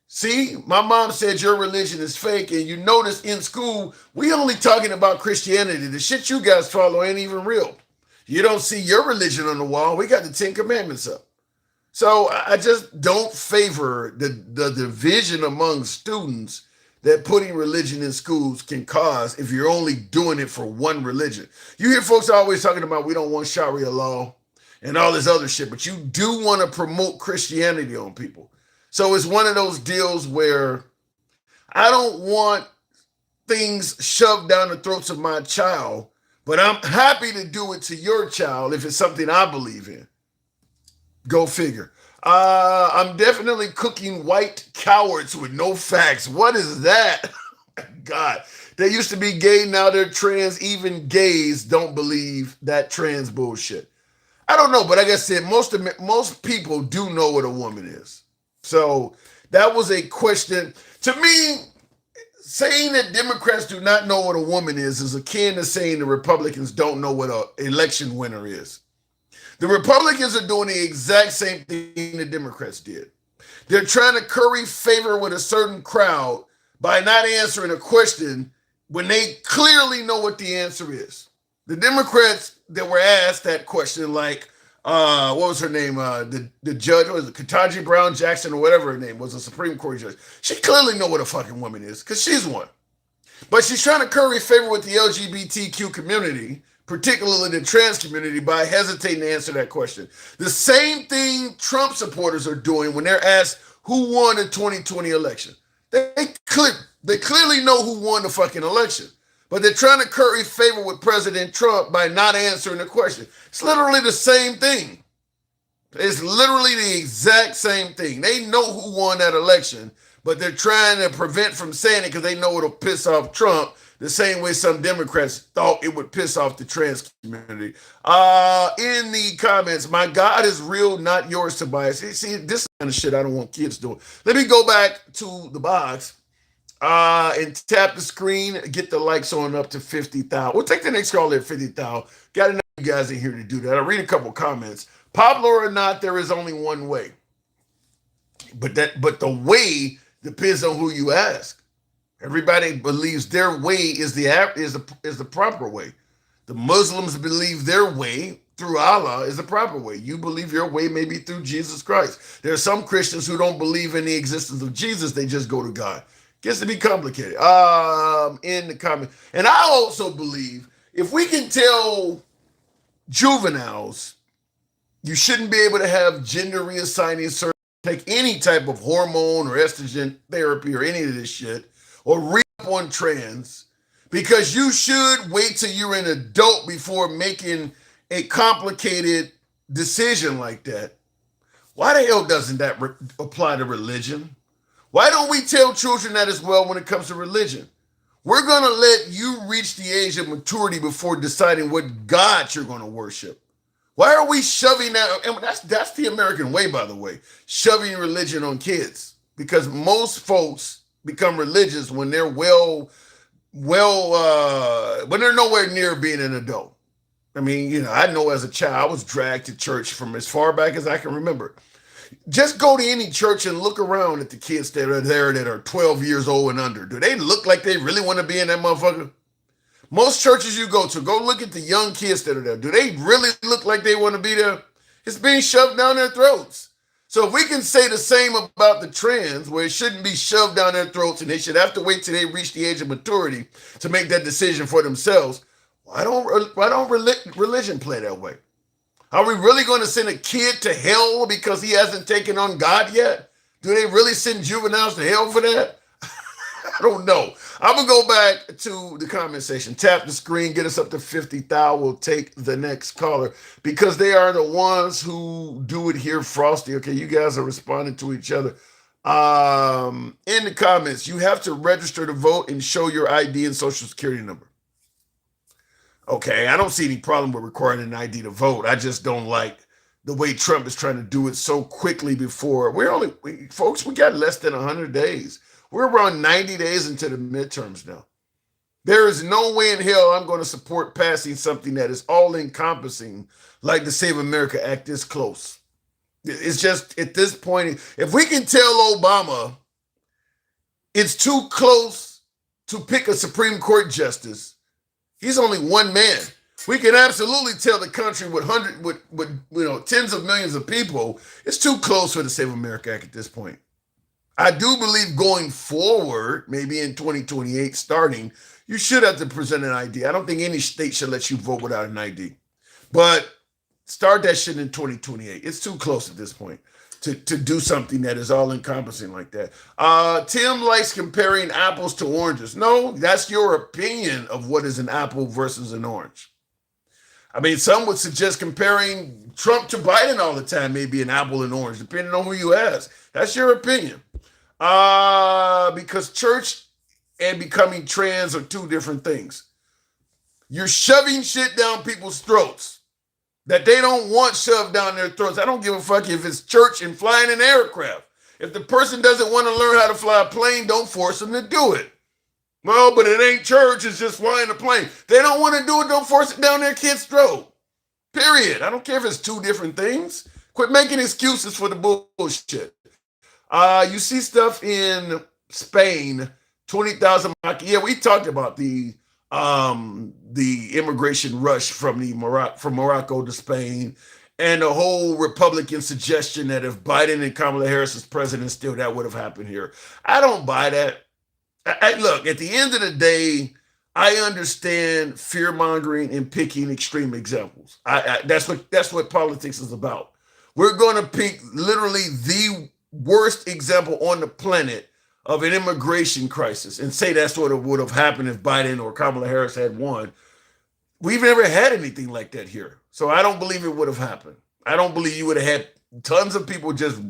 see, my mom said your religion is fake, and you notice in school, we only talking about Christianity. The shit you guys follow ain't even real. You don't see your religion on the wall. We got the 10 Commandments up. So I just don't favor the division among students that putting religion in schools can cause if you're only doing it for one religion. You hear folks always talking about we don't want Sharia law and all this other shit, but you do want to promote Christianity on people. So it's one of those deals where I don't want things shoved down the throats of my child, But I'm happy to do it to your child if it's something I believe in. Go figure. I'm definitely cooking white cowards with no facts. What is that? God, they used to be gay, now they're trans. Even gays don't believe that trans bullshit. I don't know, but like I said, most people do know what a woman is. So that was a question. To me, saying that Democrats do not know what a woman is akin to saying the Republicans don't know what an election winner is. The Republicans are doing the exact same thing the Democrats did. They're trying to curry favor with a certain crowd by not answering a question when they clearly know what the answer is. The Democrats that were asked that question, like, what was her name? The judge, was it Ketanji Brown Jackson or whatever her name was, a Supreme Court judge. She clearly know what a fucking woman is because she's one. But she's trying to curry favor with the LGBTQ community, particularly the trans community, by hesitating to answer that question. The same thing Trump supporters are doing when they're asked who won the 2020 election. They clearly know who won the fucking election, but they're trying to curry favor with President Trump by not answering the question. It's literally the same thing. It's literally the exact same thing. They know who won that election, but they're trying to prevent from saying it because they know it'll piss off Trump the same way some Democrats thought it would piss off the trans community. In the comments, my God is real, not yours, Tobias. See, this is kind of shit I don't want kids doing. Let me go back to the box and tap the screen, get the likes on up to 50,000. We'll take the next call at 50,000. Got enough of you guys in here to do that. I'll read a couple comments. Popular or not, there is only one way. But the way depends on who you ask. Everybody believes their way is the proper way. The Muslims believe their way through Allah is the proper way. You believe your way maybe through Jesus Christ. There are some Christians who don't believe in the existence of Jesus. They just go to God. Gets to be complicated. In the comment. And I also believe if we can tell juveniles you shouldn't be able to have gender reassigning surgery, take any type of hormone or estrogen therapy or any of this shit, or read up on trans, because you should wait till you're an adult before making a complicated decision like that. Why the hell doesn't that apply to religion? Why don't we tell children that as well when it comes to religion? We're going to let you reach the age of maturity before deciding what God you're going to worship. Why are we shoving that? And that's the American way, by the way, shoving religion on kids. Because most folks become religious when they're when they're nowhere near being an adult. I mean, I know as a child I was dragged to church from as far back as I can remember. Just go to any church and look around at the kids that are there that are 12 years old and under. Do they look like they really want to be in that motherfucker? Most churches you go to, go look at the young kids that are there. Do they really look like they want to be there? It's being shoved down their throats. So if we can say the same about the trans, where it shouldn't be shoved down their throats and they should have to wait till they reach the age of maturity to make that decision for themselves, why don't religion play that way? Are we really going to send a kid to hell because he hasn't taken on God yet? Do they really send juveniles to hell for that? I don't know. I'm going to go back to the comment section. Tap the screen. Get us up to 50,000. We'll take the next caller because they are the ones who do it here, Frosty. Okay, you guys are responding to each other. In the comments, you have to register to vote and show your ID and social security number. Okay, I don't see any problem with requiring an ID to vote. I just don't like the way Trump is trying to do it so quickly before. Folks, we got less than 100 days. We're around 90 days into the midterms now. There is no way in hell I'm going to support passing something that is all-encompassing like the Save America Act this close. It's just, at this point, if we can tell Obama it's too close to pick a Supreme Court justice, he's only one man. We can absolutely tell the country with tens of millions of people, it's too close for the Save America Act at this point. I do believe going forward, maybe in 2028 starting, you should have to present an ID. I don't think any state should let you vote without an ID. But start that shit in 2028. It's too close at this point to do something that is all-encompassing like that. Tim likes comparing apples to oranges. No, that's your opinion of what is an apple versus an orange. I mean, some would suggest comparing Trump to Biden all the time may be an apple and orange, depending on who you ask. That's your opinion. Because church and becoming trans are two different things. You're shoving shit down people's throats that they don't want shoved down their throats. I don't give a fuck if it's church and flying an aircraft. If the person doesn't want to learn how to fly a plane, don't force them to do it. Well, but it ain't church, it's just flying a plane. They don't want to do it, don't force it down their kid's throat. Period. I don't care if it's two different things. Quit making excuses for the bullshit. You see stuff in Spain, 20,000. Yeah, we talked about the immigration rush from Morocco to Spain, and the whole Republican suggestion that if Biden and Kamala Harris is president still, that would have happened here. I don't buy that. Look, at the end of the day, I understand fear mongering and picking extreme examples. That's what politics is about. We're going to pick literally the worst example on the planet of an immigration crisis and say that's what would have happened if Biden or Kamala Harris had won. We've never had anything like that here. So I don't believe it would have happened. I don't believe you would have had tons of people just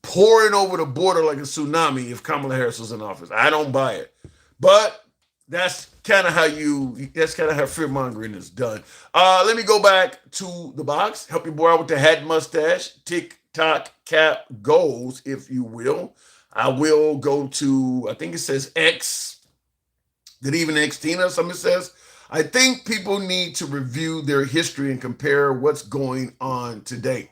pouring over the border like a tsunami if Kamala Harris was in office. I don't buy it. But that's kind of how fear mongering is done. Let me go back to the box. Help your boy out with the hat mustache. TikTok cap goals, if you will. I will go to, I think it says X. Did it even X Tina? Something says. I think people need to review their history and compare what's going on today.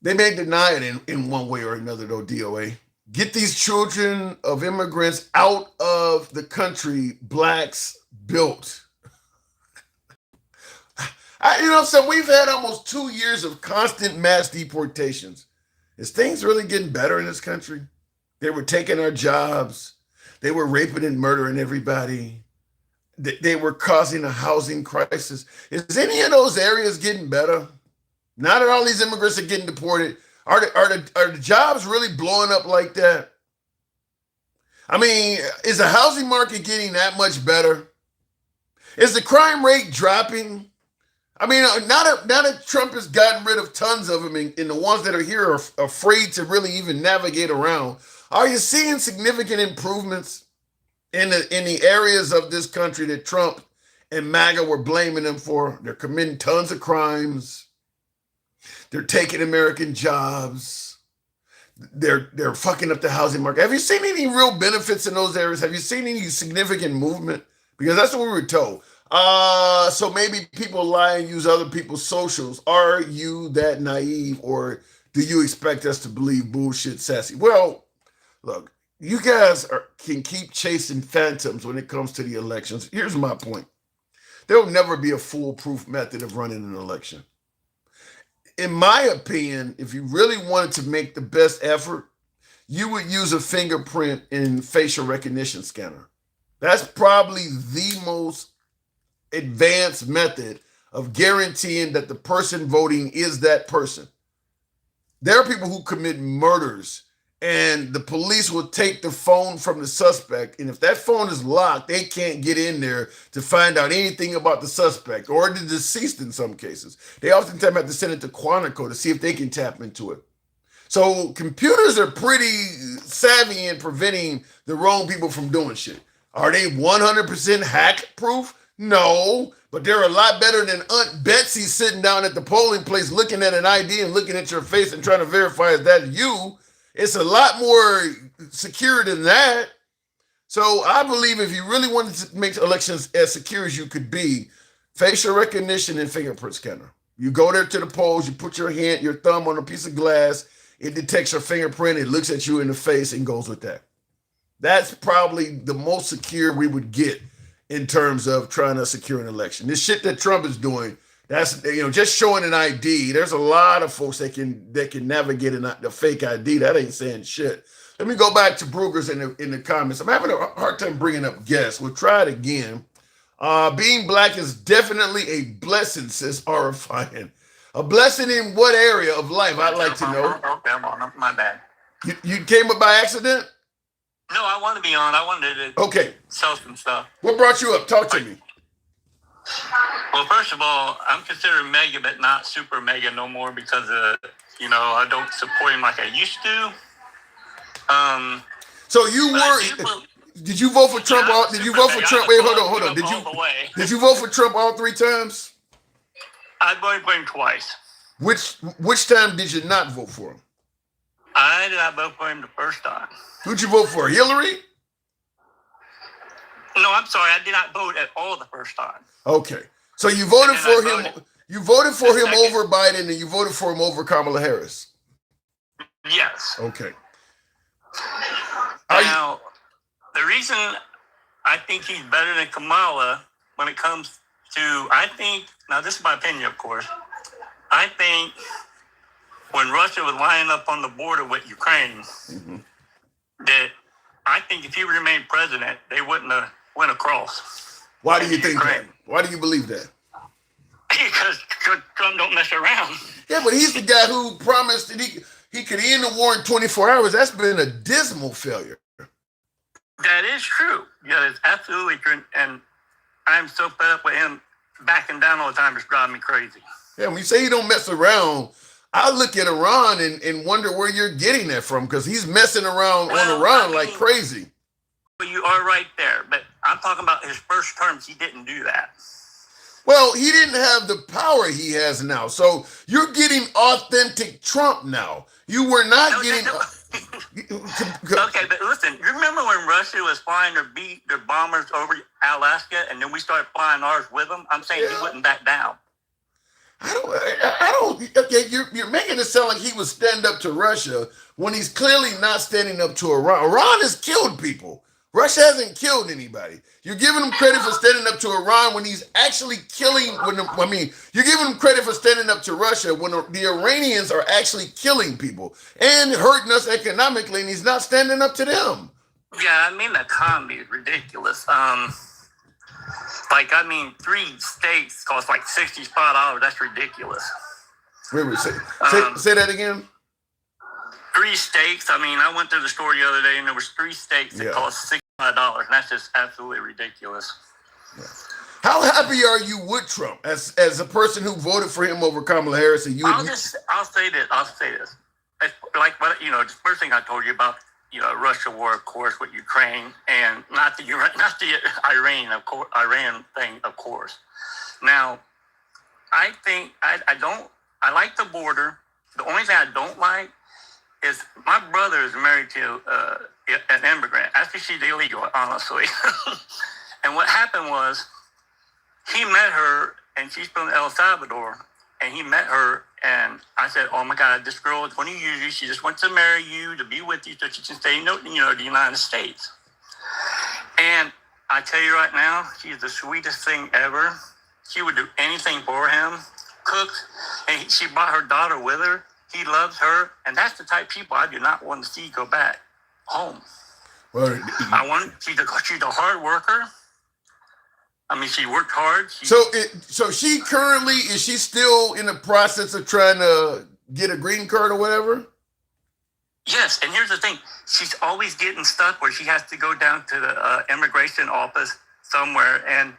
They may deny it in one way or another, though, DOA. Get these children of immigrants out of the country blacks built. So we've had almost 2 years of constant mass deportations. Is things really getting better in this country? They were taking our jobs. They were raping and murdering everybody. They were causing a housing crisis. Is any of those areas getting better? Now that all these immigrants are getting deported, are the jobs really blowing up like that? I mean, is the housing market getting that much better? Is the crime rate dropping? I mean, now that Trump has gotten rid of tons of them and the ones that are here are afraid to really even navigate around, are you seeing significant improvements in the areas of this country that Trump and MAGA were blaming them for? They're committing tons of crimes. They're taking American jobs. They're fucking up the housing market. Have you seen any real benefits in those areas? Have you seen any significant movement? Because that's what we were told. So maybe people lie and use other people's socials. Are you that naive, or do you expect us to believe bullshit sassy? Well, look, you guys can keep chasing phantoms when it comes to the elections. Here's my point. There will never be a foolproof method of running an election. In my opinion, if you really wanted to make the best effort, you would use a fingerprint and facial recognition scanner. That's probably the most advanced method of guaranteeing that the person voting is that person. There are people who commit murders, and the police will take the phone from the suspect, and if that phone is locked, they can't get in there to find out anything about the suspect or the deceased in some cases. They oftentimes have to send it to Quantico to see if they can tap into it. So computers are pretty savvy in preventing the wrong people from doing shit. Are they 100% hack-proof? No, but they're a lot better than Aunt Betsy sitting down at the polling place looking at an ID and looking at your face and trying to verify is that you. It's a lot more secure than that. So I believe if you really wanted to make elections as secure as you could be, facial recognition and fingerprint scanner. You go there to the polls, you put your thumb on a piece of glass, it detects your fingerprint, it looks at you in the face and goes with that. That's probably the most secure we would get in terms of trying to secure an election. This shit that Trump is doing, that's, just showing an ID. There's a lot of folks that can navigate the fake ID. That ain't saying shit. Let me go back to Brugger's in the comments. I'm having a hard time bringing up guests. We'll try it again. Being black is definitely a blessing, says horrifying. A blessing in what area of life? I'd like to know. Okay, my bad. You came up by accident? No, I wanted to be on. I wanted to okay. sell some stuff. What brought you up? Talk to me. Well, first of all, I'm considered mega, but not super mega no more because I don't support him like I used to. So you were. Did you vote for Trump? Did you vote for Trump? Wait, hold on. Did you vote for Trump all 3 times? I voted for him twice. Which time did you not vote for him? I did not vote for him the first time. Who'd you vote for? Hillary? No, I'm sorry. I did not vote at all the first time. Okay. So you voted for him. You voted for him over Biden, and you voted for him over Kamala Harris. Yes. Okay. Now, the reason I think he's better than Kamala when it comes to, now this is my opinion, of course. I think when Russia was lining up on the border with Ukraine, that I think if he remained president, they wouldn't have went across. Why do you think that? Why do you believe that? Because Trump don't mess around. Yeah, but he's the guy who promised that he could end the war in 24 hours. That's been a dismal failure. That is true. Yeah, it's absolutely true. And I'm so fed up with him backing down all the time. It's driving me crazy. Yeah, when you say he don't mess around, I look at Iran and wonder where you're getting that from, because he's messing around on Iran like crazy. You are right there. But I'm talking about his first terms. He didn't do that. Well, he didn't have the power he has now. So you're getting authentic Trump now. You were not getting... Okay, but listen, you remember when Russia was flying their bombers over Alaska, and then we started flying ours with them? I'm saying he wouldn't back down. I don't. Okay, you're making it sound like he would stand up to Russia when he's clearly not standing up to Iran. Iran has killed people. Russia hasn't killed anybody. You're giving him credit for standing up to Iran when he's actually killing. You're giving him credit for standing up to Russia when the Iranians are actually killing people and hurting us economically, and he's not standing up to them. Yeah, I mean, the economy is ridiculous. 3 steaks cost like $65. That's ridiculous. Wait, say that again. 3 steaks. I went to the store the other day and there was 3 steaks that cost $65, and that's just absolutely ridiculous. Yeah. How happy are you with Trump as a person who voted for him over Kamala Harris? And I'll say this. It's like the first thing I told you about, Russia war, of course, with Ukraine, and not the Iran thing, of course. Now, I think I like the border. The only thing I don't like is my brother is married to an immigrant. Actually, she's illegal, honestly. And what happened was he met her, and she's from El Salvador, and he met her, and I said, oh my God, this girl is going to use you. She just wants to marry you, to be with you, so she can stay in the United States. And I tell you right now, she's the sweetest thing ever. She would do anything for him, cooks, and she brought her daughter with her. He loves her, and that's the type of people I do not want to see go back home. Well, she's a hard worker. She worked hard. So she currently, is she still in the process of trying to get a green card or whatever? Yes, and here's the thing. She's always getting stuff where she has to go down to the immigration office somewhere, and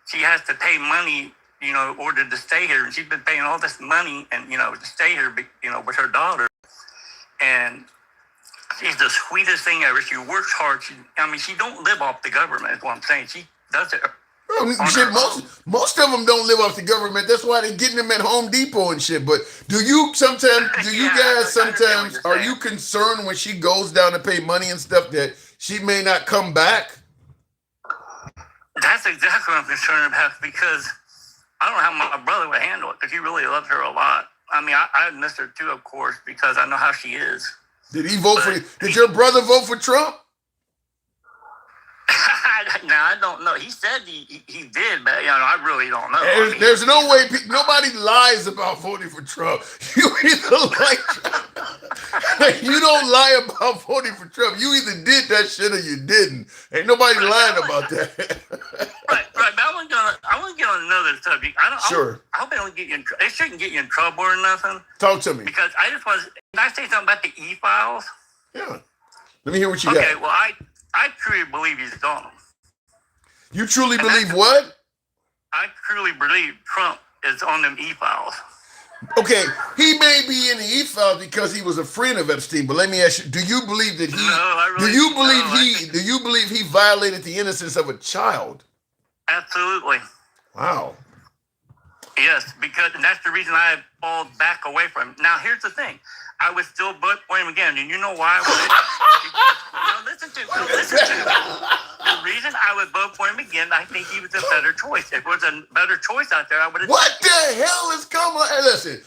she has to pay money, in order to stay here. And she's been paying all this money and, to stay here, with her daughter. And she's the sweetest thing ever. She works hard. She don't live off the government, is what I'm saying. She does it. Most of them don't live off the government. That's why they're getting them at Home Depot and shit. But are you concerned when she goes down to pay money and stuff that she may not come back? That's exactly what I'm concerned about, because I don't know how my brother would handle it, because he really loves her a lot. I miss her too, of course, because I know how she is. Did your brother vote for Trump? Now, I don't know. He said he did, but I really don't know. There's no way. Nobody lies about voting for Trump. You either like Trump. You don't lie about voting for Trump. You either did that shit or you didn't. Ain't nobody lying about that. Right. But I want to get on another subject. Sure. I hope it don't get you in trouble. It shouldn't get you in trouble or nothing. Talk to me. Because I just want to. Can I say something about the e-files? Yeah. Let me hear what you got. Okay. Well, I truly believe he's gone. You truly believe what? I truly believe Trump is on them e-files. Okay, he may be in the e-file because he was a friend of Epstein, but let me ask you: do you believe that he? No, I really, do you believe no, he? Do you believe he violated the innocence of a child? Absolutely. Wow. Yes, because and that's the reason I fall back away from him. Now, here's the thing. I would still vote for him again, and you know why I would? Because, listen to me. The reason I would vote for him again, I think he was a better choice. If there was a better choice out there, I would have. What the hell is Kamala? Hey, listen,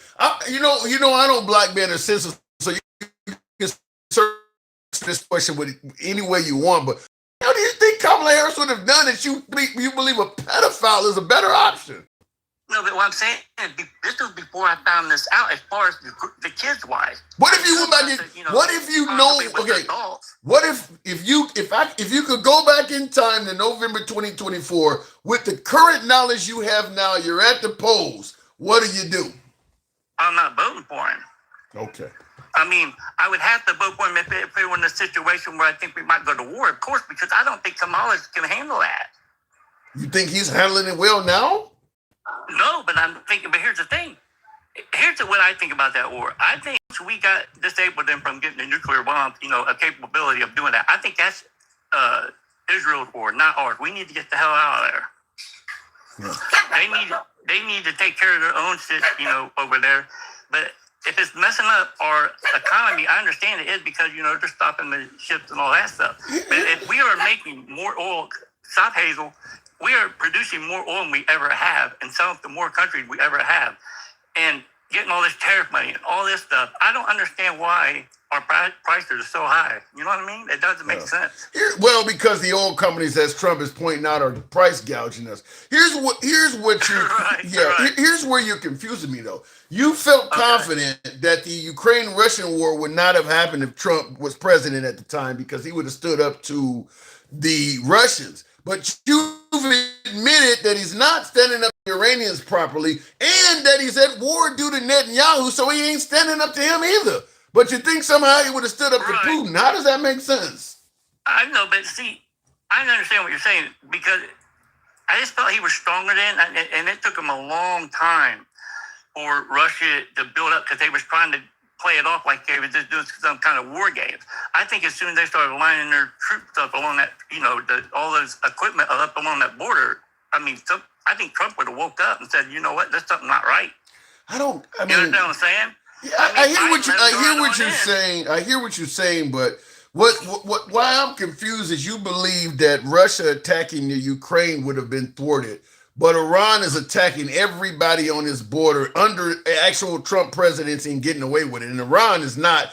you know, I don't blackmail or censor, so you can search this question with any way you want. But how do you think Kamala Harris would have done it? You believe a pedophile is a better option? No, but what I'm saying, this was before I found this out. As far as the kids wise, what if you went back in? What if you know? Okay, what if you could go back in time to November 2024 with the current knowledge you have now? You're at the polls. What do you do? I'm not voting for him. Okay. I mean, I would have to vote for him if we were in a situation where I think we might go to war, of course, because I don't think Kamala can handle that. You think he's handling it well now? No, but I'm thinking. But here's the thing. Here's what I think about that war. I think we got disabled them from getting a nuclear bomb. A capability of doing that. I think that's Israel's war, not ours. We need to get the hell out of there. Yeah. They need to take care of their own shit, over there. But if it's messing up our economy, I understand it is because they're stopping the ships and all that stuff. But if we are making more oil, stop Hazel. We are producing more oil than we ever have and selling to more countries we ever have. And getting all this tariff money and all this stuff, I don't understand why our prices are so high. You know what I mean? It doesn't make sense. Well, because the oil companies, as Trump is pointing out, are price gouging us. Here's what you here's where you're confusing me though. You felt confident that the Ukraine-Russian war would not have happened if Trump was president at the time because he would have stood up to the Russians. But you've admitted that he's not standing up to the Iranians properly and that he's at war due to Netanyahu, so he ain't standing up to him either. But you think somehow he would have stood up to Putin. How does that make sense? I know, but see, I understand what you're saying because I just felt he was stronger then, and it took him a long time for Russia to build up because they was trying to play it off like they were just doing some kind of war games. I think as soon as they started lining their troops up along that, all those equipment up along that border, I think Trump would have woke up and said, you know what, there's something not right. You understand what I'm saying? Yeah, I hear what you're saying. I hear what you're saying, but why I'm confused is you believe that Russia attacking the Ukraine would have been thwarted. But Iran is attacking everybody on this border under actual Trump presidency and getting away with it. And Iran is not.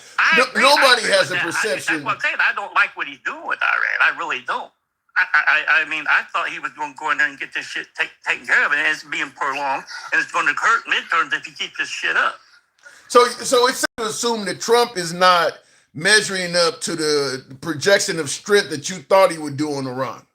Nobody has a perception. That's what I'm saying. I don't like what he's doing with Iran. I really don't. I thought he was going to go in there and get this shit taken care of, and it's being prolonged, and it's going to hurt midterms if he keeps this shit up. So it's to assume that Trump is not measuring up to the projection of strength that you thought he would do on Iran.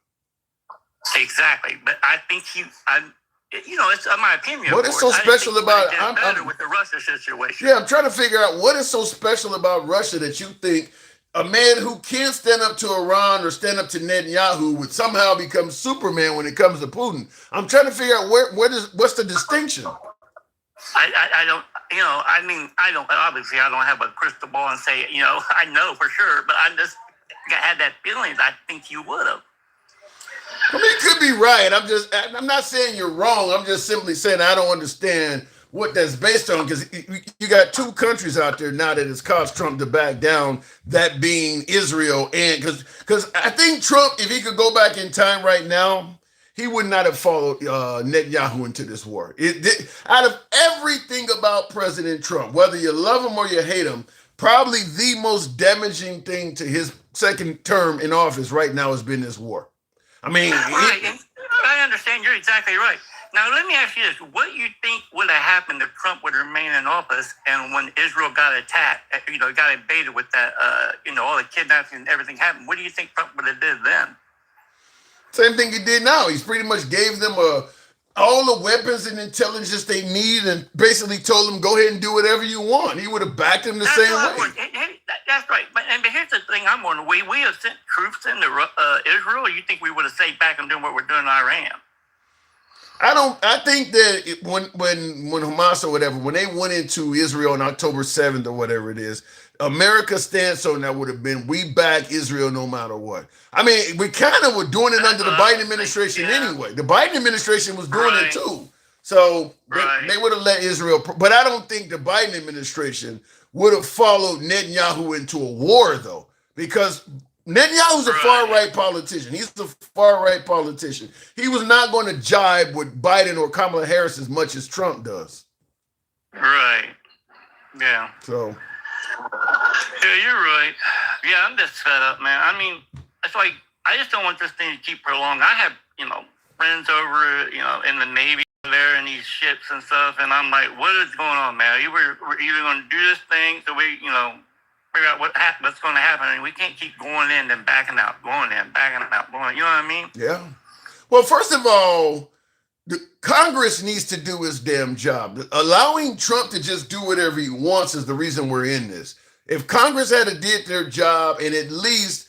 Exactly, but I think it's my opinion. What is so special about better with the Russia situation? Yeah, I'm trying to figure out what is so special about Russia that you think a man who can't stand up to Iran or stand up to Netanyahu would somehow become Superman when it comes to Putin. I'm trying to figure out what's the distinction. I don't. Obviously, I don't have a crystal ball and say, I know for sure, but I just had that feeling. I think you would have. I mean, it could be right. I'm not saying you're wrong. I'm just simply saying I don't understand what that's based on because you got two countries out there now that has caused Trump to back down, that being Israel. And because I think Trump, if he could go back in time right now, he would not have followed Netanyahu into this war. Out of everything about President Trump, whether you love him or you hate him, probably the most damaging thing to his second term in office right now has been this war. I mean, I understand. You're exactly right. Now, let me ask you this. What do you think would have happened if Trump would remain in office and when Israel got attacked, got invaded with that, all the kidnapping and everything happened? What do you think Trump would have did then? Same thing he did now. He's pretty much gave them all the weapons and intelligence they need and basically told them, go ahead and do whatever you want. He would have backed them the same way. That's right. But here's the thing I'm wondering. We have sent troops into Israel, or you think we would have stayed back and doing what we're doing in Iran? I think that when Hamas or whatever, when they went into Israel on October 7th or whatever it is, America's stance on that would have been we back Israel no matter what. I mean, we kind of were doing it under the Biden administration anyway. The Biden administration was doing it too. So they would have let Israel, but I don't think the Biden administration would have followed Netanyahu into a war though, because Netanyahu's a far right politician. He's a far right politician. He was not going to jibe with Biden or Kamala Harris as much as Trump does. Right. Yeah. So. Yeah, you're right. Yeah, I'm just fed up, man. I mean, it's like I just don't want this thing to keep prolonged. I have, friends over, in the Navy there and these ships and stuff, and I'm like, what is going on, man? We're either going to do this thing so we, figure out what's going to happen, and we can't keep going in and backing out, going in, backing out, going. You know what I mean? Yeah. Well, first of all, the Congress needs to do its damn job. Allowing Trump to just do whatever he wants is the reason we're in this. If Congress had did their job and at least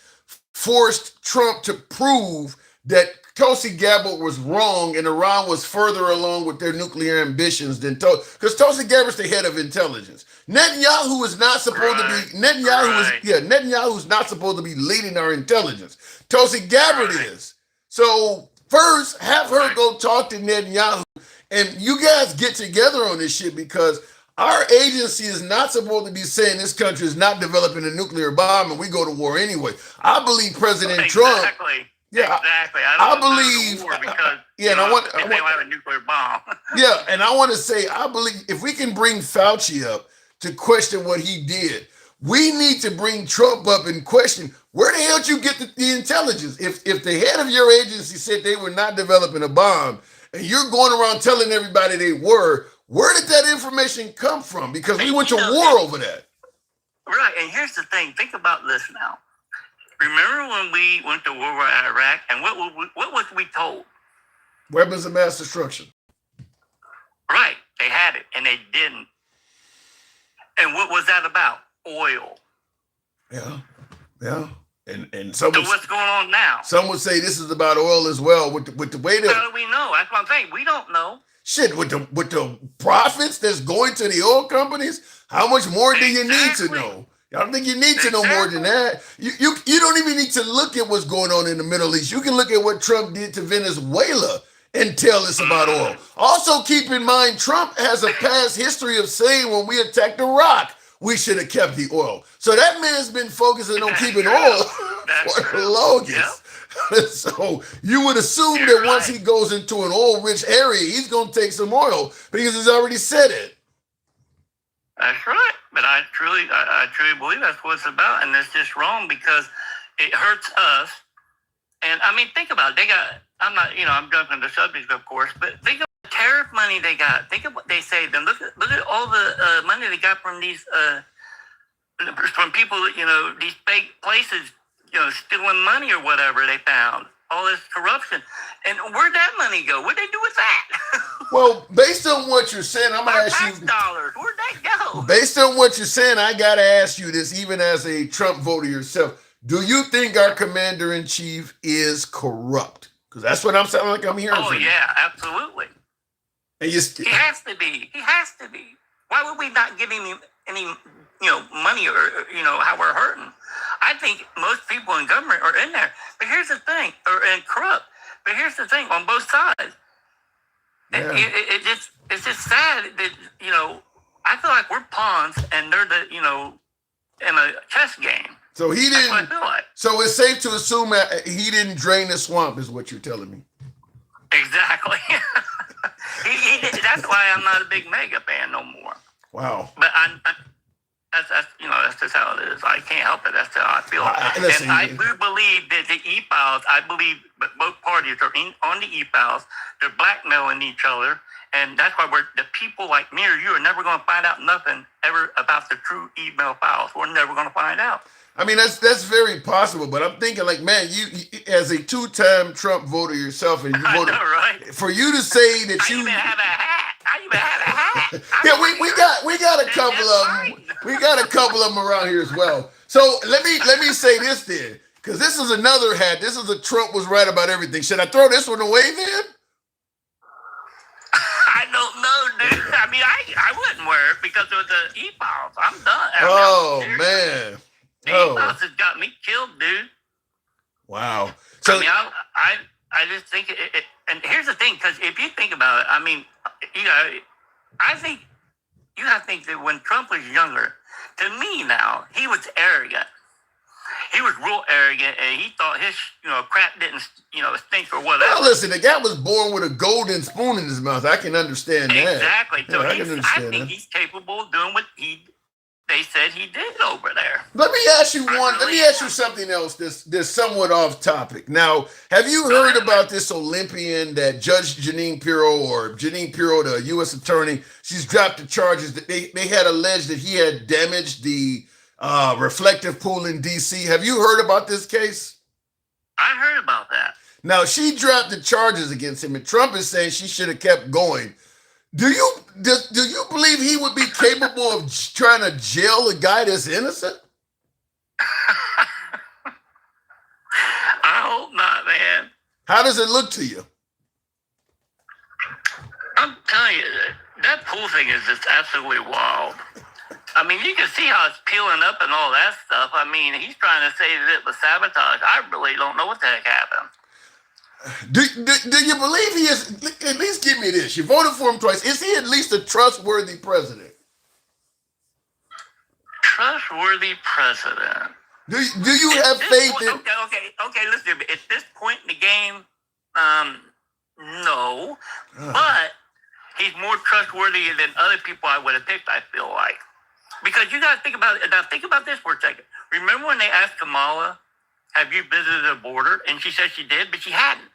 forced Trump to prove that Tulsi Gabbard was wrong and Iran was further along with their nuclear ambitions than because Tulsi Gabbard's the head of intelligence. Netanyahu is not supposed to be Netanyahu's not supposed to be leading our intelligence. Tulsi Gabbard is. So first, have her go talk to Netanyahu, and you guys get together on this shit because our agency is not supposed to be saying this country is not developing a nuclear bomb and we go to war anyway. I believe President Trump. Yeah, exactly. I believe because they don't have a nuclear bomb. Yeah, and I want to say I believe if we can bring Fauci up to question what he did, we need to bring Trump up and question where the hell did you get the intelligence? If the head of your agency said they were not developing a bomb and you're going around telling everybody they were, where did that information come from? Because we went to war over that. Right, and here's the thing. Think about this now. Remember when we went to war with Iraq, and what was we told? Weapons of mass destruction. Right, they had it, and they didn't. And what was that about? Oil. Yeah. And some so what's going on now? Some would say this is about oil as well. With the way that how do we know? That's what I'm saying. We don't know. Shit, with the profits that's going to the oil companies, how much more do you need to know? I don't think you need to know more than that. You don't even need to look at what's going on in the Middle East. You can look at what Trump did to Venezuela and tell us about oil. Also, keep in mind, Trump has a past history of saying when we attacked Iraq, we should have kept the oil. So that man's been focusing on keeping oil for the longest. Yep. So you would assume that once he goes into an oil-rich area, he's going to take some oil because he's already said it. That's right. But I truly believe that's what it's about. And it's just wrong because it hurts us. And I mean, think about it. I'm jumping the subject, of course, but think of the tariff money they got. Think of what they saved. And look at all the money they got from these, from people, these fake places, stealing money or whatever they found. All this corruption. And where'd that money go? What'd they do with that? Well, based on what you're saying, I'm going to ask you. Dollars. Where'd that go? Based on what you're saying, I got to ask you this, even as a Trump voter yourself. Do you think our commander-in-chief is corrupt? Because that's what I'm sounding like I'm hearing from you. Oh, yeah, absolutely. And he has to be. He has to be. Why would we not give him any, money or, how we're hurting? I think most people in government are in there. But here's the thing, and corrupt. But here's the thing, on both sides. Yeah. It's just sad that, I feel like we're pawns and they're the, in a chess game. So he didn't. That's what I feel like. So it's safe to assume that he didn't drain the swamp, is what you're telling me. Exactly. he did. That's why I'm not a big mega fan no more. Wow. But that's just how it is. I can't help it. That's how I feel. And I do believe that the e-files, but both parties are on the e-files. They're blackmailing each other. And that's why the people like me or you are never going to find out nothing ever about the true email files. We're never going to find out. I mean, that's very possible, but I'm thinking like, man, you as a two-time Trump voter yourself, and you voted, I know, right? For you to say that I even have a hat. Yeah, we got a couple of them. We got a couple of them around here as well. So let me say this then, because this is another hat. This is a Trump was right about everything. Should I throw this one away then? don't know, dude. I mean, I wouldn't wear it because of the e-files. I'm done. Oh man. The Oh e-files has got me killed, dude. wow. So I mean, I just think it, and here's the thing, because if you think about it, I mean, you know, I think you have to think that when Trump was younger, to me now, he was arrogant. He was real arrogant, and he thought his, crap didn't, stink or whatever. well, listen, the guy was born with a golden spoon in his mouth. I can understand that. Exactly. So Yeah, I think he's capable of doing what they said he did over there. Let me ask you Let me ask you something else. This somewhat off topic. Now, have you heard about this Olympian that Judge Jeanine Pirro, the U.S. attorney? She's dropped the charges that they had alleged that he had damaged the reflective pool in D.C. Have you heard about this case? I heard about that. Now, she dropped the charges against him, and Trump is saying she should have kept going. Do you believe he would be capable of trying to jail a guy that's innocent? I hope not, man. How does it look to you? I'm telling you, that pool thing is just absolutely wild. I mean, you can see how it's peeling up and all that stuff. I mean, he's trying to say that it was sabotage. I really don't know what the heck happened. Do you believe he is? At least give me this. You voted for him twice. Is he at least a trustworthy president? Trustworthy president. Do you have faith in? Okay. Listen, at this point in the game, no. But he's more trustworthy than other people I would have picked, I feel like. Because you got to think about it. Now, think about this for a second. Remember when they asked Kamala, have you visited the border? And she said she did, but she hadn't.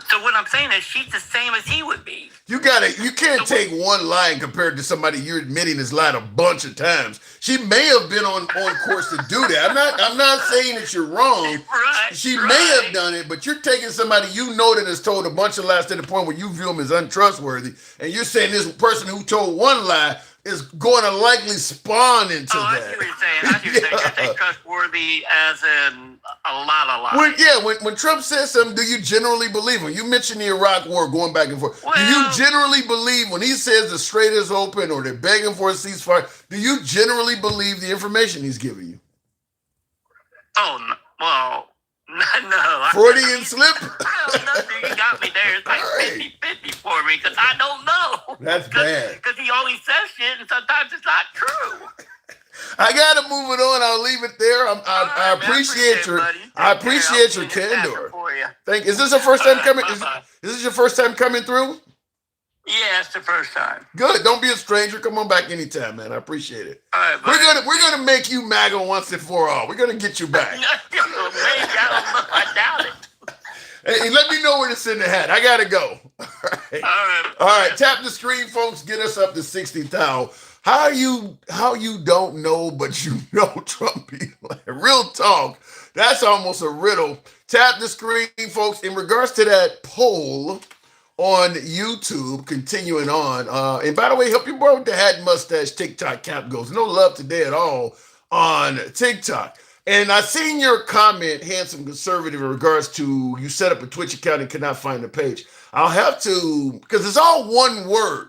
So what I'm saying is she's the same as he would be. You can't take one lie compared to somebody you're admitting has lied a bunch of times. She may have been on course to do that. I'm not saying that you're wrong. Right. She may have done it, but you're taking somebody you know that has told a bunch of lies to the point where you view him as untrustworthy, and you're saying this person who told one lie is going to likely spawn into that. I see what you're saying. You're saying trustworthy as in a lot of lies. When Trump says something, do you generally believe him? You mentioned the Iraq War going back and forth. Do you generally believe when he says the strait is open or they're begging for a ceasefire, do you generally believe the information he's giving you? Oh, no. Well, no. Freudian slip? I don't know, dude. You got me there. It's like 50-50 for me because I don't know. That's bad. Because he always says shit and sometimes it's not true. I gotta move it on. I'll leave it there. I appreciate your candor. Is this the first time coming? Is this your first time coming through? Yeah, it's the first time. Good. Don't be a stranger. Come on back anytime, man. I appreciate it. All right, buddy. We're gonna make you MAGA once and for all. We're gonna get you back. Maybe, I doubt it. Hey, let me know when it's in the hat. I gotta go. All right. Tap the screen, folks. Get us up to 60,000. How you don't know, but you know Trump be like, real talk. That's almost a riddle. Tap the screen, folks. In regards to that poll on YouTube, continuing on. And by the way, help your boy with the hat and mustache TikTok cap goes. No love today at all on TikTok. And I seen your comment, Handsome Conservative, in regards to you set up a Twitch account and cannot find the page. I'll have to, because it's all one word.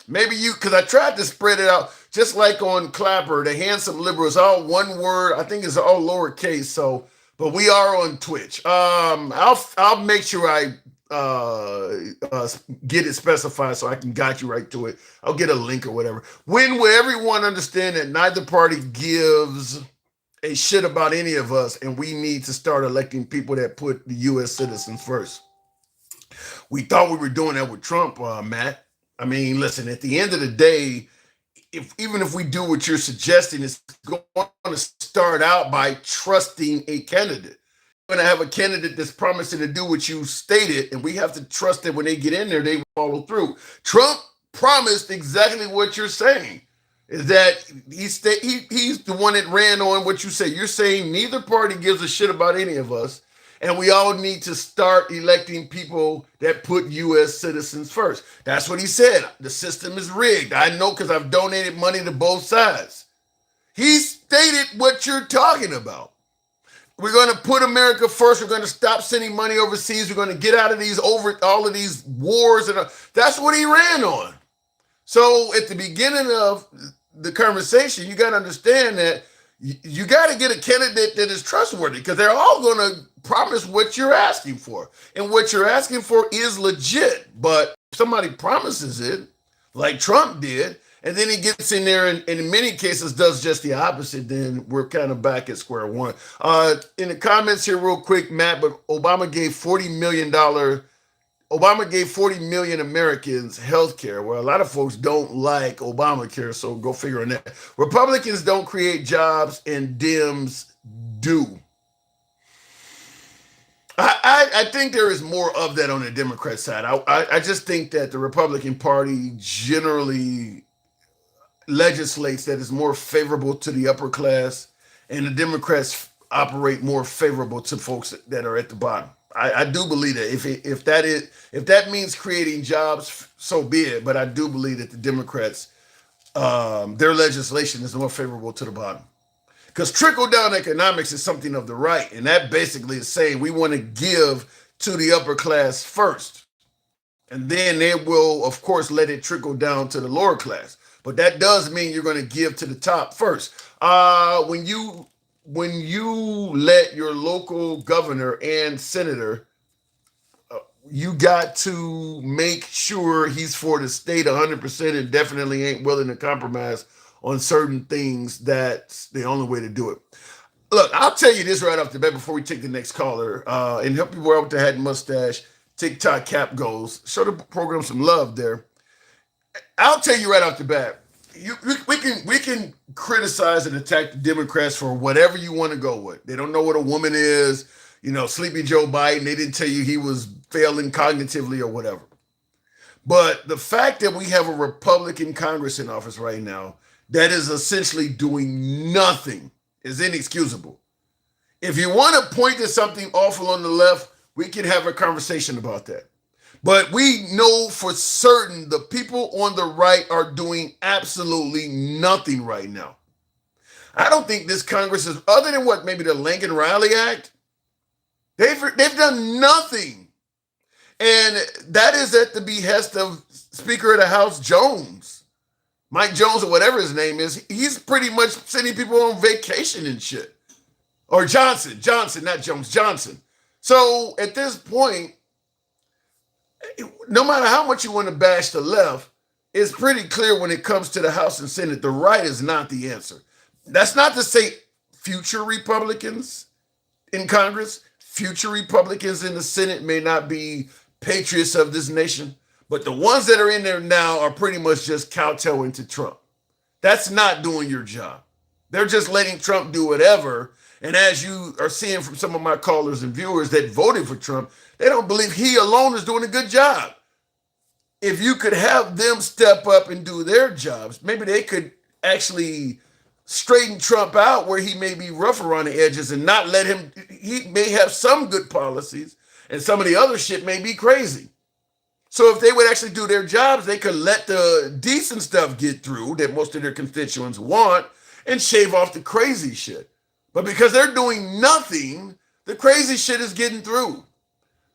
Maybe because I tried to spread it out, just like on Clapper, the Handsome Liberal is all one word. I think it's all lowercase. So, but we are on Twitch. I'll make sure I get it specified so I can guide you right to it. I'll get a link or whatever. When will everyone understand that neither party gives a shit about any of us, and we need to start electing people that put the U.S. citizens first? We thought we were doing that with Trump, Matt. I mean, listen, at the end of the day, even if we do what you're suggesting, it's going to start out by trusting a candidate. We're going to have a candidate that's promising to do what you stated, and we have to trust that when they get in there, they follow through. Trump promised exactly what you're saying, is that he's the one that ran on what you say. You're saying neither party gives a shit about any of us, and we all need to start electing people that put U.S. citizens first. That's what he said. The system is rigged. I know because I've donated money to both sides. He stated what you're talking about. We're going to put America first. We're going to stop sending money overseas. We're going to get out of all of these wars. And that's what he ran on. So at the beginning of the conversation, you got to understand that you got to get a candidate that is trustworthy, because they're all going to promise what you're asking for. And what you're asking for is legit. But if somebody promises it, like Trump did, and then he gets in there and in many cases does just the opposite, then we're kind of back at square one. In the comments here real quick, Matt, but Obama gave $40 million. Obama gave 40 million Americans health care. Well, a lot of folks don't like Obamacare, so go figure on that. Republicans don't create jobs and Dems do. I think there is more of that on the Democrat side. I just think that the Republican Party generally legislates that is more favorable to the upper class, and the Democrats operate more favorable to folks that are at the bottom. I do believe that if that means creating jobs, so be it. But I do believe that the Democrats, their legislation is more favorable to the bottom, because trickle down economics is something of the right, and that basically is saying we want to give to the upper class first, and then they will, of course, let it trickle down to the lower class. But that does mean you're going to give to the top first. When you let your local governor and senator, you got to make sure he's for the state 100% and definitely ain't willing to compromise on certain things. That's the only way to do it. Look, I'll tell you this right off the bat before we take the next caller, and help people out with the hat and mustache, TikTok cap goals. Show the program some love there. I'll tell you right off the bat, we can criticize and attack the Democrats for whatever you want to go with. They don't know what a woman is. Sleepy Joe Biden, they didn't tell you he was failing cognitively or whatever. But the fact that we have a Republican Congress in office right now that is essentially doing nothing is inexcusable. If you want to point to something awful on the left, we can have a conversation about that. But we know for certain the people on the right are doing absolutely nothing right now. I don't think this Congress is, other than what, maybe the Lincoln Riley Act, they've done nothing. And that is at the behest of Speaker of the House Jones, Mike Jones or whatever his name is. He's pretty much sending people on vacation and shit. Or Johnson, not Jones, Johnson. So at this point, no matter how much you want to bash the left, it's pretty clear when it comes to the House and Senate, the right is not the answer. That's not to say future Republicans in Congress, future Republicans in the Senate may not be patriots of this nation, but the ones that are in there now are pretty much just kowtowing to Trump. That's not doing your job. They're just letting Trump do whatever. And as you are seeing from some of my callers and viewers that voted for Trump, they don't believe he alone is doing a good job. If you could have them step up and do their jobs, maybe they could actually straighten Trump out where he may be rough around the edges and not let him, he may have some good policies and some of the other shit may be crazy. So if they would actually do their jobs, they could let the decent stuff get through that most of their constituents want and shave off the crazy shit. But because they're doing nothing, the crazy shit is getting through.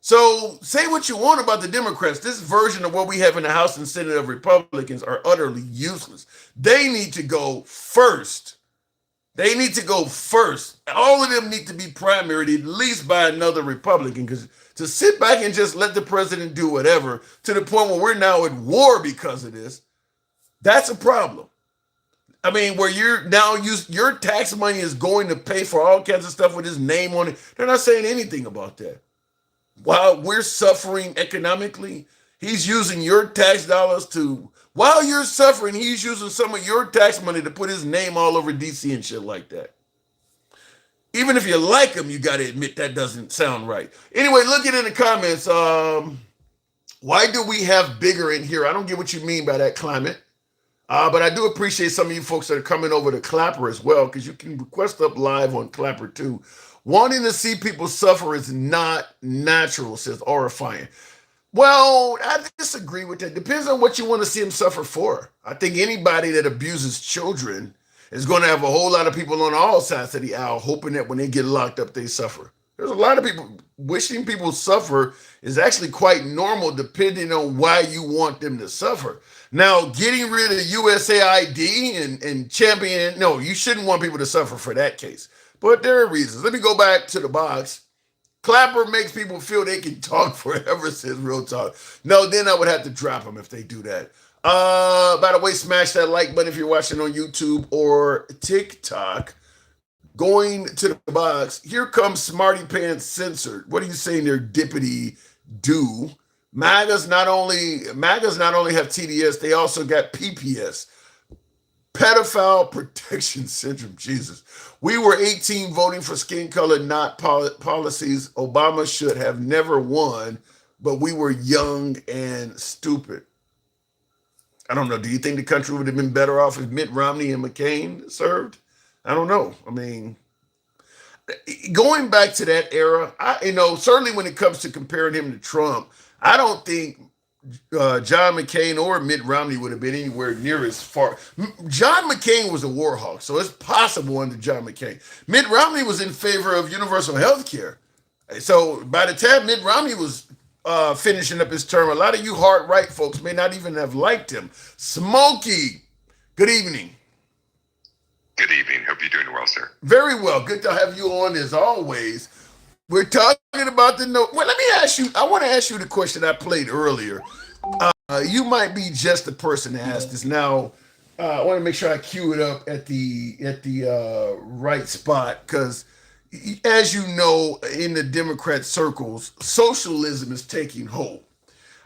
So say what you want about the Democrats. This version of what we have in the House and Senate of Republicans are utterly useless. They need to go first. They need to go first. All of them need to be primaried at least by another Republican, because to sit back and just let the president do whatever to the point where we're now at war because of this, that's a problem. I mean, where your tax money is going to pay for all kinds of stuff with his name on it. They're not saying anything about that. While we're suffering economically, he's using your tax dollars while you're suffering, he's using some of your tax money to put his name all over DC and shit like that. Even if you like him, you got to admit that doesn't sound right. Anyway, look at in the comments. Why do we have bigger in here? I don't get what you mean by that, Climate. But I do appreciate some of you folks that are coming over to Clapper as well, because you can request up live on Clapper too. Wanting to see people suffer is not natural, says Orifying. Well, I disagree with that. Depends on what you want to see them suffer for. I think anybody that abuses children, is going to have a whole lot of people on all sides of the aisle hoping that when they get locked up, they suffer. There's a lot of people wishing people suffer is actually quite normal depending on why you want them to suffer. Now, getting rid of USAID and champion, no, you shouldn't want people to suffer for that case. But there are reasons. Let me go back to the box. Clapper makes people feel they can talk forever, says Real Talk. No, then I would have to drop them if they do that. By the way, smash that like button if you're watching on YouTube or TikTok. Going to the box, here comes Smarty Pants Censored. What are you saying there, Dippity Do? MAGAs not only have TDS, they also got PPS. Pedophile Protection Syndrome. Jesus. We were 18 voting for skin color, not policies. Obama should have never won, but we were young and stupid. I don't know. Do you think the country would have been better off if Mitt Romney and McCain served? I don't know. I mean, going back to that era, certainly when it comes to comparing him to Trump, I don't think John McCain or Mitt Romney would have been anywhere near as far. John McCain was a war hawk, so it's possible under John McCain. Mitt Romney was in favor of universal health care. So by the time Mitt Romney was finishing up his term, a lot of you hard right folks may not even have liked him. Smokey, good evening. Good evening. Hope you're doing well, sir. Very well. Good to have you on as always. We're talking about the note. Well, let me ask you. I want to ask you the question I played earlier. You might be just the person to ask this. Now, I want to make sure I cue it up at the right spot because, as you know, in the Democrat circles, socialism is taking hold.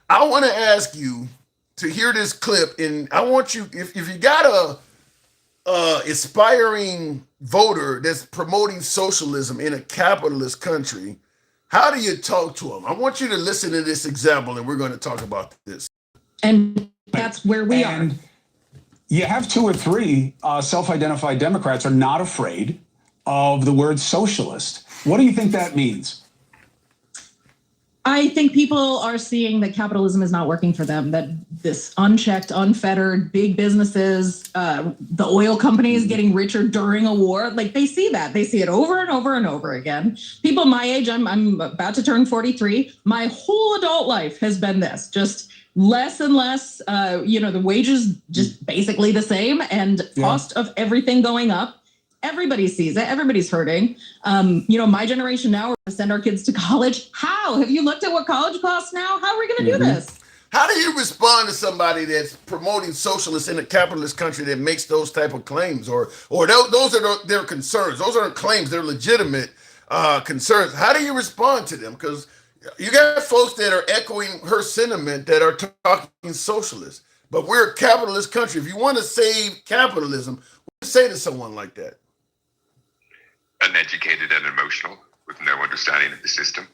I want to ask you to hear this clip, and I want you, if you got a aspiring voter that's promoting socialism in a capitalist country, how do you talk to them? I want you to listen to this example, and we're going to talk about this. And that's where we are. You have two or three self-identified Democrats are not afraid of the word socialist. What do you think that means? I think people are seeing that capitalism is not working for them, that this unchecked, unfettered, big businesses, the oil companies getting richer during a war, like they see that. They see it over and over and over again. People my age, I'm about to turn 43. My whole adult life has been this, just less and less, the wages just basically the same and cost of everything going up. Everybody sees it. Everybody's hurting. My generation now, we're going to send our kids to college. How? Have you looked at what college costs now? How are we going to do this? How do you respond to somebody that's promoting socialists in a capitalist country that makes those type of claims, or those are their concerns? Those aren't claims; they're legitimate concerns. How do you respond to them? Because you got folks that are echoing her sentiment that are talking socialist, but we're a capitalist country. If you want to save capitalism, what do you say to someone like that? Uneducated and emotional with no understanding of the system.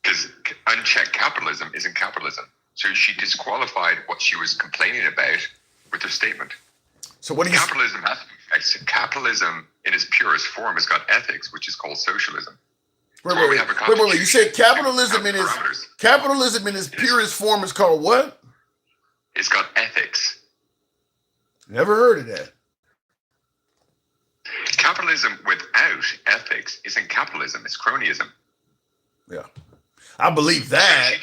Because unchecked capitalism isn't capitalism. So she disqualified what she was complaining about with her statement. So what do you... Capitalism has to be fixed. Capitalism in its purest form has got ethics, which is called socialism. Wait. You said capitalism in its purest form is called what? It's got ethics. Never heard of that. Capitalism without ethics isn't capitalism, it's cronyism. Yeah, I believe that.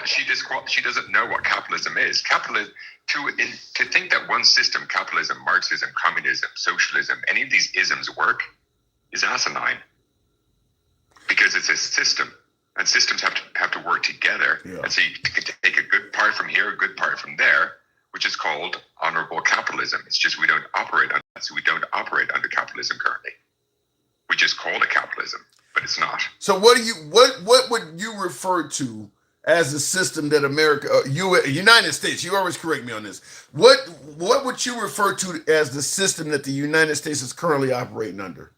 She doesn't know what capitalism is. To think that one system, capitalism, Marxism, communism, socialism, any of these isms work is asinine. Because it's a system, and systems have to work together. Yeah. And so you can take a good part from here, a good part from there, which is called honorable capitalism. It's just we don't operate under that. So we don't operate under capitalism currently. We just call it capitalism, but it's not. So what would you refer to as a system that United States, you always correct me on this. What would you refer to as the system that the United States is currently operating under?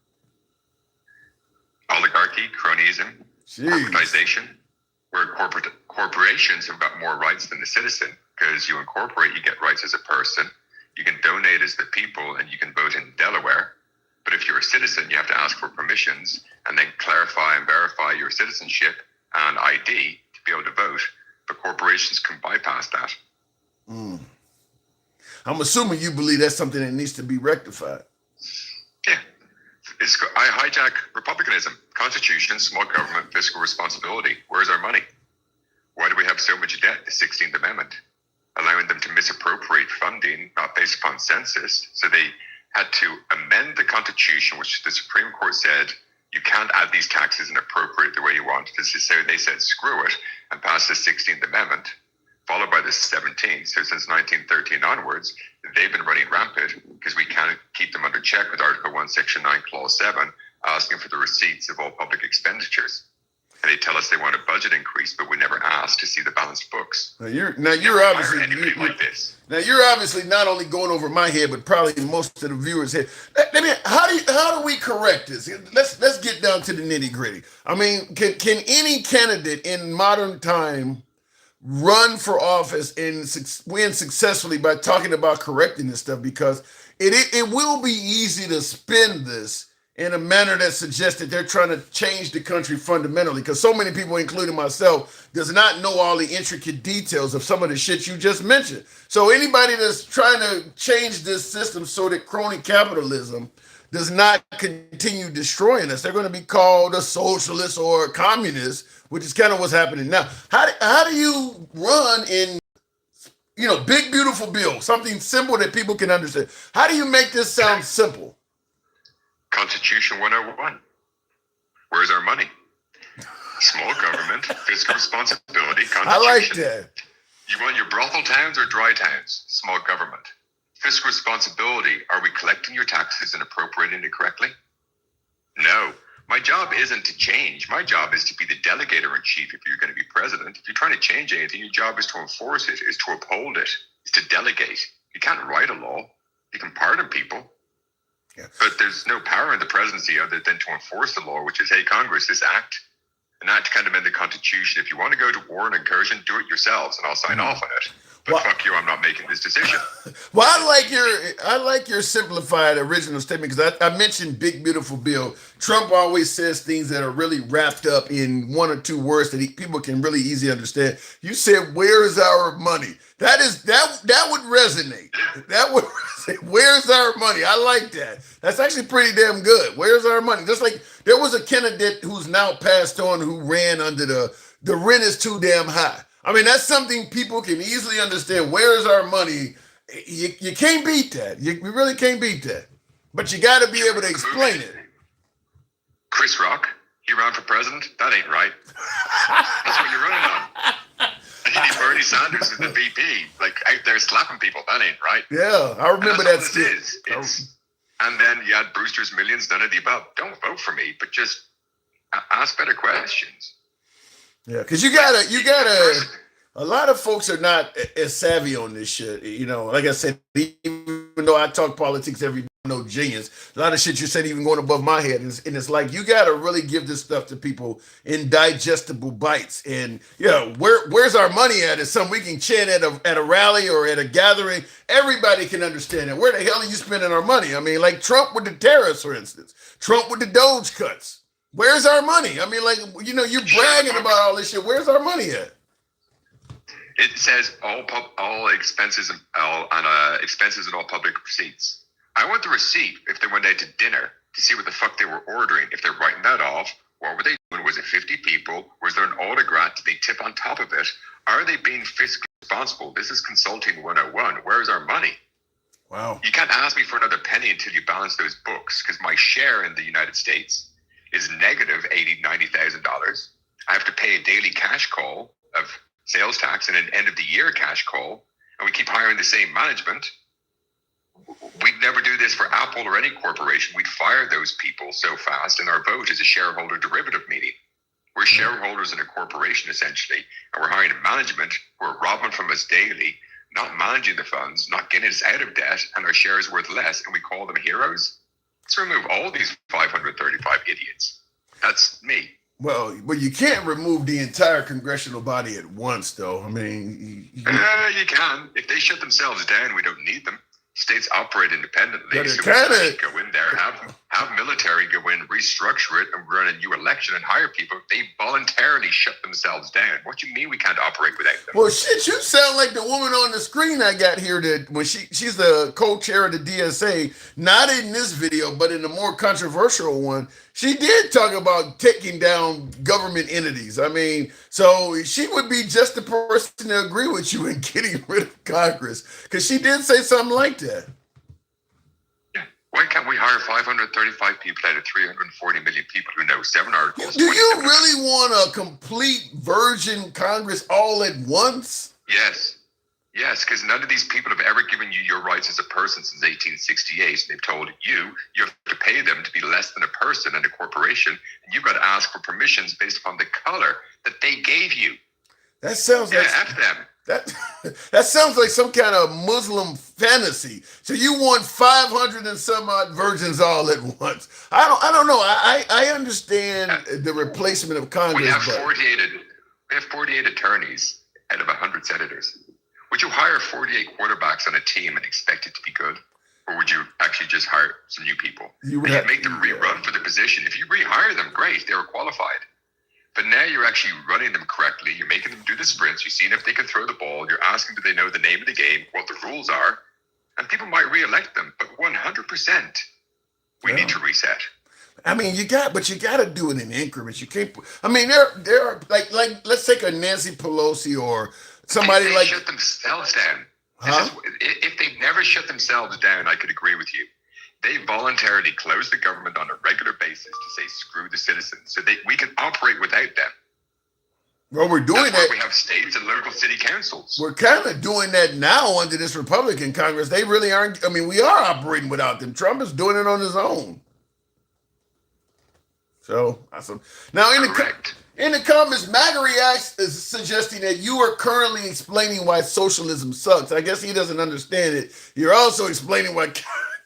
Oligarchy, cronyism, corporatization, where corporations have got more rights than the citizen. Because you incorporate, you get rights as a person, you can donate as the people, and you can vote in Delaware. But if you're a citizen, you have to ask for permissions and then clarify and verify your citizenship and ID to be able to vote. But corporations can bypass that. I'm assuming you believe that's something that needs to be rectified. I hijack republicanism, constitution, small government, fiscal responsibility. Where's our money? Why do we have so much debt? The 16th Amendment, allowing them to misappropriate funding, not based upon census. So they had to amend the Constitution, which the Supreme Court said, you can't add these taxes and appropriate the way you want. So they said, screw it, and passed the 16th Amendment, followed by the 17th. So since 1913 onwards, they've been running rampant because we can't keep them under check with Article 1, Section 9, Clause 7, asking for the receipts of all public expenditures. And they tell us they want a budget increase, but we never ask to see the balanced books. Now you're obviously like this. Now you're obviously not only going over my head, but probably most of the viewers' head. How do we correct this? Let's get down to the nitty gritty. I mean, can any candidate in modern time run for office and win successfully by talking about correcting this stuff? Because it will be easy to spin this in a manner that suggests that they're trying to change the country fundamentally, because so many people, including myself, does not know all the intricate details of some of the shit you just mentioned. So anybody that's trying to change this system so that crony capitalism does not continue destroying us, they're going to be called a socialist or a communist, which is kind of what's happening now. How do you run in, big, beautiful bill, something simple that people can understand? How do you make this sound simple? Constitution 101. Where's our money? Small government, fiscal responsibility, Constitution. I like that. You want your brothel towns or dry towns? Small government. Fiscal responsibility. Are we collecting your taxes and appropriating it correctly? No. My job isn't to change. My job is to be the delegator in chief if you're going to be president. If you're trying to change anything, your job is to enforce it, is to uphold it, is to delegate. You can't write a law. You can pardon people. Yeah. But there's no power in the presidency other than to enforce the law, which is, hey, Congress, this act, an act kind of amend the Constitution. If you want to go to war and incursion, do it yourselves, and I'll sign off on it. But fuck you, I'm not making this decision. Well, I like your simplified original statement, because I mentioned big, beautiful bill. Trump always says things that are really wrapped up in one or two words that people can really easily understand. You said, "Where is our money?" That would resonate. That would resonate. Where's our money? I like that. That's actually pretty damn good. Where's our money? Just like there was a candidate who's now passed on who ran under the rent is too damn high. I mean, that's something people can easily understand. Where's our money? You can't beat that. You really can't beat that. But you got to be able to explain it. Chris Rock, he ran for president? That ain't right. That's what you're running on. And you need Bernie Sanders as the VP, like out there slapping people. That ain't right. Yeah, I remember that skit. And then you had Brewster's Millions, none of the above. Don't vote for me, but just ask better questions. Yeah, because you gotta. A lot of folks are not as savvy on this shit. Like I said, even though I talk politics every day, no genius. A lot of shit you said even going above my head, and it's like you gotta really give this stuff to people in digestible bites. And where's our money at? Is something we can chant at a rally or at a gathering. Everybody can understand it. Where the hell are you spending our money? I mean, like Trump with the tariffs, for instance. Trump with the Doge cuts. Where's our money? I mean, you're bragging about all this shit. Where's our money at? It says all expenses and expenses and all public receipts. I want the receipt if they went out to dinner to see what the fuck they were ordering. If they're writing that off, what were they doing? Was it 50 people? Was there an autograph? Did they tip on top of it? Are they being fiscally responsible? This is consulting 101. Where's our money? Wow. You can't ask me for another penny until you balance those books, because my share in the United States is negative $90,000. I have to pay a daily cash call of sales tax and an end of the year cash call, and we keep hiring the same management. We'd never do this for Apple or any corporation. We'd fire those people so fast, and our vote is a shareholder derivative meeting. We're shareholders in a corporation, essentially, and we're hiring a management who are robbing from us daily, not managing the funds, not getting us out of debt, and our shares worth less, and we call them heroes. Let's remove all these 535 idiots. That's me. Well, you can't remove the entire congressional body at once, though. I mean, you can. If they shut themselves down, we don't need them. States operate independently. But so we go in there, have have military go in, restructure it, and run a new election and hire people. They voluntarily shut themselves down. What do you mean we can't operate without them? Well, shit, you sound like the woman on the screen I got here that when she's the co-chair of the DSA, not in this video, but in the more controversial one, she did talk about taking down government entities. I mean, so she would be just the person to agree with you in getting rid of Congress, because she did say something like that. Why can't we hire 535 people out of 340 million people who know 7 articles? Do you really want a complete virgin Congress all at once? Yes. Yes, because none of these people have ever given you your rights as a person since 1868. And they've told you have to pay them to be less than a person and a corporation. And you've got to ask for permissions based upon the color that they gave you. That sounds like F them. That sounds like some kind of Muslim fantasy. So you want 500 and some odd virgins all at once? I don't know. I understand the replacement of Congress. We have 48 attorneys out of 100 senators. Would you hire 48 quarterbacks on a team and expect it to be good? Or would you actually just hire some new people? You'd make them rerun for the position. If you rehire them, great, they were qualified. But now you're actually running them correctly. You're making them do the sprints. You're seeing if they can throw the ball. You're asking, do they know the name of the game, what the rules are? And people might re-elect them, but 100%, we need to reset. I mean, you got to do it in increments. You can't. I mean, there are like let's take a Nancy Pelosi or somebody if they like shut themselves down. Huh? If they've never shut themselves down, I could agree with you. They voluntarily close the government on a regular basis to say screw the citizens, so we can operate without them. Well, we're doing that. We have states and local city councils. We're kind of doing that now under this Republican Congress. They really aren't. I mean, we are operating without them. Trump is doing it on his own. So awesome. Now in the comments, MAGA Reacts is suggesting that you are currently explaining why socialism sucks. I guess he doesn't understand it. You're also explaining why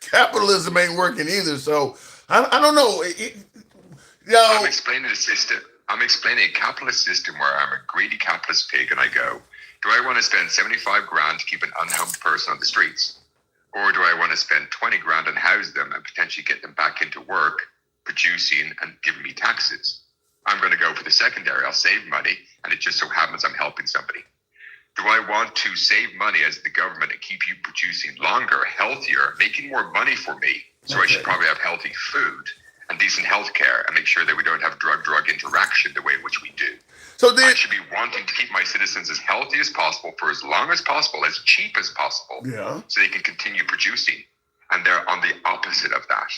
capitalism ain't working either. So I don't know. I'm explaining a system. I'm explaining a capitalist system where I'm a greedy capitalist pig and I go, do I want to spend 75 grand to keep an unhomed person on the streets? Or do I want to spend 20 grand and house them and potentially get them back into work, producing and giving me taxes? I'm going to go for the secondary. I'll save money and it just so happens I'm helping somebody. Do I want to save money as the government and keep you producing longer, healthier, making more money for me? So I should probably have healthy food and decent health care and make sure that we don't have drug-drug interaction the way in which we do. So I should be wanting to keep my citizens as healthy as possible for as long as possible, as cheap as possible, so they can continue producing. And they're on the opposite of that.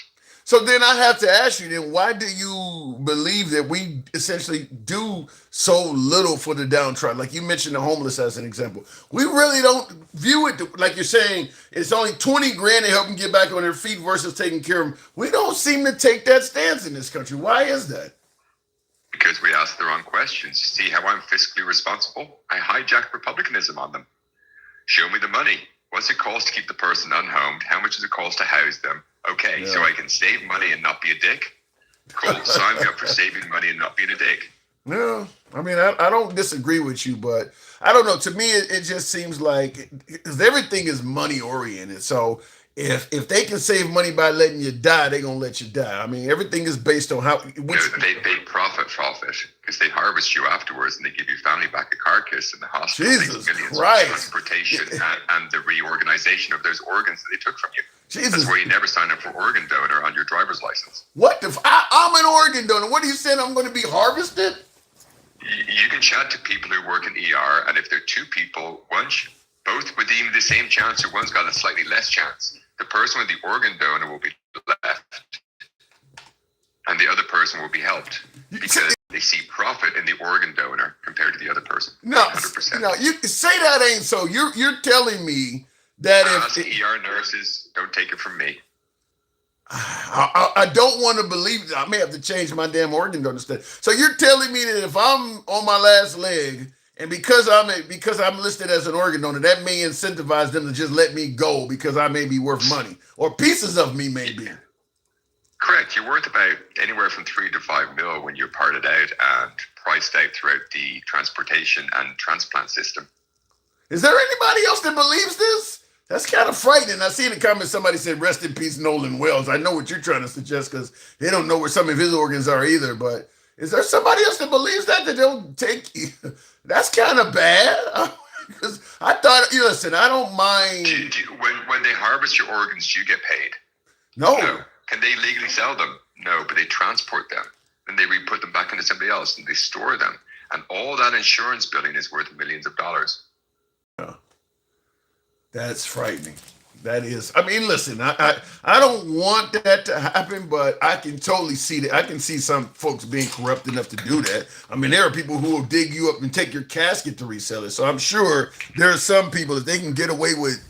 So then I have to ask you then, why do you believe that we essentially do so little for the downtrodden? Like you mentioned the homeless as an example. We really don't view it like you're saying it's only 20 grand to help them get back on their feet versus taking care of them. We don't seem to take that stance in this country. Why is that? Because we ask the wrong questions. See how I'm fiscally responsible? I hijacked republicanism on them. Show me the money. What's it cost to keep the person unhomed? How much does it cost to house them? Okay, so I can save money and not be a dick? Cool, sign me up for saving money and not being a dick. No, I mean, I don't disagree with you, but I don't know. To me, it just seems like, because everything is money oriented. So if they can save money by letting you die, they're going to let you die. I mean, everything is based on how... They profit because they harvest you afterwards and they give your family back a carcass in the hospital. Jesus millions Christ. Of transportation and the reorganization of those organs that they took from you. Jesus. That's why you never sign up for organ donor on your driver's license. What I'm an organ donor. What are you saying? I'm going to be harvested? You can chat to people who work in ER, and if they're two people, both with even the same chance, or one's got a slightly less chance, the person with the organ donor will be left, and the other person will be helped because they see profit in the organ donor compared to the other person. No, 100%. No, you say that ain't so. You're telling me that if ER nurses, don't take it from me. I don't want to believe that. I may have to change my damn organ donor stuff. So you're telling me that if I'm on my last leg and because I'm listed as an organ donor, that may incentivize them to just let me go because I may be worth money or pieces of me may be. Correct. You're worth about anywhere from 3 to 5 mil when you're parted out and priced out throughout the transportation and transplant system. Is there anybody else that believes this? That's kind of frightening. I see in the comments somebody said, "Rest in peace, Nolan Wells." I know what you're trying to suggest because they don't know where some of his organs are either. But is there somebody else that believes that don't take? That's kind of bad. Because I thought, listen, I don't mind. When they harvest your organs, do you get paid? No. Can they legally sell them? No, but they transport them and they re-put them back into somebody else and they store them. And all that insurance billing is worth millions of dollars. Yeah. That's frightening. That is. I mean, listen, I don't want that to happen, but I can totally see that. I can see some folks being corrupt enough to do that. I mean, there are people who will dig you up and take your casket to resell it. So I'm sure there are some people, if they can get away with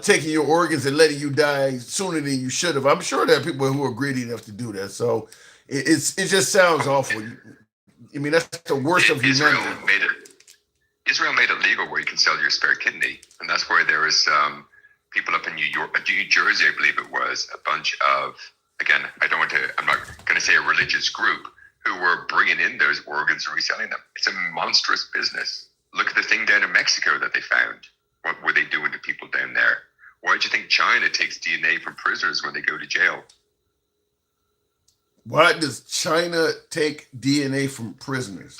taking your organs and letting you die sooner than you should have, I'm sure there are people who are greedy enough to do that. So it just sounds awful. I mean, that's the worst of humanity. Israel made it legal where you can sell your spare kidney, and that's where there was people up in New Jersey, I believe it was, a bunch of, again, I'm not going to say a religious group, who were bringing in those organs and reselling them. It's a monstrous business. Look at the thing down in Mexico that they found. What were they doing to people down there? Why do you think China takes DNA from prisoners when they go to jail? Why does China take DNA from prisoners?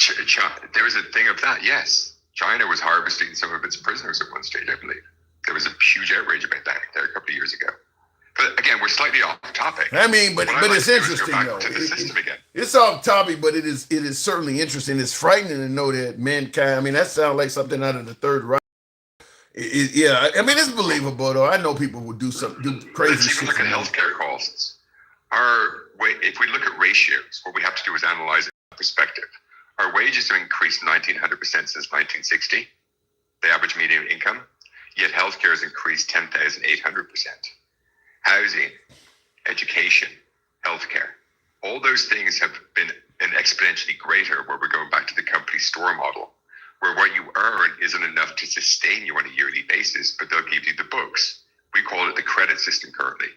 There was a thing of that, yes. China was harvesting some of its prisoners at one stage, I believe. There was a huge outrage about that there a couple of years ago. But again, we're slightly off topic. I mean, but it's interesting though. It's off topic, but it is certainly interesting. It's frightening to know that mankind. I mean, that sounds like something out of the Third Reich. Yeah, I mean, it's believable though. I know people would do crazy Let's shit. even look at healthcare costs. If we look at ratios, what we have to do is analyze it in perspective. Our wages have increased 1,900% since 1960, the average median income. Yet healthcare has increased 10,800%. Housing, education, healthcare, all those things have been exponentially greater, where we're going back to the company store model, where what you earn isn't enough to sustain you on a yearly basis, but they'll give you the books. We call it the credit system currently.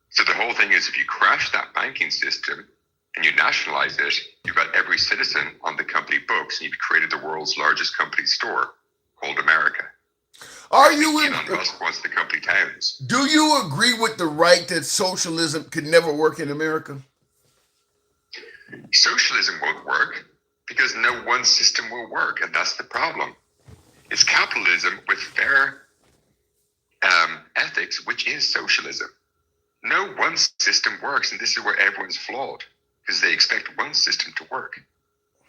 So the whole thing is, if you crash that banking system and you nationalize it, you've got every citizen on the company books, and you've created the world's largest company store called America. Are you Elon Musk wants the company towns. Do you agree with the right that socialism could never work in America? Socialism won't work because no one system will work, and that's the problem. It's capitalism with fair ethics, which is socialism. No one system works, and this is where everyone's flawed, because they expect one system to work.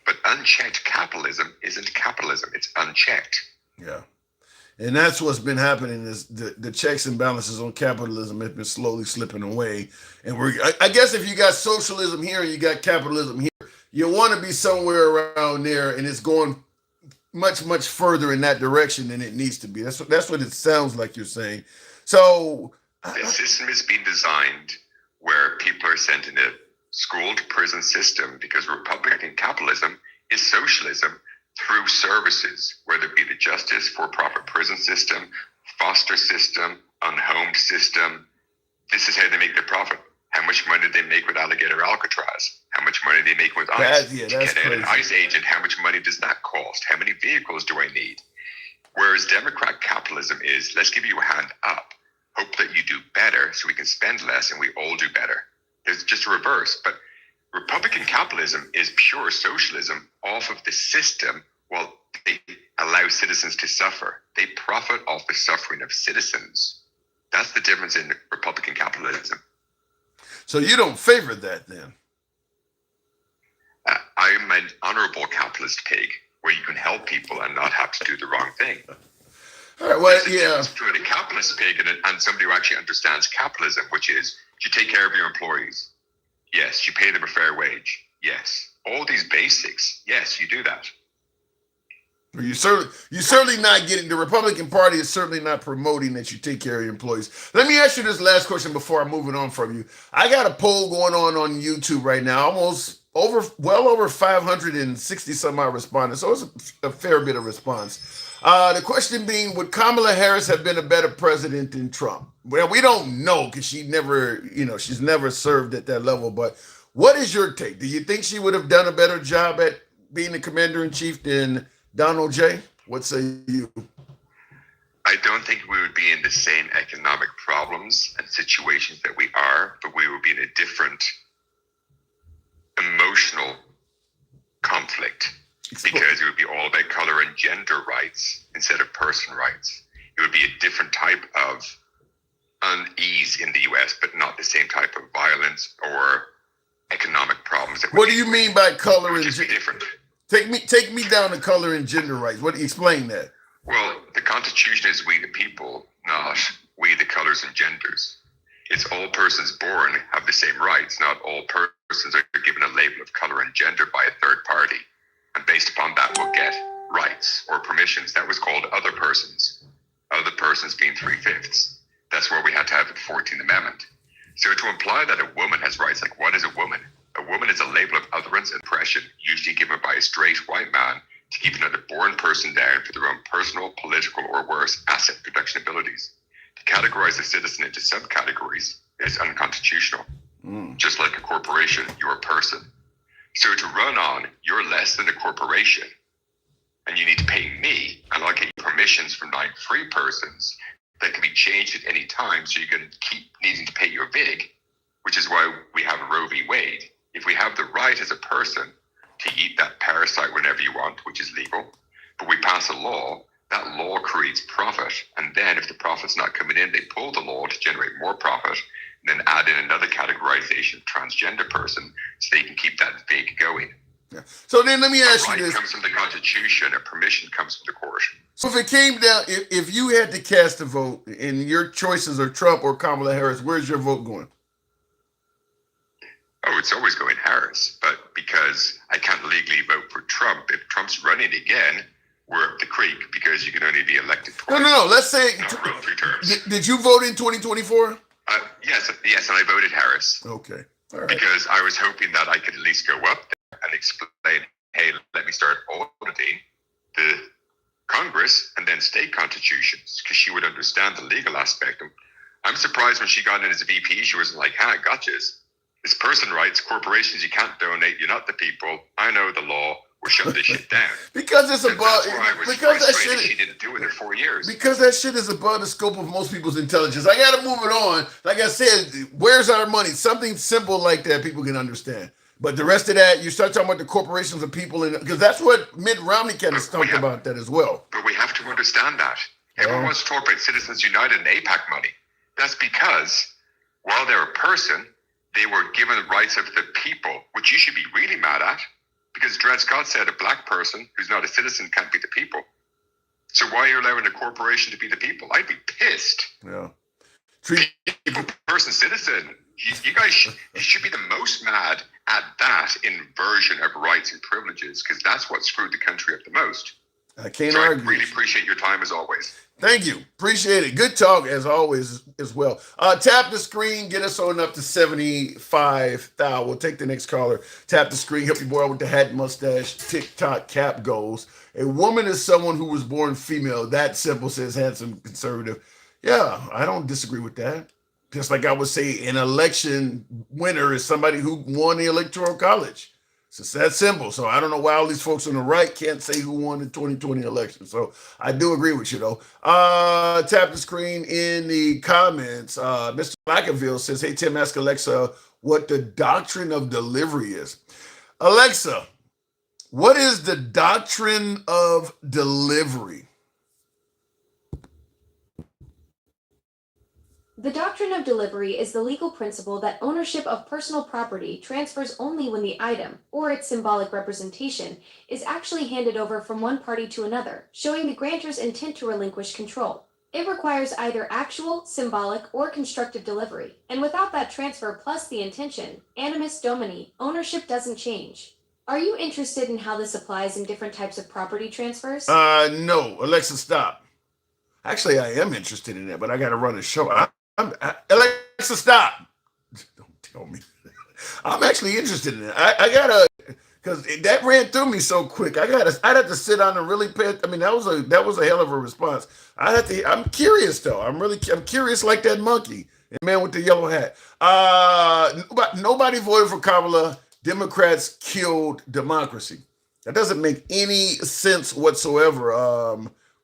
But unchecked capitalism isn't capitalism, it's unchecked. Yeah. And that's what's been happening is the checks and balances on capitalism have been slowly slipping away. And I guess if you got socialism here and you got capitalism here, you want to be somewhere around there, and it's going much, much further in that direction than it needs to be. That's what it sounds like you're saying. So the system has been designed where people are sent in a school to prison system, because Republican capitalism is socialism through services, whether it be the justice for-profit prison system, foster system, unhomed system. This is how they make their profit. How much money they make with alligator Alcatraz? How much money they make with ICE? To get out an ICE agent, how much money does that cost? How many vehicles do I need? Whereas Democrat capitalism is, let's give you a hand up, hope that you do better so we can spend less and we all do better. It's just a reverse. But Republican capitalism is pure socialism off of the system, while they allow citizens to suffer. They profit off the suffering of citizens. That's the difference in Republican capitalism. So you don't favor that then? I'm an honorable capitalist pig, where you can help people and not have to do the wrong thing. All right, well, yeah. Between a capitalist pig and somebody who actually understands capitalism, which is, you take care of your employees. Yes. You pay them a fair wage. Yes. All these basics. Yes, you do that. You're certainly not getting, the Republican Party is certainly not promoting that you take care of your employees. Let me ask you this last question before I'm moving on from you. I got a poll going on YouTube right now, well over 560 some odd respondents. So it's a fair bit of response. The question being, would Kamala Harris have been a better president than Trump? Well, we don't know because she's never served at that level. But what is your take? Do you think she would have done a better job at being the commander in chief than Donald J? What say you? I don't think we would be in the same economic problems and situations that we are, but we would be in a different emotional conflict because it would be all about color and gender rights instead of person rights. It would be a different type of unease in the US, but not the same type of violence or economic problems. What do you mean by color and gender? Different. Take me down to color and gender rights. What do you explain that? Well, the Constitution is we the people, not we the colors and genders. It's all persons born have the same rights. Not all persons are given a label of color and gender by a third party. And based upon that, will get rights or permissions. That was called other persons. Other persons being 3/5. That's where we had to have the 14th Amendment. So to imply that a woman has rights, like what is a woman? A woman is a label of utterance and oppression, usually given by a straight white man to keep another born person down for their own personal, political, or worse, asset production abilities. To categorize a citizen into subcategories is unconstitutional. Just like a corporation, you're a person. So to run on, you're less than a corporation, and you need to pay me, and I'll get permissions from 9 free persons that can be changed at any time, so you're going to keep needing to pay your vig, which is why we have Roe v. Wade. If we have the right as a person to eat that parasite whenever you want, which is legal, but we pass a law, that law creates profit, and then if the profit's not coming in, they pull the law to generate more profit, and then add in another categorization of transgender person so they can keep that vig going. Yeah. So then let me ask you this. this. Comes from the Constitution, a permission comes from the court. So if it came down, if you had to cast a vote and your choices are Trump or Kamala Harris, where's your vote going? Oh, it's always going Harris, but because I can't legally vote for Trump, if Trump's running again, we're up the creek because you can only be elected twice. No. Let's say, not run 3 terms. Did you vote in 2024? Yes, and I voted Harris. Okay, all right. Because I was hoping that I could at least go up there and explain, hey, let me start auditing the Congress and then state constitutions, because she would understand the legal aspect. I'm surprised when she got in as a VP, she wasn't like, gotchas. It's person rights, corporations, you can't donate, you're not the people. I know the law. We're shutting this shit down. Because it's above. Because that shit. She didn't do it in 4 years. Because that shit is above the scope of most people's intelligence. I got to move it on. Like I said, where's our money? Something simple like that people can understand. But the rest of that, you start talking about the corporations of people, because that's what Mitt Romney kind of talked about that as well. But we have to understand that. Everyone wants to talk about Citizens United and AIPAC money. That's because while they're a person, they were given the rights of the people, which you should be really mad at, because Dred Scott said a black person who's not a citizen can't be the people. So why are you allowing a corporation to be the people? I'd be pissed. Yeah. People, person, citizen. You guys should be the most mad at that inversion of rights and privileges, because that's what screwed the country up the most. I can't argue. I really appreciate your time as always. Thank you. Appreciate it. Good talk as always as well. Tap the screen. Get us on up to 75,000. We'll take the next caller. Tap the screen. Help your boy with the hat, mustache, TikTok cap goals. A woman is someone who was born female. That simple, says handsome conservative. Yeah, I don't disagree with that. Just like I would say an election winner is somebody who won the Electoral College. So it's that simple. So I don't know why all these folks on the right can't say who won the 2020 election. So I do agree with you, though. Tap the screen in the comments. Mr. Blackerville says, hey, Tim, ask Alexa what the doctrine of delivery is. Alexa, what is the doctrine of delivery? The doctrine of delivery is the legal principle that ownership of personal property transfers only when the item, or its symbolic representation, is actually handed over from one party to another, showing the grantor's intent to relinquish control. It requires either actual, symbolic, or constructive delivery, and without that transfer plus the intention, animus domini, ownership doesn't change. Are you interested in how this applies in different types of property transfers? No. Alexa, stop. Actually, I am interested in that, but I got to run a show. Alexa, stop. Don't tell me. I'm actually interested in it. I gotta, because that ran through me so quick. I'd have to sit down and really pay. I mean, that was a hell of a response. I'm curious though. I'm curious like that monkey, the man with the yellow hat. Nobody voted for Kamala. Democrats killed democracy. That doesn't make any sense whatsoever.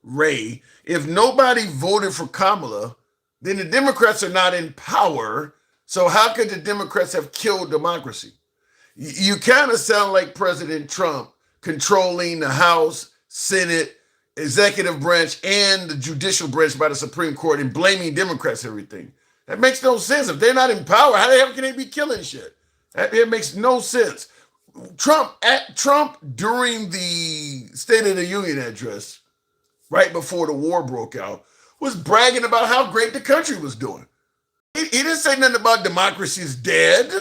Ray, if nobody voted for Kamala, then the Democrats are not in power. So how could the Democrats have killed democracy? You kind of sound like President Trump controlling the House, Senate, executive branch, and the judicial branch by the Supreme Court and blaming Democrats for everything. That makes no sense. If they're not in power, how the hell can they be killing shit? It makes no sense. Trump during the State of the Union address, right before the war broke out, was bragging about how great the country was doing. He didn't say nothing about democracy is dead.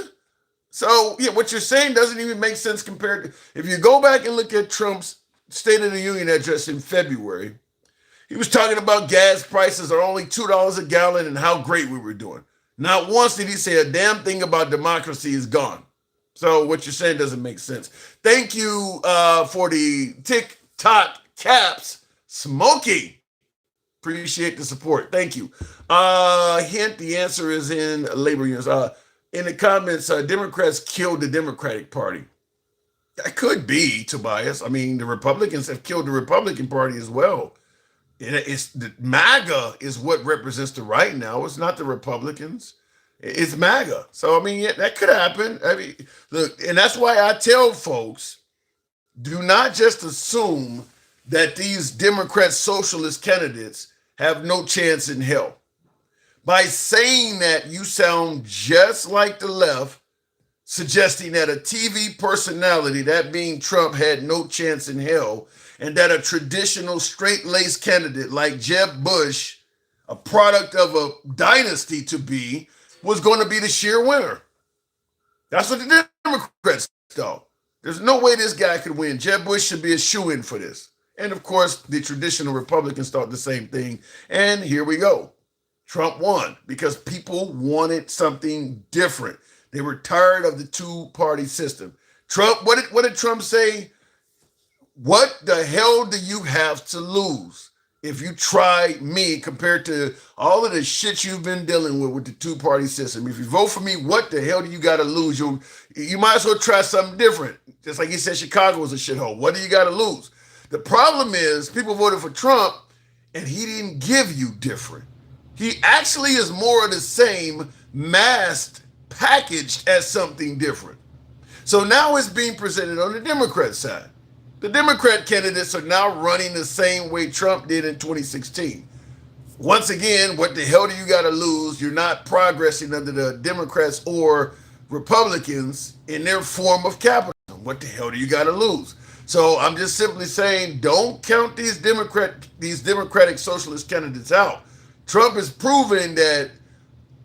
So, yeah, what you're saying doesn't even make sense compared to, if you go back and look at Trump's State of the Union address in February, he was talking about gas prices are only $2 a gallon and how great we were doing. Not once did he say a damn thing about democracy is gone. So what you're saying doesn't make sense. Thank you for the TikTok caps, Smokey. Appreciate the support. Thank you. Hint, the answer is in labor unions. In the comments, Democrats killed the Democratic Party. That could be, Tobias. I mean, the Republicans have killed the Republican Party as well. It's the MAGA is what represents the right now. It's not the Republicans. It's MAGA. So, I mean, yeah, that could happen. I mean, look, and that's why I tell folks, do not just assume that these Democrat socialist candidates have no chance in hell. By saying that, you sound just like the left, suggesting that a TV personality, that being Trump, had no chance in hell, and that a traditional straight-laced candidate like Jeb Bush, a product of a dynasty to be, was going to be the sheer winner. That's what the Democrats thought. There's no way this guy could win. Jeb Bush should be a shoo-in for this. And of course, the traditional Republicans thought the same thing. And here we go. Trump won because people wanted something different. They were tired of the two-party system. Trump, what did Trump say? What the hell do you have to lose if you try me compared to all of the shit you've been dealing with the two-party system? If you vote for me, what the hell do you got to lose? You might as well try something different. Just like he said Chicago was a shithole. What do you got to lose? The problem is people voted for Trump and he didn't give you different. He actually is more of the same, masked, packaged as something different. So now it's being presented on the Democrat side. The Democrat candidates are now running the same way Trump did in 2016. Once again, what the hell do you got to lose? You're not progressing under the Democrats or Republicans in their form of capitalism. What the hell do you got to lose? So I'm just simply saying, don't count these Democratic socialist candidates out. Trump is proving that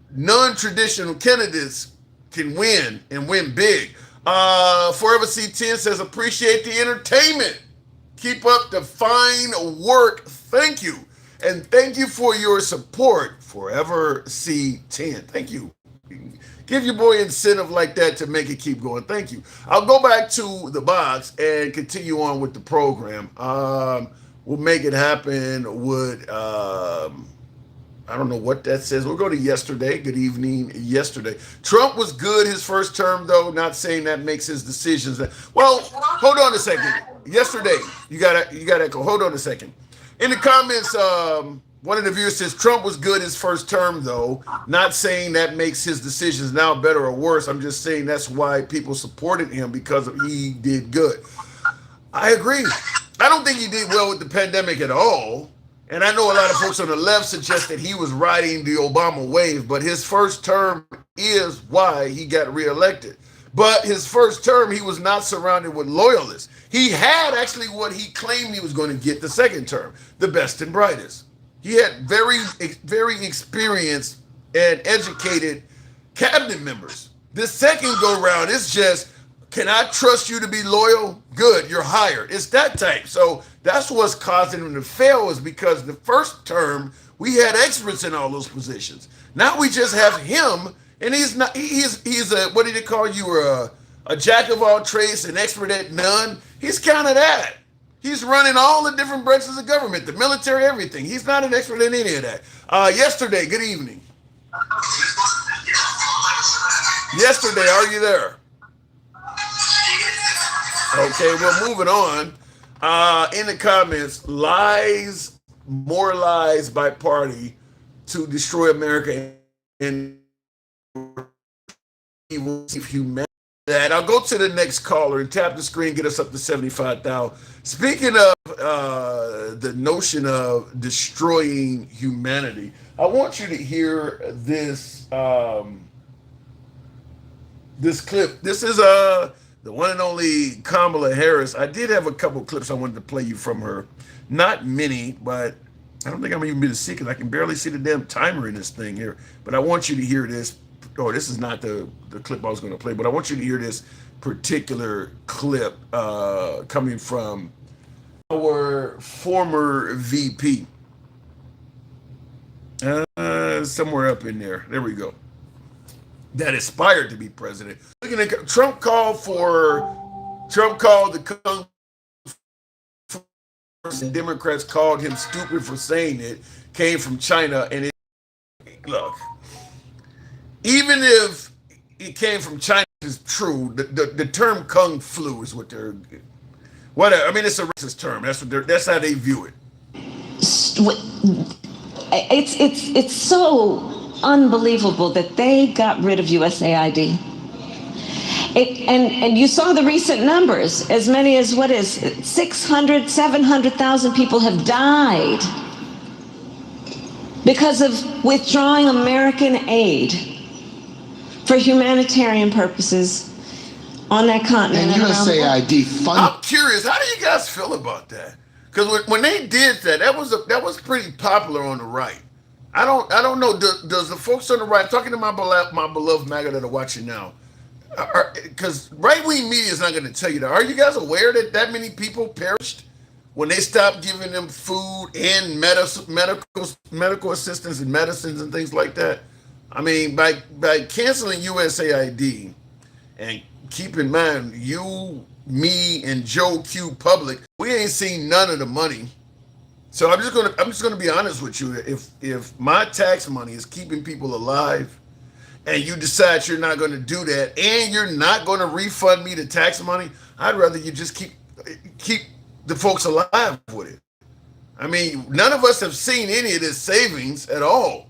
non-traditional candidates can win and win big. Forever C10 says, appreciate the entertainment. Keep up the fine work. Thank you. And thank you for your support, Forever C10. Thank you. Give your boy incentive like that to make it keep going. Thank you. I'll go back to the box and continue on with the program. We'll make it happen with... I don't know what that says. We'll go to yesterday. Good evening, yesterday. Trump was good his first term, though. Not saying that makes his decisions. Well, hold on a second. Yesterday, you got to echo. Hold on a second. In the comments, one of the viewers says Trump was good his first term, though. Not saying that makes his decisions now better or worse. I'm just saying that's why people supported him, because he did good. I agree. I don't think he did well with the pandemic at all. And I know a lot of folks on the left suggest that he was riding the Obama wave, but his first term is why he got reelected. But his first term, he was not surrounded with loyalists. He had actually what he claimed he was going to get the second term, the best and brightest. He had very, very experienced and educated cabinet members. This second go round, it's just, can I trust you to be loyal? Good, you're hired. It's that type. So that's what's causing him to fail, is because the first term, we had experts in all those positions. Now we just have him, and he's a, what did they call you, a jack of all trades, an expert at none? He's kind of that. He's running all the different branches of government, the military, everything. He's not an expert in any of that. Yesterday, good evening. Yesterday, are you there? Okay, well, moving on. In the comments, lies moralized by party to destroy America and humanity. That I'll go to the next caller and tap the screen, get us up to 75,000. Speaking of the notion of destroying humanity, I want you to hear this this clip. This is the one and only Kamala Harris. I did have a couple clips I wanted to play you from her. Not many, but I don't think I'm even be to see because I can barely see the damn timer in this thing here. But I want you to hear this. Oh, this is not the clip I was going to play, but I want you to hear this particular clip coming from our former VP. Somewhere up in there. There we go. That aspired to be president. Looking at Trump called the Kung and Democrats called him stupid for saying it. Came from China, and look. Even if it came from China, is true. The term kung flu is what they're. Whatever. I mean, it's a racist term. That's how they view it. It's so unbelievable that they got rid of USAID. And you saw the recent numbers. As many as 600, 700,000 people have died because of withdrawing American aid for humanitarian purposes on that continent. And USAID fund. I'm curious, how do you guys feel about that? Because when they did that, that was pretty popular on the right. I don't know. Does the folks on the right, talking to my beloved MAGA that are watching now, because right-wing media is not going to tell you that. Are you guys aware that many people perished when they stopped giving them food and medical assistance and medicines and things like that? I mean, by canceling USAID, and keep in mind, you, me, and Joe Q Public, we ain't seen none of the money. So I'm just gonna be honest with you. If my tax money is keeping people alive, and you decide you're not going to do that, and you're not going to refund me the tax money, I'd rather you just keep the folks alive with it. I mean, none of us have seen any of this savings at all.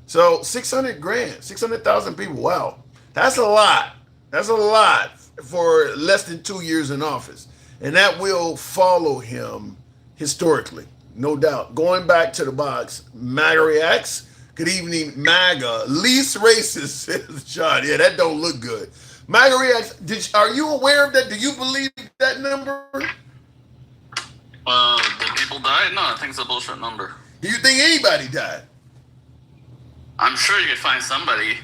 So 600 grand, 600,000 people. Wow. That's a lot. That's a lot for less than 2 years in office. And that will follow him historically, no doubt. Going back to the box, MAGA reacts. Good evening, MAGA. Least racist, says John. Yeah, that don't look good. MAGA reacts. Are you aware of that? Do you believe that number? The people died? No, I think it's a bullshit number. Do you think anybody died? I'm sure you could find somebody.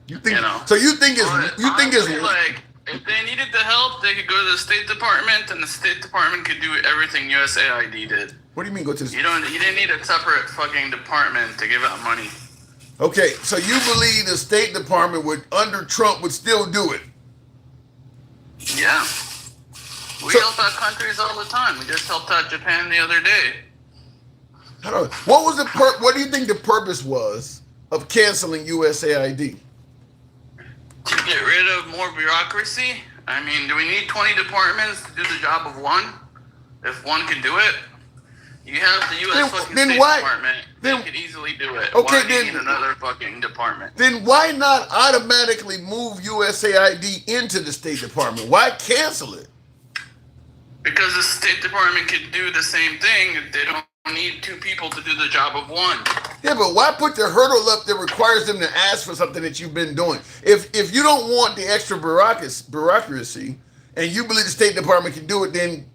You think? So you think it's like if they needed the help, they could go to the State Department, and the State Department could do everything USAID did. What do you mean go to the? You didn't need a separate fucking department to give out money. Okay, so you believe the State Department under Trump would still do it? Yeah. We help out countries all the time. We just helped out Japan the other day. I don't know. What do you think the purpose was of canceling USAID? To get rid of more bureaucracy? I mean, do we need 20 departments to do the job of one? If one could do it? You have the U.S. State Department. They could easily do it. Okay, why do you need another fucking department? Then why not automatically move USAID into the State Department? Why cancel it? Because the State Department could do the same thing. They don't need two people to do the job of one. Yeah, but why put the hurdle up that requires them to ask for something that you've been doing? If you don't want the extra bureaucracy and you believe the State Department can do it, then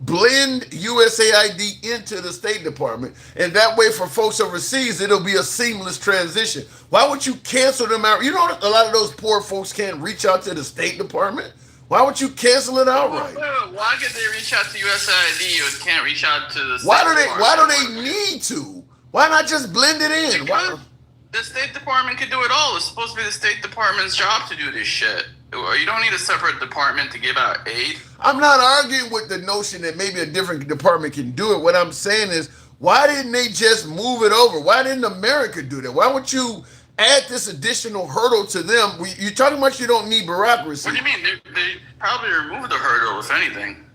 blend USAID into the State Department, and that way for folks overseas, it'll be a seamless transition. Why would you cancel them out? You know, a lot of those poor folks can't reach out to the State Department. Why would you cancel it outright? Why could they reach out to USAID but can't reach out to the State Department? Why do they need to? Why not just blend it in? The State Department could do it all. It's supposed to be the State Department's job to do this shit. You don't need a separate department to give out aid. I'm not arguing with the notion that maybe a different department can do it. What I'm saying is, why didn't they just move it over? Why didn't America do that? Why would you add this additional hurdle to them? You're talking about you don't need bureaucracy. What do you mean? They probably removed the hurdle, if anything.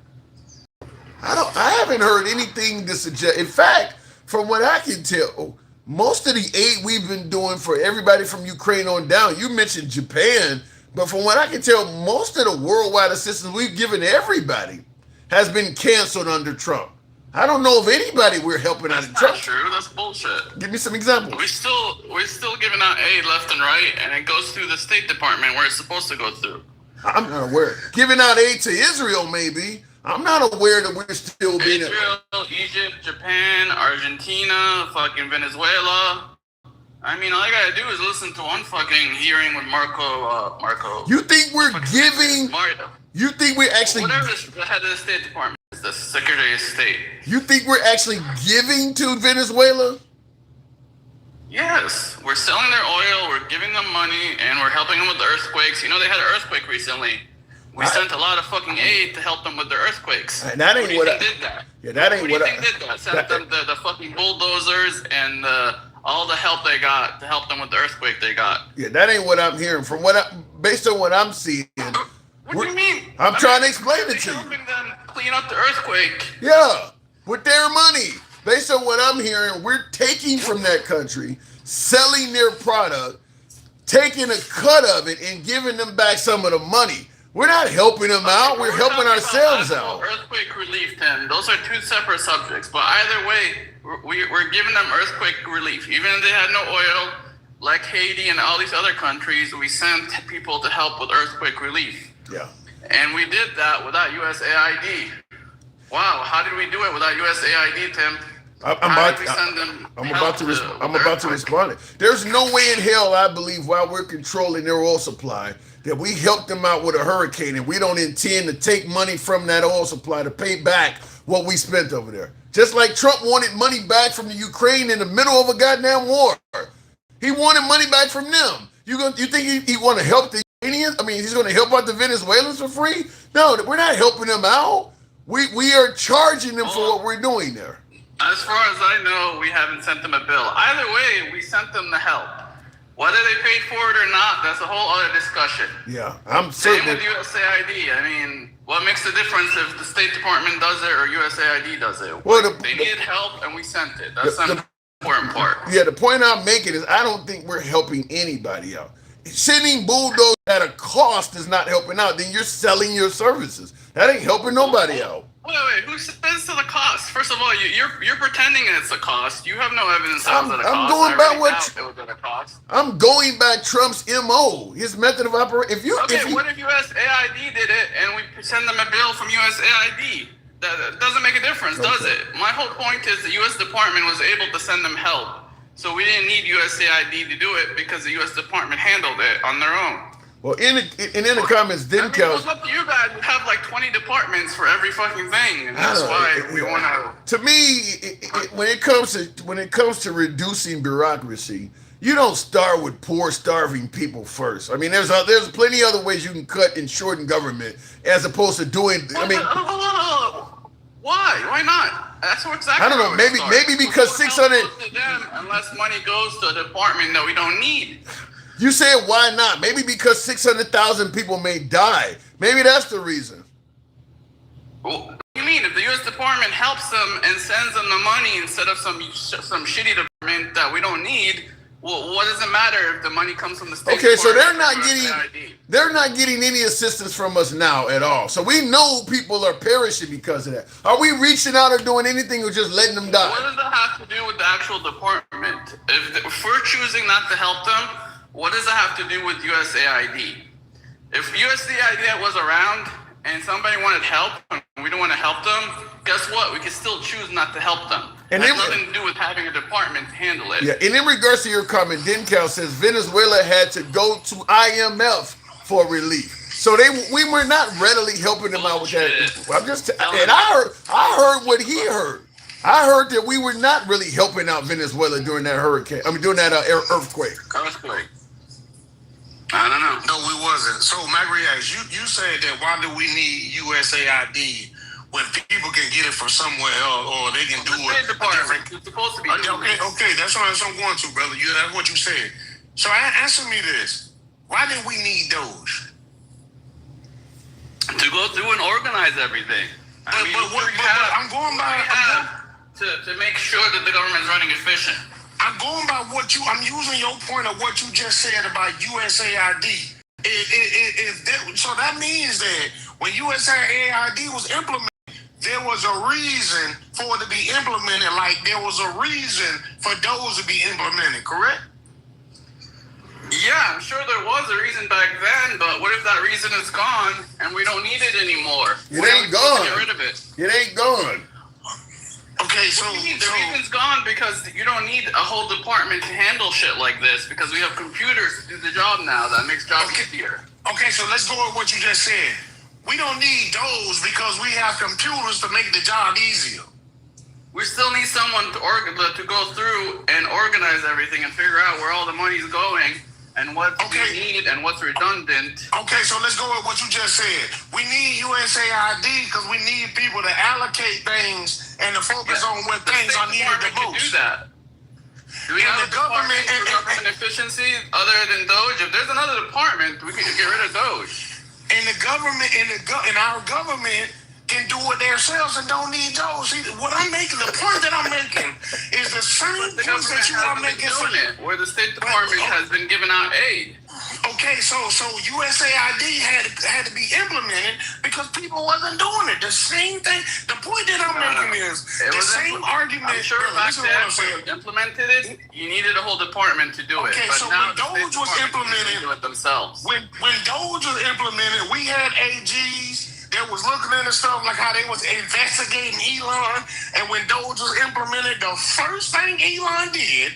I haven't heard anything to suggest. In fact, from what I can tell, most of the aid we've been doing for everybody from Ukraine on down, you mentioned Japan, but from what I can tell, most of the worldwide assistance we've given everybody has been canceled under Trump. I don't know of anybody we're helping out of Trump. That's not true. That's bullshit. Give me some examples. We're still giving out aid left and right, and it goes through the State Department where it's supposed to go through. I'm not aware. Giving out aid to Israel, maybe. I'm not aware that we're still being Israel, Egypt, Japan, Argentina, fucking Venezuela. I mean, all you gotta do is listen to one fucking hearing with Marco. You think we're giving? You think we're actually? Whatever the head of the State Department is, the Secretary of State. You think we're actually giving to Venezuela? Yes, we're selling their oil, we're giving them money, and we're helping them with the earthquakes. You know, they had an earthquake recently. We sent a lot of fucking aid to help them with the earthquakes. And that ain't what I did that. Yeah, that ain't what what do you think did that? Sent them the fucking bulldozers and all the help they got to help them with the earthquake they got. Yeah, that ain't what I'm hearing. From based on what I'm seeing. What do you mean? I'm trying to explain it to you. Helping them clean up the earthquake. Yeah, with their money. Based on what I'm hearing, we're taking from that country, selling their product, taking a cut of it, and giving them back some of the money. We're not helping them out. We're helping ourselves out. Earthquake relief, Tim. Those are two separate subjects. But either way, we're giving them earthquake relief. Even if they had no oil, like Haiti and all these other countries, we sent people to help with earthquake relief. Yeah. And we did that without USAID. Wow, how did we do it without USAID, Tim? I'm about to respond. There's no way in hell, I believe, while we're controlling their oil supply, that we helped them out with a hurricane, and we don't intend to take money from that oil supply to pay back what we spent over there. Just like Trump wanted money back from the Ukraine in the middle of a goddamn war. He wanted money back from them. You think he want to help the Ukrainians? I mean, he's going to help out the Venezuelans for free? No, we're not helping them out. We are charging them for what we're doing there. As far as I know, we haven't sent them a bill. Either way, we sent them the help. Whether they paid for it or not, that's a whole other discussion. Yeah, I'm certain. Same with USAID. I mean, what makes the difference if the State Department does it or USAID does it? Well, they needed help and we sent it. That's the important part. Yeah, the point I'm making is I don't think we're helping anybody out. Sending bulldozers at a cost is not helping out. Then you're selling your services. That ain't helping nobody out. Wait, who says to the cost? First of all, you're pretending it's a cost. You have no evidence that it's a cost. I'm going by Trump's MO, his method of operation. What if USAID did it and we send them a bill from USAID? That doesn't make a difference, does it? My whole point is the U.S. Department was able to send them help. So we didn't need USAID to do it because the U.S. Department handled it on their own. Well, in the comments, it was up to you guys. We have like 20 departments for every fucking thing, and that's why we want to. To me, when it comes to reducing bureaucracy, you don't start with poor, starving people first. I mean, there's plenty of other ways you can cut and shorten government as opposed to doing. I mean, why? Why not? That's what exactly. I don't know. Maybe because 600. Unless money goes to a department that we don't need. You said why not? Maybe because 600,000 people may die. Maybe that's the reason. Well, what do you mean? If the U.S. Department helps them and sends them the money instead of some shitty department that we don't need, well, what does it matter if the money comes from the state? Okay, so they're not getting any assistance from us now at all. So we know people are perishing because of that. Are we reaching out or doing anything or just letting them die? What does that have to do with the actual department? If we're choosing not to help them, what does that have to do with USAID? If USAID was around and somebody wanted help and we don't want to help them, guess what? We can still choose not to help them. It has nothing to do with having a department to handle it. Yeah, and in regards to your comment, Dencal says Venezuela had to go to IMF for relief. So we were not readily helping them out with that. I'm just and I heard what he heard. I heard that we were not really helping out Venezuela during that hurricane. I mean, during that earthquake. I don't know. No, we wasn't. So, Magriax, you said that why do we need USAID when people can get it from somewhere else or they can do it? It's supposed to be. Okay, that's what I'm going to, brother. That's what you said. So, answer me this. Why did we need those? To go through and organize everything. I'm going by to make sure that the government's running efficient. I'm going by I'm using your point of what you just said about USAID. So that means that when USAID was implemented, there was a reason for it to be implemented, like there was a reason for those to be implemented, correct? Yeah, I'm sure there was a reason back then, but what if that reason is gone and we don't need it anymore? It ain't gone. Get rid of it. It ain't gone. Okay, so the reason's gone because you don't need a whole department to handle shit like this because we have computers to do the job now. That makes jobs easier. Okay, so let's go with what you just said. We don't need those because we have computers to make the job easier. We still need someone to go through and organize everything and figure out where all the money's going and what we need and what's redundant. Okay, so let's go with what you just said. We need USAID because we need people to allocate things and to focus on what things are needed the most. Do that. Do we have a department for government efficiency other than Doge? If there's another department, we can get rid of Doge. And the government, and our government can do it themselves and don't need Doge. See, what I'm making, the point that I'm making is the same point that you are making. Where the State Department has been giving out aid. Okay, so USAID had to be implemented because people wasn't doing it. The same thing. The point that I'm making is the same argument. I'm sure back then when you implemented it, you needed a whole department to do it. Okay, but so now when Doge was implemented, do it themselves. When Doge was implemented, we had AGs that was looking into stuff like how they was investigating Elon. And when Doge was implemented, the first thing Elon did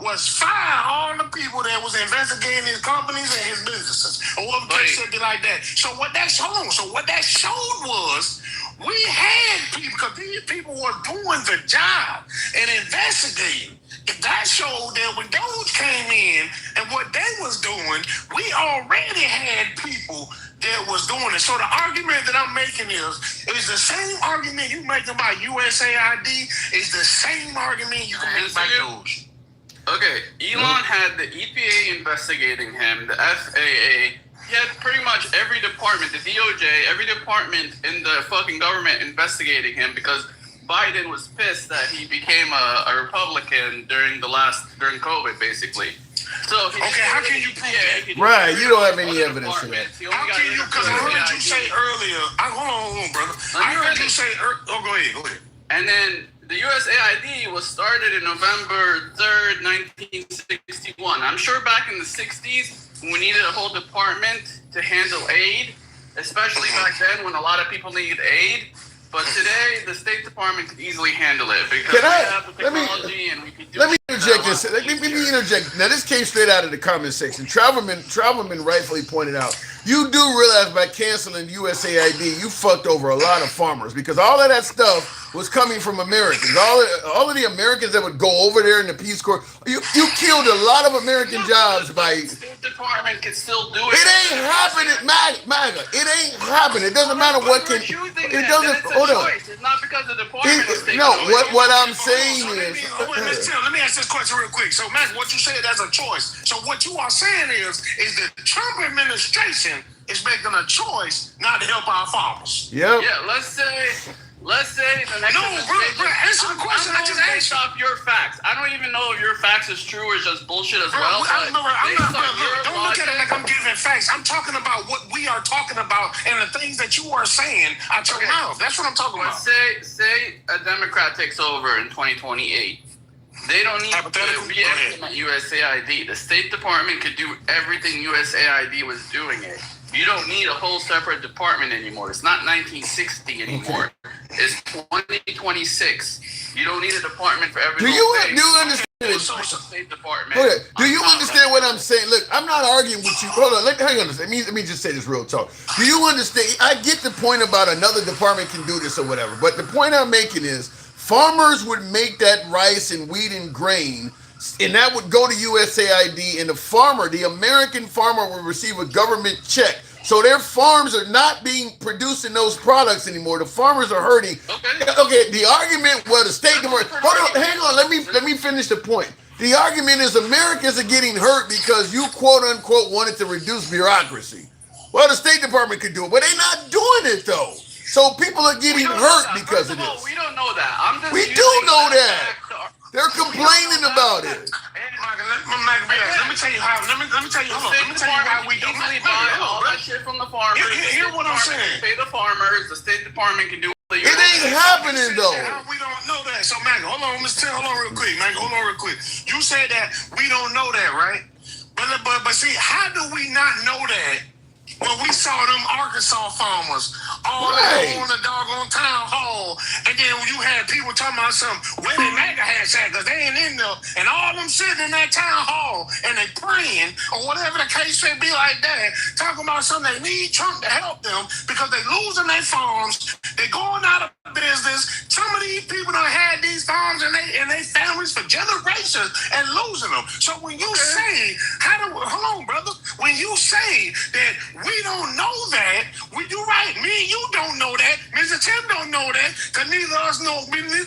was fire all the people that was investigating his companies and his businesses, or whatever they said like that. So what that showed was we had people, because these people were doing the job and investigating. That showed that when Doge came in and what they was doing, we already had people that was doing it. So the argument that I'm making is the same argument you make about USAID is the same argument you can make about Doge. Okay, Elon had the EPA investigating him, the FAA. He had pretty much every department, the DOJ, every department in the fucking government investigating him because Biden was pissed that he became a Republican during COVID, basically. So how can you prove that? Right, you don't have any evidence of that. How can you? Because I heard you say earlier. Hold on, brother. I heard you say. Go ahead. And then the USAID was started in November 3rd, 1961. I'm sure back in the 60s, we needed a whole department to handle aid, especially back then when a lot of people needed aid. But today, the State Department could easily handle it because we have the technology and we can do it. Let me interject this. Let me interject. Now, this came straight out of the comment section. Travelman rightfully pointed out, you do realize by canceling USAID, you fucked over a lot of farmers because all of that stuff was coming from Americans. All of the Americans that would go over there in the Peace Corps, you killed a lot of American jobs by... The State Department can still do it. It ain't happening, MAGA. It ain't happening. It doesn't matter what can... It doesn't... Hold on. It's not because the department is taking what I'm saying is... Let me ask this question real quick. So, Mac, what you said as a choice. So what you are saying is the Trump administration is making a choice not to help our farmers. Yep. Yeah, let's say the next bro, answer the question I just asked. Off your facts. I don't even know if your facts is true or just bullshit as well. Don't look at it like I'm giving facts. I'm talking about what we are talking about and the things that you are saying out your mouth. That's what I'm talking about. Say a Democrat takes over in 2028. They don't need to re-implement USAID. The State Department could do everything USAID was doing it. You don't need a whole separate department anymore. It's not 1960 anymore. It's 2026. You don't need a department for every Do you understand? State Department. Okay. Do you understand what I'm saying? Look, I'm not arguing with you. Hold on. Hang on a second. Let me just say this real talk. Do you understand? I get the point about another department can do this or whatever. But the point I'm making is farmers would make that rice and wheat and grain, and that would go to USAID, and the American farmer would receive a government check. So their farms are not producing those products anymore. The farmers are hurting. Okay. The argument, well, the State Department. Hold on, hang on. Let me finish the point. The argument is Americans are getting hurt because you quote unquote wanted to reduce bureaucracy. Well, the State Department could do it, but they're not doing it though. So people are getting hurt because of this. We don't know that. I'm just we do know that. They're complaining about it. Let me tell you how. Let me tell you. Hold on. Let me tell you why we don't buy all that shit from the farmers. Hear what I'm saying. Pay the farmers. The State Department can do. It ain't happening though. We don't know that. So, Mac, hold on, Mr. Hold on real quick, Mac. Hold on real quick. You said that we don't know that, right? But see, how do we not know that? When we saw them Arkansas farmers all on the doggone town hall, and then you had people talking about something, where they MAGA hats at, because they ain't in there, and all them sitting in that town hall, and they praying, or whatever the case may be like that, talking about something they need Trump to help them, because they losing their farms, they going out of business. Some of these people done had these farms and they families for generations and losing them. So when you say, hold on, brother, when you say that we don't know that, you right, me and you don't know that, Mr. Tim don't know that, because neither of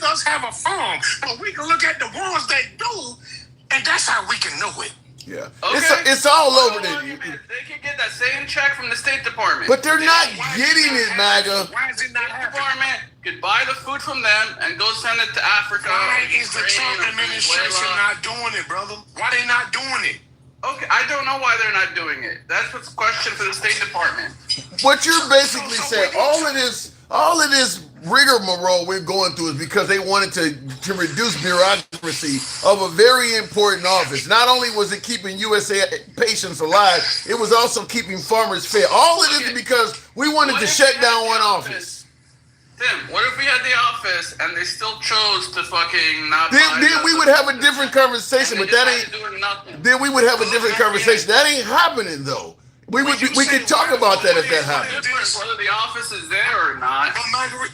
us have a farm, but we can look at the ones that do, and that's how we can know it. Yeah, okay. It's all over there. They can get that same check from the State Department, but they're not getting it, MAGA. Why is it not happening? Department could buy the food from them and go send it to Africa. Why is the Trump administration not doing it, brother? Why they not doing it? Okay, I don't know why they're not doing it. That's what's a question for the State Department. What you're basically saying, all of this rigmarole we're going through is because they wanted to reduce bureaucracy of a very important office. Not only was it keeping USA patients alive, it was also keeping farmers fed. All it is because we wanted to shut down one office. Tim, what if we had the office and they still chose to fucking not? Then we would have a different conversation, but that ain't. Then we would have a different conversation. That ain't happening though. We could talk about that if that happened. Whether the office is there or not. But Margaret,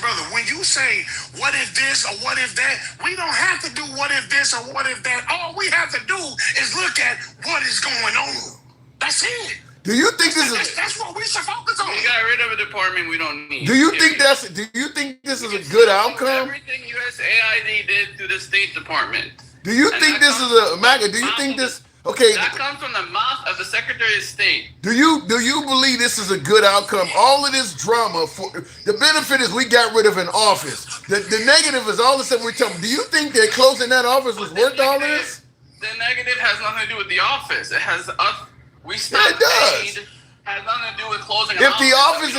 brother, when you say what if this or what if that, we don't have to do what if this or what if that. All we have to do is look at what is going on. That's it. Do you think that's what we should focus on? We got rid of a department we don't need. Do you think this is a good outcome? Everything USAID did through the State Department. Do you think this is a MAGA? Do you think this? Okay. That comes from the mouth of the Secretary of State. Do you believe this is a good outcome? All of this drama, for the benefit is we got rid of an office. The negative is all of a sudden we're talking. Do you think that closing that office was worth all this? The negative has nothing to do with the office. It has us. We stopped aid. Has nothing to do with closing. If the office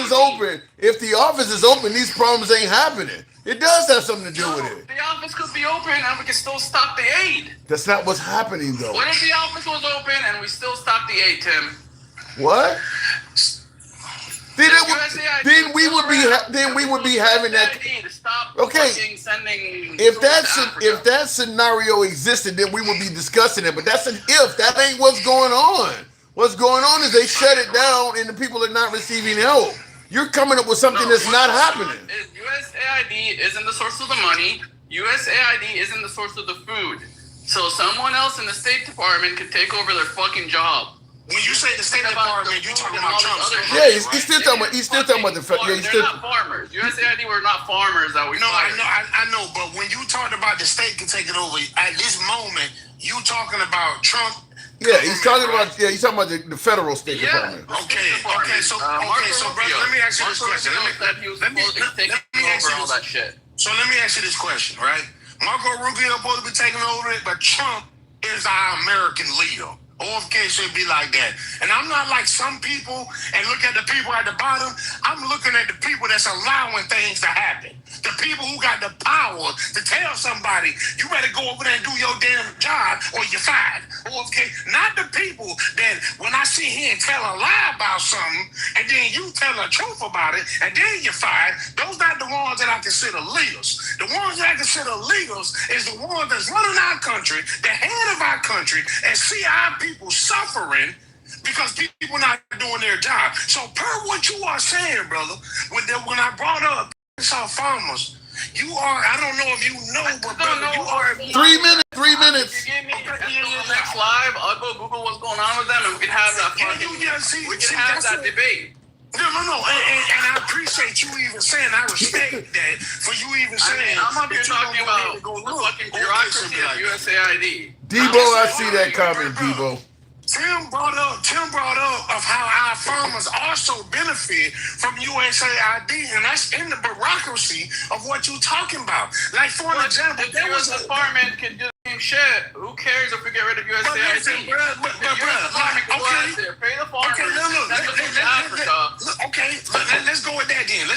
is open, these problems ain't happening. It does have something to do with it. The office could be open and we can still stop the aid. That's not what's happening though. What if the office was open and we still stopped the aid, Tim? What? Then we would be having that. Okay. If that scenario existed, then we would be discussing it. But that's an if. That ain't what's going on. What's going on is they shut it down and the people are not receiving help. You're coming up with something that's not happening. USAID isn't the source of the money. USAID isn't the source of the food. So someone else in the State Department could take over their fucking job. When you say the State Department, you're talking about Trump. Yeah, he's still talking about the fact. Yeah, they're not farmers. USAID were not farmers that we. No, I know. But when you talked about the state can take it over, at this moment, you talking about Trump. Yeah, he's talking about the federal State Department. Okay. So, brother, let me ask you this question. Let me ask you this question, right? Marco Rubio supposed to be taking over it, but Trump is our American leader. OFK should be like that. And I'm not like some people and look at the people at the bottom. I'm looking at the people that's allowing things to happen. The people who got the power to tell somebody, you better go over there and do your damn job or you're fired. OFK, not the people that when I sit here and tell a lie about something and then you tell the truth about it and then you're fired, those not the ones that I consider leaders. The ones that I consider leaders is the ones that's running our country, the head of our country, and see our people suffering because people not doing their job. So per what you are saying, brother, when I brought up farmers, you are, I don't know if you know, but brother, you are 3 minutes. 3 minutes. If you give me the next live, I'll go Google what's going on with them and we can have that that debate. No, and I appreciate you even saying, I respect that for you even saying. I'm up here talking about the fucking bureaucracy of USAID. Debo, I see that comment, Debo. Tim brought up of how our farmers also benefit from USAID, and that's in the bureaucracy of what you're talking about. Like, for an example, the U.S. Department can do the same shit. Who cares if we get rid of USAID? But listen, the U.S. Department can go out there, pay the farmers, let's go with that then.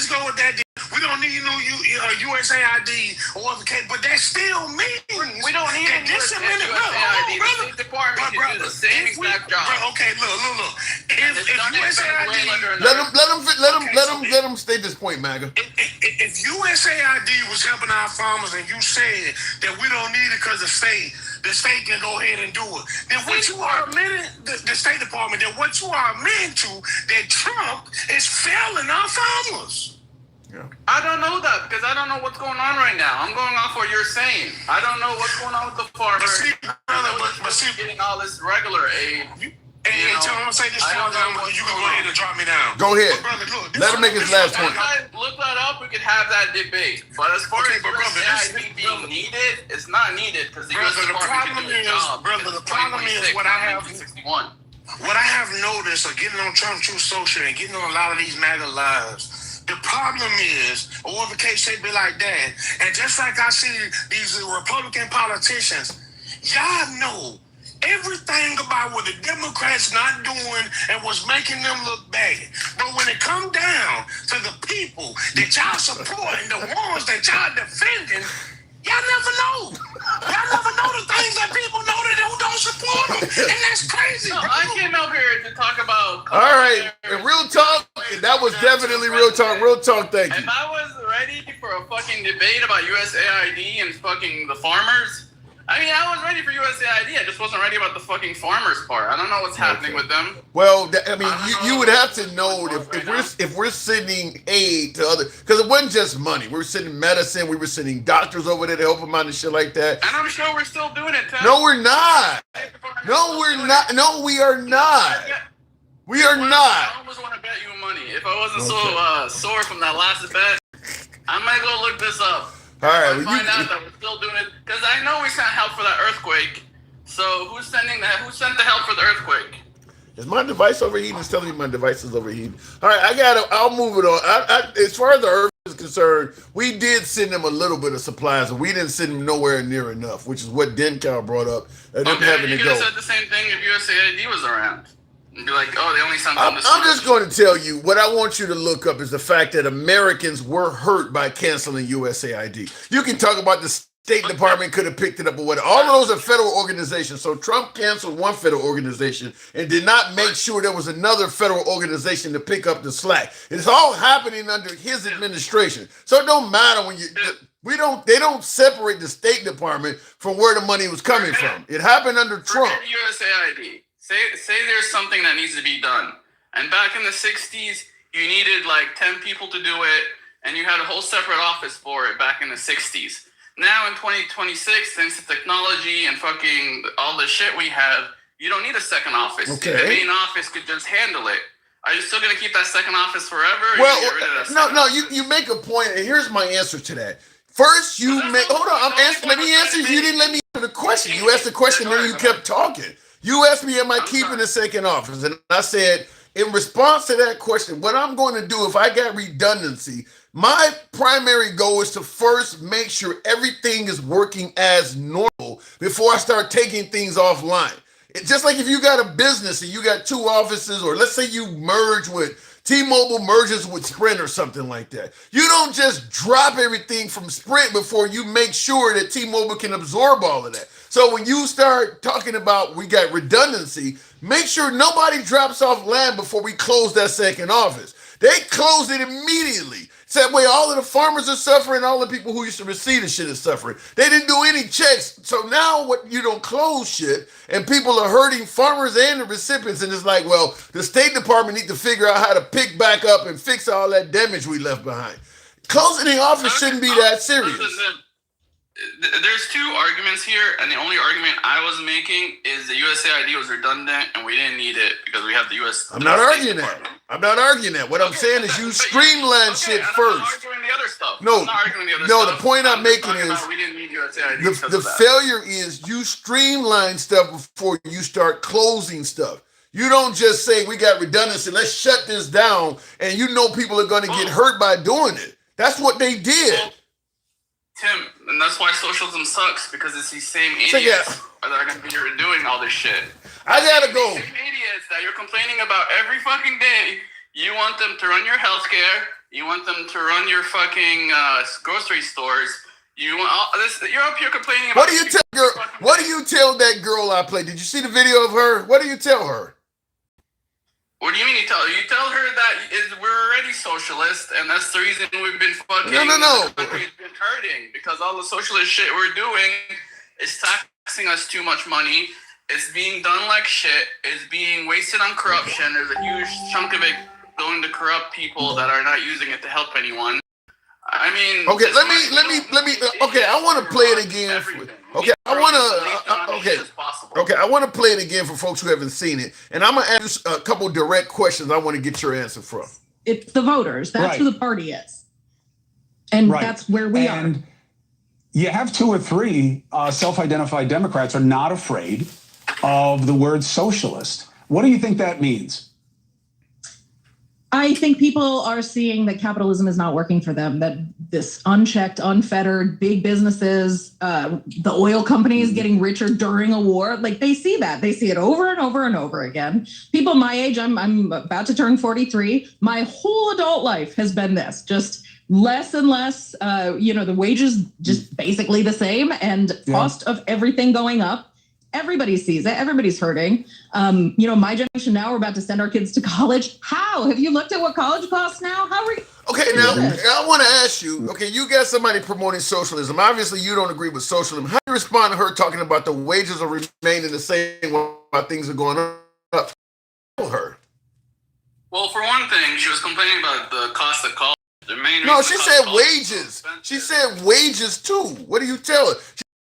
We don't need no USAID or other case, but that still means we don't need a USAID. The State Department can do the same exact job. Okay, look. If USAID, let them state this point, MAGA. If USAID was helping our farmers and you said that we don't need it because the state can go ahead and do it, then what you are admitting, the State Department, then what you are admitting to, that Trump is failing our farmers. Yeah. I don't know that because I don't know what's going on right now. I'm going off what you're saying. I don't know what's going on with the farmers. But see, getting all this regular aid. Tell him I'm saying this one time, you can go ahead and drop me down. Go ahead. Brother, look, let him make his last point. Look that up. We could have that debate. But as far as USAID being needed, it's not needed because the U.S. Department can do the job. Brother, the problem is what I have noticed, or getting on Trump Truth Social and getting on a lot of these MAGA lives. The problem is, or the case may be like that, and just like I see these Republican politicians, y'all know everything about what the Democrats not doing and what's making them look bad. But when it come down to the people that y'all supporting, the ones that y'all defending, y'all never know. Y'all never know the things that people know that who don't support them. And that's crazy. No, I came out here to talk about... All right. Real talk. That was definitely real talk. Real talk. Thank you. If I was ready for a fucking debate about USAID and fucking the farmers... I mean, I was ready for USAID. I just wasn't ready about the fucking farmers part. I don't know what's happening with them. Well, you would have to know if we're sending aid to other, because it wasn't just money. We were sending medicine. We were sending doctors over there to help them out and shit like that. And I'm sure we're still doing it. Tim. No, we're not. No, we're not. No, we are not. We are not. I almost want to bet you money. If I wasn't so sore from that last bet, I might go look this up. All right, find out that we're still doing it because I know we sent help for that earthquake. So who's sending that? Who sent the help for the earthquake? Is my device overheating? It's telling me my device is overheating. All right, I'll move it on. As far as the earth is concerned, we did send them a little bit of supplies, and we didn't send them nowhere near enough, which is what Dencal brought up. And them having you to could go. have said the same thing if USAID was around. And be like, oh, they only sent them. I'm just going to tell you what I want you to look up is the fact that Americans were hurt by canceling USAID. You can talk about the State Department could have picked it up or whatever. All of those are federal organizations. So Trump canceled one federal organization and did not make sure there was another federal organization to pick up the slack. It's all happening under his administration. So it don't matter when they don't separate the State Department from where the money was coming from. It happened under Trump. USAID. Say there's something that needs to be done. And back in the 60s, you needed like 10 people to do it, and you had a whole separate office for it back in the 60s. Now in 2026, thanks to technology and fucking all the shit we have, you don't need a second office. Okay. The main office could just handle it. Are you still going to keep that second office forever? Well, you make a point, and here's my answer to that. First, let me answer. You didn't let me answer the question. You asked the question, then you kept talking. You asked me, am I keeping the second office? And I said, in response to that question, what I'm going to do if I got redundancy, my primary goal is to first make sure everything is working as normal before I start taking things offline. It's just like if you got a business and you got two offices, or let's say you merge with T-Mobile merges with Sprint or something like that. You don't just drop everything from Sprint before you make sure that T-Mobile can absorb all of that. So when you start talking about we got redundancy, make sure nobody drops off land before we close that second office. They closed it immediately. So that way all of the farmers are suffering, all the people who used to receive the shit is suffering. They didn't do any checks. So now what you don't close shit and people are hurting farmers and the recipients, and it's like, well, the State Department need to figure out how to pick back up and fix all that damage we left behind. Closing the office shouldn't be that serious. There's two arguments here, and the only argument I was making is the USAID was redundant and we didn't need it because we have the US. I'm not arguing that. I'm not arguing that. What I'm saying is you streamline shit first. I'm not arguing the other stuff. No, I'm not arguing the other stuff. the point I'm making is we didn't need USAID the failure is you streamline stuff before you start closing stuff. You don't just say we got redundancy, let's shut this down, and you know people are going to get hurt by doing it. That's what they did. Tim, and that's why socialism sucks, because it's these same idiots that are going to be doing all this shit. I gotta go. These same idiots that you're complaining about every fucking day, you want them to run your healthcare, you want them to run your fucking grocery stores. You want all this? You're up here complaining about. What do you tell girl? What do you tell that girl I played? Did you see the video of her? What do you tell her? What do you mean you tell her? You tell her that we're already socialist, and that's the reason we've been fucking. No. The country's been hurting because all the socialist shit we're doing is taxing us too much money. It's being done like shit. It's being wasted on corruption. There's a huge chunk of it going to corrupt people that are not using it to help anyone. I mean, okay. Let me. Okay, I want to play it again. Okay, I want to play it again for folks who haven't seen it, and I'm gonna ask a couple direct questions. I want to get your answer from. It's the voters. That's who the party is, and that's where we are. And you have 2 or 3 self-identified Democrats are not afraid of the word socialist. What do you think that means? I think people are seeing that capitalism is not working for them, that this unchecked, unfettered, big businesses, the oil companies getting richer during a war, like they see that. They see it over and over and over again. People my age, I'm about to turn 43. My whole adult life has been this, just less and less, the wages just basically the same and cost of everything going up. Everybody sees it. Everybody's hurting. My generation now, we're about to send our kids to college. How? Have you looked at what college costs now? How are we? Okay, now I want to ask you, okay, you got somebody promoting socialism. Obviously, you don't agree with socialism. How do you respond to her talking about the wages are remaining the same while things are going up? Tell her. Well, for one thing, she was complaining about the cost of college. No, she said wages. She said wages too. What do you tell her?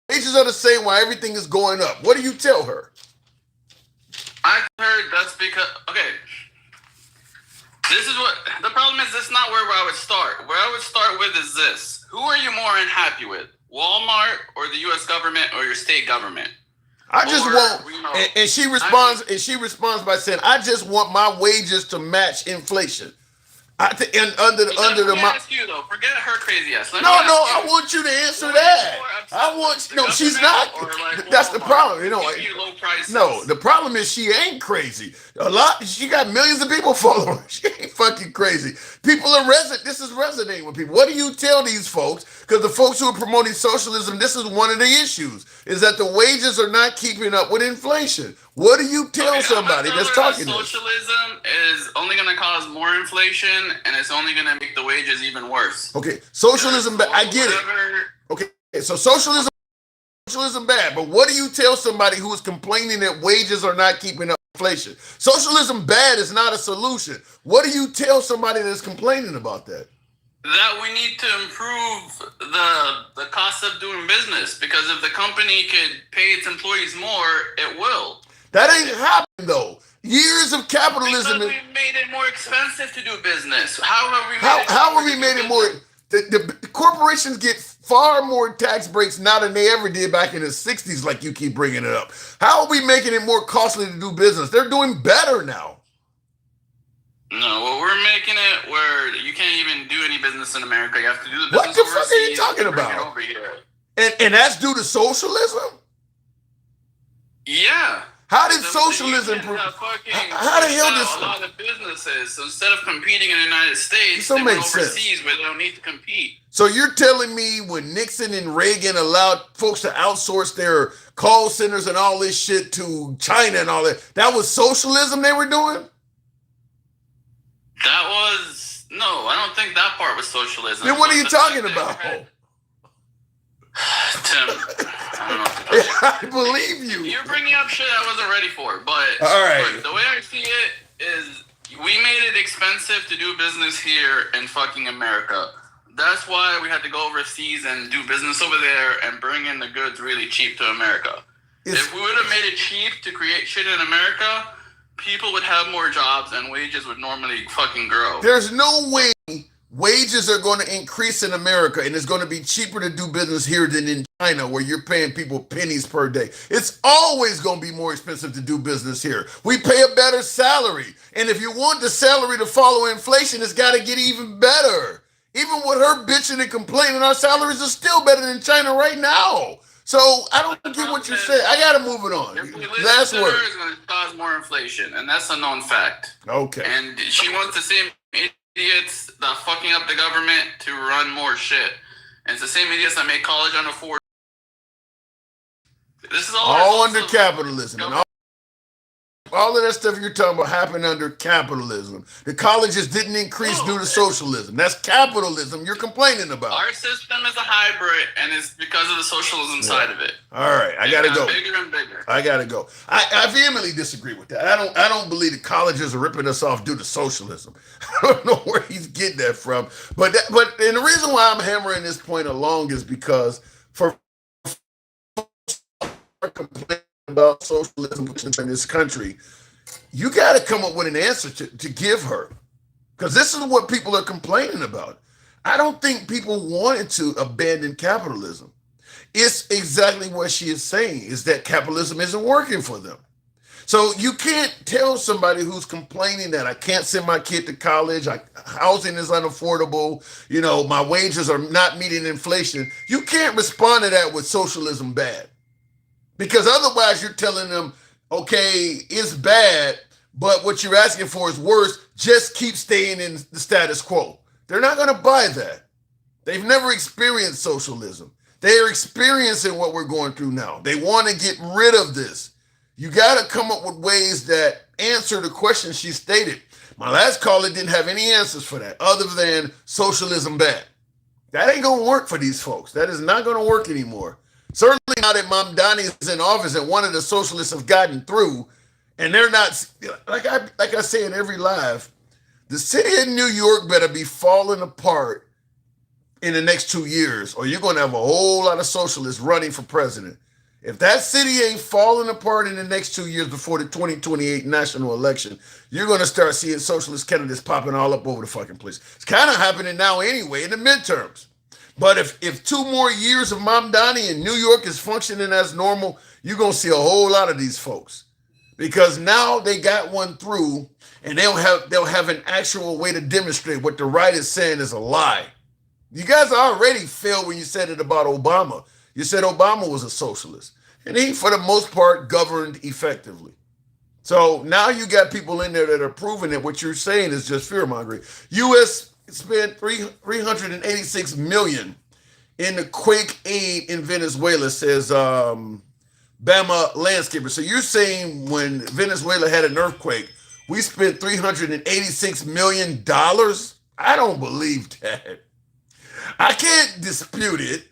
Wages are the same while everything is going up. What do you tell her? I heard that's because, okay, this is what, the problem is this is not where I would start. Where I would start with is this. Who are you more unhappy with? Walmart or the U.S. government or your state government? I just want, and she responds by saying, I just want my wages to match inflation. Let me ask you though. Forget her crazy ass. I want you to answer that. She's not. That's the problem. No, the problem is she ain't crazy. She got millions of people following her. She ain't fucking crazy. People are this is resonating with people. What do you tell these folks? Because the folks who are promoting socialism, this is one of the issues, is that the wages are not keeping up with inflation. What do you tell somebody that's talking this? Socialism is only going to cause more inflation, and it's only going to make the wages even worse. Okay, socialism, I get it. Okay, so socialism bad, but what do you tell somebody who is complaining that wages are not keeping up with inflation? Socialism bad is not a solution. What do you tell somebody that's complaining about that? That we need to improve the cost of doing business, because if the company could pay its employees more, it will. That ain't happening though. Years of capitalism. Because we made it more expensive to do business. How have we made it more? The corporations get far more tax breaks now than they ever did back in the 60s, like you keep bringing it up. How are we making it more costly to do business? They're doing better now. No, well, we're making it where you can't even do any business in America. You have to do the business overseas. What the fuck are you talking about? Over here. And that's due to socialism? Yeah. How did socialism? How the hell did a lot of businesses? So instead of competing in the United States, they went overseas where they don't need to compete. So you're telling me when Nixon and Reagan allowed folks to outsource their call centers and all this shit to China and all that was socialism they were doing? No, I don't think that part was socialism. Then what are you talking about? Tim, I don't know. I believe you. You're bringing up shit I wasn't ready for, but all right. Look, the way I see it is we made it expensive to do business here in fucking America. That's why we had to go overseas and do business over there and bring in the goods really cheap to America. If we would have made it cheap to create shit in America, people would have more jobs and wages would normally fucking grow. There's no way wages are going to increase in America, and it's going to be cheaper to do business here than in China, where you're paying people pennies per day. It's always going to be more expensive to do business here. We pay a better salary, and if you want the salary to follow inflation, it's got to get even better. Even with her bitching and complaining, our salaries are still better than China right now. So I don't get what you're saying. I got to move it on. Last word. Is going to cause more inflation, and that's a known fact. Okay. And she wants the same idiots that fucking up the government to run more shit. And it's the same idiots that make college unaffordable. This is all under capitalism. And all of that stuff you're talking about happened under capitalism. The colleges didn't increase due to socialism. That's capitalism you're complaining about. Our system is a hybrid, and it's because of the socialism side of it. All right, I gotta go. Bigger and bigger. I gotta go. I vehemently disagree with that. I don't believe the colleges are ripping us off due to socialism. I don't know where he's getting that from. But and the reason why I'm hammering this point along is because for complaining about socialism in this country, you got to come up with an answer to give her, because this is what people are complaining about. I don't think people wanted to abandon capitalism. It's exactly what she is saying, is that capitalism isn't working for them. So you can't tell somebody who's complaining that I can't send my kid to college, housing is unaffordable, my wages are not meeting inflation. You can't respond to that with socialism bad. Because otherwise you're telling them, okay, it's bad, but what you're asking for is worse. Just keep staying in the status quo. They're not going to buy that. They've never experienced socialism. They're experiencing what we're going through now. They want to get rid of this. You got to come up with ways that answer the question she stated. My last caller didn't have any answers for that other than socialism bad. That ain't going to work for these folks. That is not going to work anymore. Certainly now that Mamdani is in office and one of the socialists have gotten through, and they're not, like I say in every live, the city of New York better be falling apart in the next 2 years, or you're going to have a whole lot of socialists running for president. If that city ain't falling apart in the next 2 years before the 2028 national election, you're going to start seeing socialist candidates popping all up over the fucking place. It's kind of happening now anyway in the midterms. But if 2 more years of Mamdani in New York is functioning as normal, you're going to see a whole lot of these folks. Because now they got one through, and they'll have an actual way to demonstrate what the right is saying is a lie. You guys already failed when you said it about Obama. You said Obama was a socialist, and he, for the most part, governed effectively. So now you got people in there that are proving that what you're saying is just fear-mongering. U.S. spent $386 million in the quake aid in Venezuela, says Bama Landscaper. So you're saying when Venezuela had an earthquake, we spent $386 million? I don't believe that. I can't dispute it.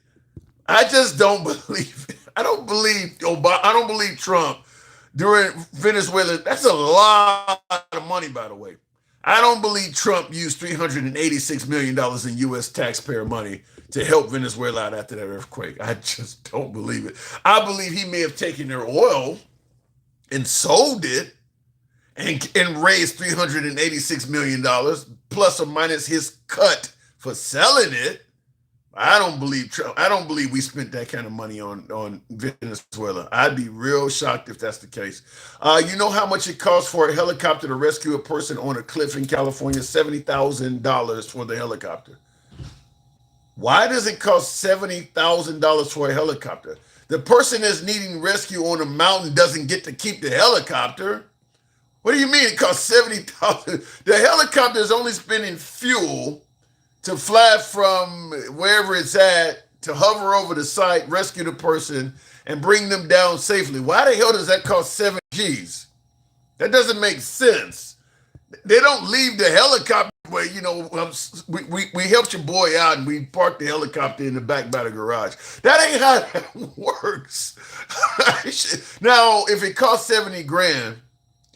I just don't believe it. I don't believe Obama. I don't believe Trump during Venezuela. That's a lot of money, by the way. I don't believe Trump used $386 million in U.S. taxpayer money to help Venezuela out after that earthquake. I just don't believe it. I believe he may have taken their oil and sold it and raised $386 million plus or minus his cut for selling it. I don't believe Trump. I don't believe we spent that kind of money on Venezuela. I'd be real shocked if that's the case. You know how much it costs for a helicopter to rescue a person on a cliff in California? $70,000 for the helicopter. Why does it cost $70,000 for a helicopter? The person that's needing rescue on a mountain doesn't get to keep the helicopter. What do you mean it costs $70,000? The helicopter is only spending fuel to fly from wherever it's at, to hover over the site, rescue the person, and bring them down safely. Why the hell does that cost 7 G's? That doesn't make sense. They don't leave the helicopter where, we helped your boy out and we parked the helicopter in the back by the garage. That ain't how that works. Now, if it costs 70 grand,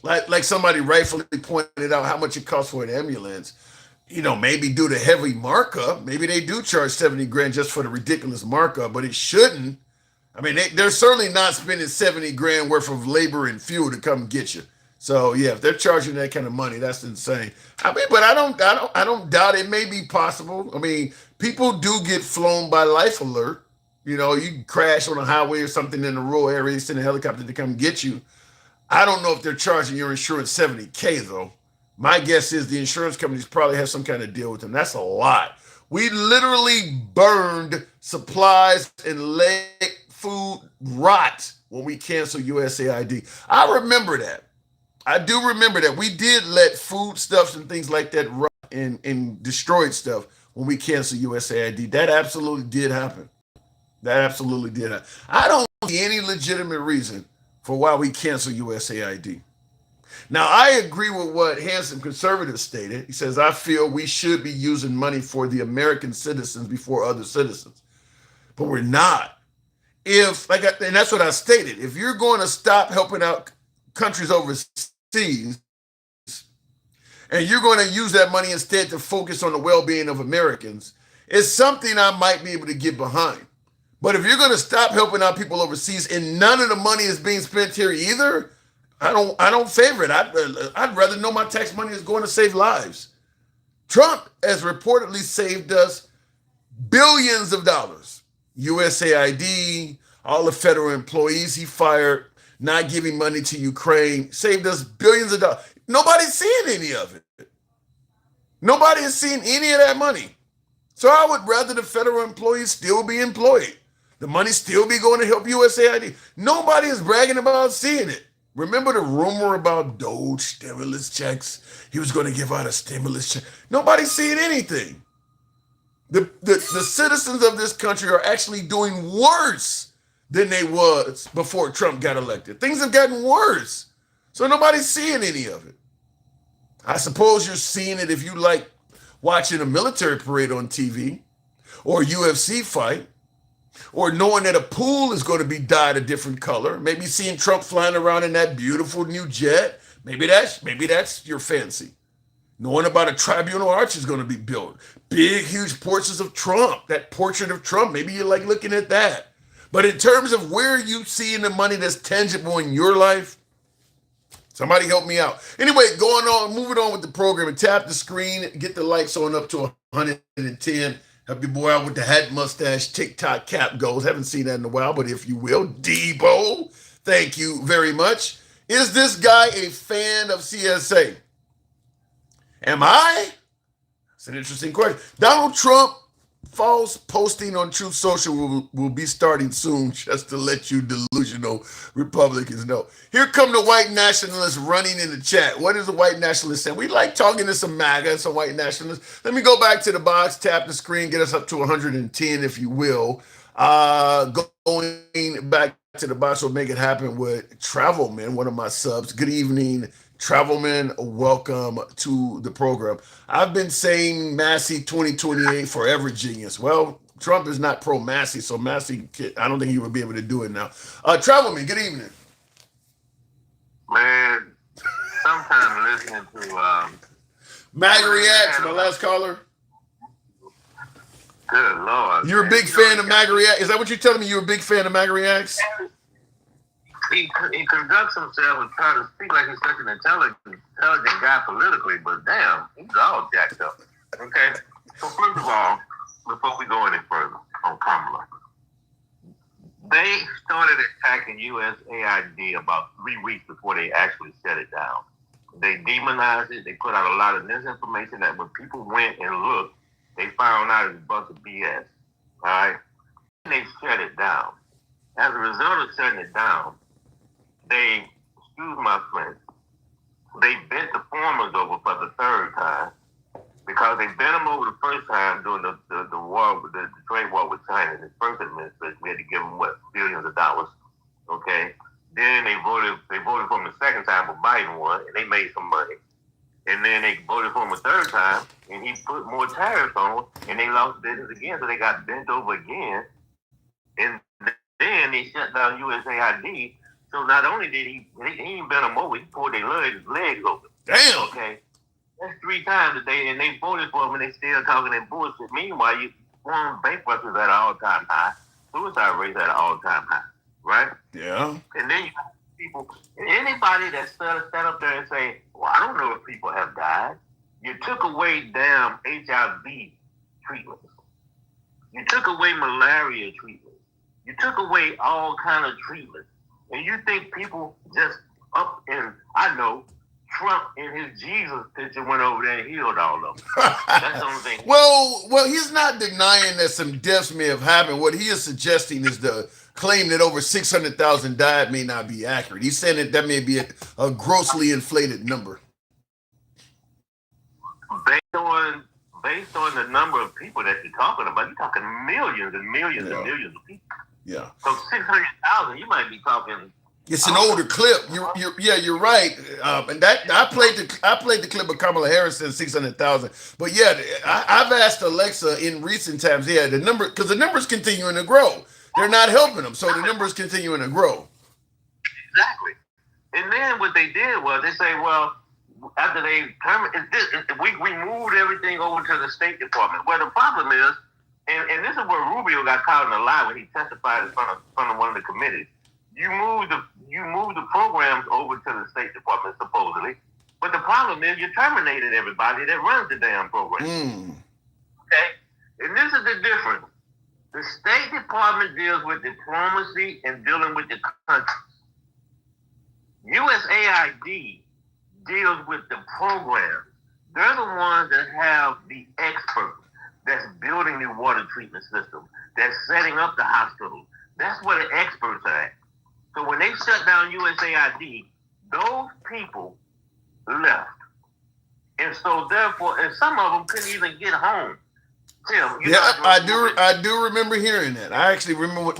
like somebody rightfully pointed out how much it costs for an ambulance, maybe due to heavy markup, maybe they do charge 70 grand just for the ridiculous markup, but it shouldn't. I mean, they're certainly not spending 70 grand worth of labor and fuel to come get you. So yeah, if they're charging that kind of money, that's insane. I mean, but I don't doubt it may be possible. I mean, people do get flown by life alert. You know, you crash on a highway or something in a rural area, you send a helicopter to come get you. I don't know if they're charging your insurance $70K though. My guess is the insurance companies probably have some kind of deal with them. That's a lot. We literally burned supplies and let food rot when we canceled USAID. I remember that. I do remember that. We did let foodstuffs and things like that rot and destroyed stuff when we canceled USAID. That absolutely did happen. That absolutely did happen. I don't see any legitimate reason for why we cancel USAID. Now, I agree with what Handsome Conservative stated. He says, I feel we should be using money for the American citizens before other citizens. But we're not. And that's what I stated. If you're going to stop helping out countries overseas, and you're going to use that money instead to focus on the well-being of Americans, it's something I might be able to get behind. But if you're going to stop helping out people overseas and none of the money is being spent here either, I don't favor it. I'd rather know my tax money is going to save lives. Trump has reportedly saved us billions of dollars. USAID, all the federal employees he fired, not giving money to Ukraine, saved us billions of dollars. Nobody's seeing any of it. Nobody is seeing any of that money. So I would rather the federal employees still be employed. The money still be going to help USAID. Nobody is bragging about seeing it. Remember the rumor about Doge stimulus checks? He was going to give out a stimulus check. Nobody's seeing anything. The citizens of this country are actually doing worse than they was before Trump got elected. Things have gotten worse. So nobody's seeing any of it. I suppose you're seeing it if you like watching a military parade on TV or a UFC fight, or knowing that a pool is going to be dyed a different color, maybe seeing Trump flying around in that beautiful new jet. Maybe that's your fancy. Knowing about a tribunal arch is going to be built. Big, huge portraits of Trump, that portrait of Trump, maybe you like looking at that. But in terms of where you seeing the money that's tangible in your life, somebody help me out. Anyway, moving on with the program, and tap the screen, get the lights on up to 110. Help your boy out with the hat, mustache, TikTok cap goals. Haven't seen that in a while, but if you will, Debo, thank you very much. Is this guy a fan of CSA? Am I? It's an interesting question. Donald Trump false posting on Truth Social will be starting soon, just to let you delusional Republicans know. Here come the white nationalists running in the chat. What is the white nationalist saying? We like talking to some MAGA and some white nationalists. Let me go back to the box, tap the screen, get us up to 110, if you will. Going back to the box will make it happen with Travelman, one of my subs. Good evening, Travelman. Welcome to the program. I've been saying Massey 2028 forever, genius. Well, Trump is not pro-Massey, so Massey, I don't think he would be able to do it now. Travelman, good evening. Man, sometimes listening to MAGA Reacts, my last caller. Good Lord. You're a big fan of MAGA Reacts? Is that what you're telling me? You're a big fan of MAGA Reacts? He conducts himself and tries to speak like he's such an intelligent guy politically, but damn, he's all jacked up. Okay? So first of all, before we go any further on Kamala, they started attacking USAID about 3 weeks before they actually shut it down. They demonized it. They put out a lot of misinformation that when people went and looked, they found out it was a bunch of BS. All right? And they shut it down. As a result of shutting it down, they, excuse my French, they bent the farmers over for the third time because they bent them over the first time during the war, the trade war with China. In the first administration, we had to give them, billions of dollars, okay? Then they voted for them the second time, but Biden won, and they made some money. And then they voted for him a third time, and he put more tariffs on them, and they lost business again, so they got bent over again. And then they shut down USAID. So not only did he bent them over, he pulled their legs over. Damn. Okay. That's 3 times that they voted for him, and they still talking that bullshit. Meanwhile, foreign bankruptcy is at an all-time high. Suicide rate at an all-time high, right? Yeah. And then people, anybody that stand up there and say, well, I don't know if people have died. You took away damn HIV treatments. You took away malaria treatments. You took away all kind of treatments. And you think people just up in, I know, Trump in his Jesus picture went over there and healed all of them. That's the only thing. Well, he's not denying that some deaths may have happened. What he is suggesting is the claim that over 600,000 died may not be accurate. He's saying that may be a grossly inflated number. Based on the number of people that you're talking about, you're talking millions and millions and millions of people. Yeah. So 600,000, you might be talking. It's an older clip. You're right. And that I played the clip of Kamala Harris saying 600,000. But yeah, I've asked Alexa in recent times. Yeah, the number, because the numbers continuing to grow. They're not helping them, so the numbers continuing to grow. Exactly. And then what they did was they say, well, after they we moved everything over to the State Department. Well, the problem is, and this is where Rubio got caught in a lie when he testified in front of one of the committees. You moved the programs over to the State Department supposedly, but the problem is you terminated everybody that runs the damn program. Okay, and this is the difference. The State Department deals with diplomacy and dealing with the countries. USAID deals with the program. They're the ones that have the experts that's building the water treatment system, that's setting up the hospitals. That's where the experts are at. So when they shut down USAID, those people left. And so therefore, and some of them couldn't even get home. Tim, I do remember hearing that. I actually remember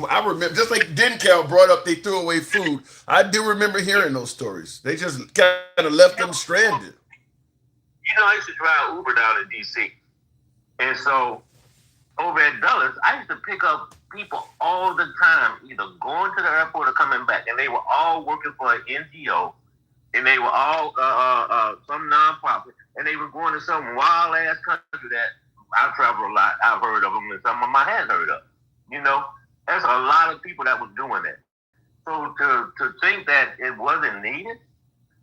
just like DenCal brought up they threw away food. I do remember hearing those stories. They just kind of left them stranded. You know, I used to drive Uber down in DC. And so over at Dulles, I used to pick up people all the time, either going to the airport or coming back. And they were all working for an NGO. And they were all some nonprofit. And they were going to some wild ass country that I travel a lot. I've heard of them, and some of them I hadn't heard of. You know, there's a lot of people that was doing that. So to think that it wasn't needed,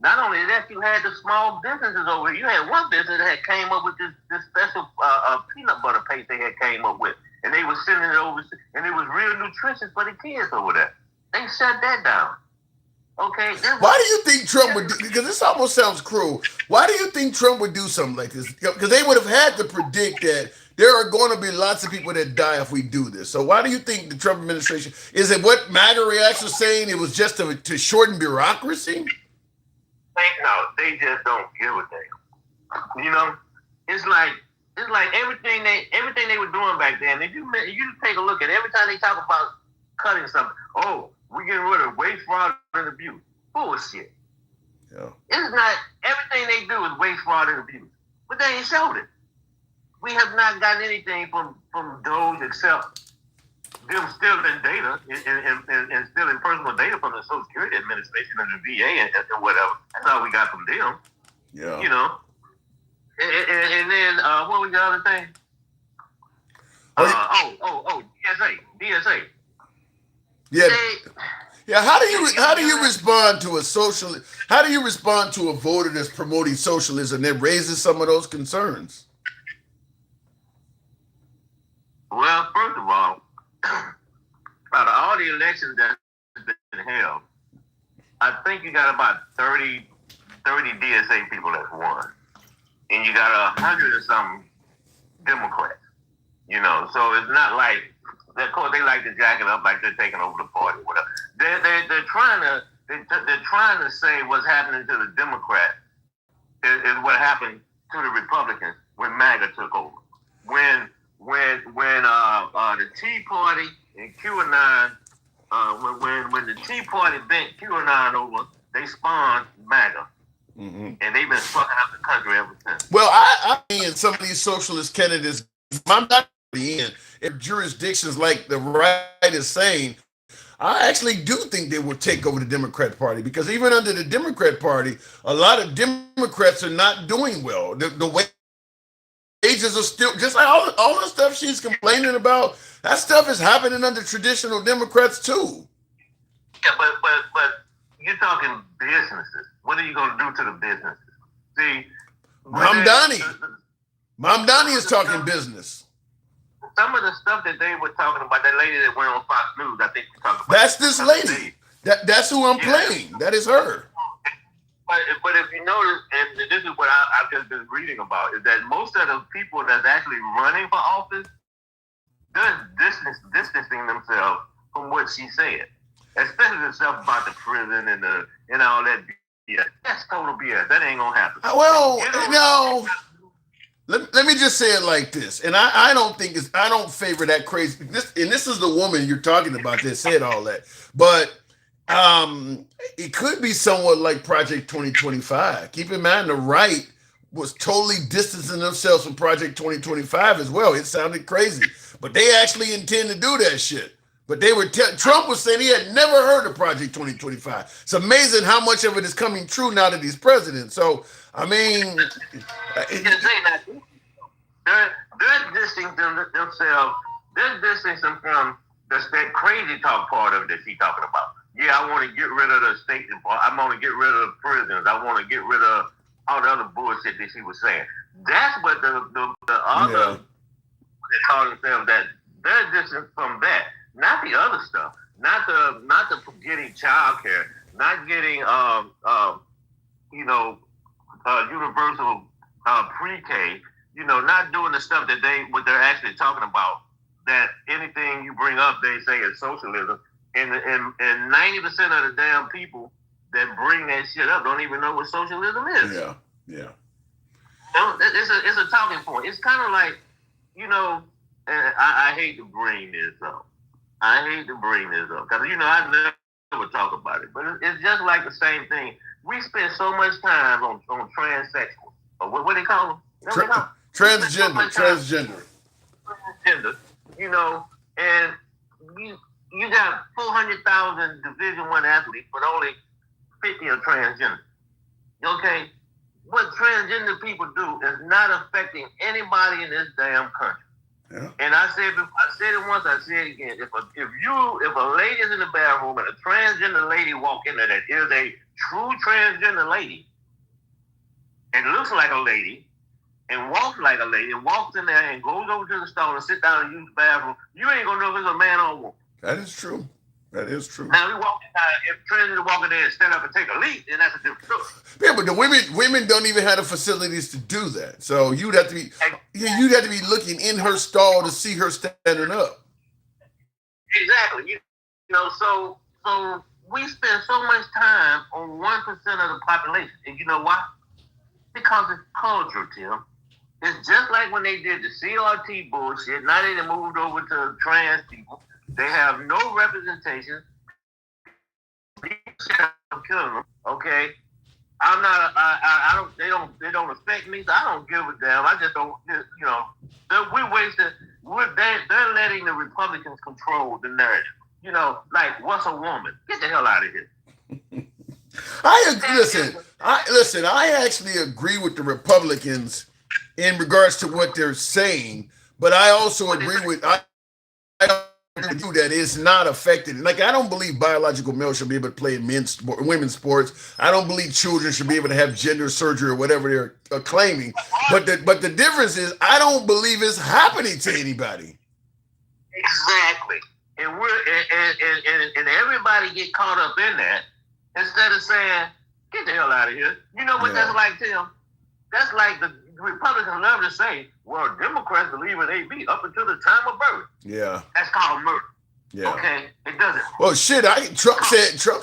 not only that, you had the small businesses over here. You had one business that had came up with this special peanut butter paste they had came up with, and they were sending it over, and it was real nutritious for the kids over there. They shut that down. Okay. Why do you think Trump would do? Because this almost sounds cruel. Why do you think Trump would do something like this? Because they would have had to predict that there are going to be lots of people that die if we do this. So why do you think the Trump administration, is it what MAGA reacts are saying? It was just to shorten bureaucracy? No, they just don't give a damn. You know, it's like everything they were doing back then. If you take a look at every time they talk about cutting something, oh, we're getting rid of waste, fraud, and abuse. Bullshit. Yeah. It's not, everything they do is waste, fraud, and abuse. But they ain't showed it. We have not gotten anything from those except them stealing data and stealing personal data from the Social Security Administration and the VA and whatever. That's all we got from them. Yeah. You know. And then what was the other thing? DSA. Yeah. Yeah. How do you respond to a socialist? How do you respond to a voter that's promoting socialism that raises some of those concerns? Well, first of all, out of all the elections that have been held, I think you got about 30 DSA people that's won. And you got 100 or something Democrats. You know, so it's not like, of course, they like to jack it up like they're taking over the party or whatever. They're trying to say what's happening to the Democrats is what happened to the Republicans when MAGA took over. When the Tea Party and QAnon, when the Tea Party bent QAnon over, they spawned MAGA. Mm-hmm. And they've been fucking up the country ever since. Well, I mean, some of these socialist candidates, I'm not in jurisdictions like the right is saying, I actually do think they will take over the Democrat Party, because even under the Democrat Party, a lot of Democrats are not doing well. The wages are still, just like all the stuff she's complaining about, that stuff is happening under traditional Democrats too. Yeah, but you're talking businesses. What are you going to do to the businesses? See, Mom Donnie is talking business. Some of the stuff that they were talking about, that lady that went on Fox News, I think we talked about. That's this lady. That's who I'm playing. That is her. But if you notice, and this is what I've just been reading about, is that most of the people that's actually running for office, they're distancing themselves from what she said, especially the stuff about the prison and all that BS. That's total BS. That ain't gonna happen. Well, no. Let me just say it like this, and I don't favor that crazy. This is the woman you're talking about that said all that, but it could be somewhat like Project 2025. Keep in mind the right was totally distancing themselves from Project 2025 as well. It sounded crazy, but they actually intend to do that shit. But they were Trump was saying he had never heard of Project 2025. It's amazing how much of it is coming true now that he's president. So I mean, they're distancing themselves. They're distancing from that crazy talk part of it that she's talking about. Yeah, I want to get rid of the state department. I want to get rid of the prisons. I want to get rid of all the other bullshit that she was saying. That's what the other they call themselves, that they're distant from that, not the other stuff, not the getting child care, not getting universal pre-K, not doing the stuff that what they're actually talking about. That anything you bring up, they say is socialism. And 90% of the damn people that bring that shit up don't even know what socialism is. Yeah. It's a talking point. It's kind of like, I hate to bring this up. Because, I never talk about it. But it's just like the same thing. We spend so much time on transsexuals. Or what do they call them? Transgender. And you got 400,000 Division I athletes, but only 50 are transgender. Okay? What transgender people do is not affecting anybody in this damn country. Yeah. And I said it once, I said it again. If a lady is in the bathroom and a transgender lady walk in there that is a true transgender lady and looks like a lady and walks like a lady and walks in there and goes over to the stall and sit down and use the bathroom, you ain't gonna know if it's a man or a woman. That is true. Now we walk if transgender walk in there and stand up and take a leak, then that's a different story. Yeah, but the women don't even have the facilities to do that. So you'd have to be looking in her stall to see her standing up. Exactly. So we spend so much time on 1% of the population. And you know why? Because it's culture, Tim. It's just like when they did the CRT bullshit. Now they moved over to trans people. They have no representation. Killing them. Okay, I'm not. I don't. They don't affect me. So I don't give a damn. I just don't. We wasted. They're letting the Republicans control the narrative. Like what's a woman? Get the hell out of here. I actually agree with the Republicans in regards to what they're saying, but I also agree with that it's not affected. Like I don't believe biological males should be able to play in women's sports. I don't believe children should be able to have gender surgery or whatever they're claiming. But the difference is I don't believe it's happening to anybody. Exactly, and and everybody get caught up in that instead of saying, "Get the hell out of here." You know what that's like, Tim? That's like the Republicans love to say, well, Democrats believe in AB up until the time of birth. Yeah. That's called murder. Yeah. Okay? It doesn't. Well, shit, Trump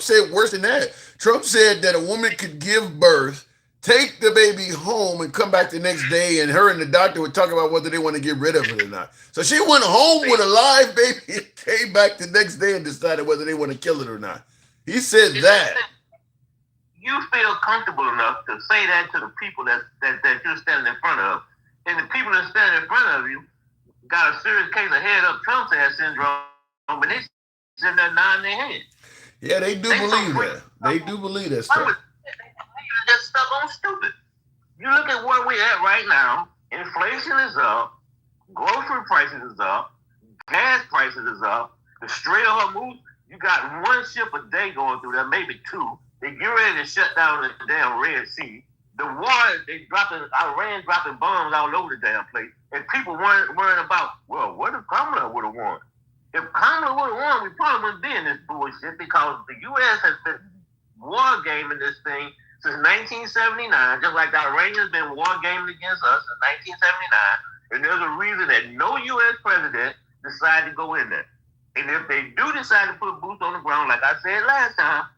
said worse than that. Trump said that a woman could give birth, take the baby home, and come back the next day, and her and the doctor would talk about whether they want to get rid of it or not. So she went home with a live baby and came back the next day and decided whether they want to kill it or not. He said that. You feel comfortable enough to say that to the people that you're standing in front of, and the people that stand in front of you got a serious case of head up Trump's ass syndrome, but they sitting there nodding their head. Yeah, they believe that. They do believe that stuff. That stuff on stupid. You look at where we're at right now. Inflation is up. Grocery prices is up. Gas prices is up. The Strait of Hormuz, you got one ship a day going through there, maybe two. They get ready to shut down the damn Red Sea. The war, Iran dropping bombs all over the damn place. And people weren't worrying about, well, what if Kamala would have won? If Kamala would have won, we probably wouldn't be in this bullshit because the U.S. has been war gaming this thing since 1979, just like the Iranians been war gaming against us since 1979. And there's a reason that no U.S. president decided to go in there. And if they do decide to put boots on the ground, like I said last time,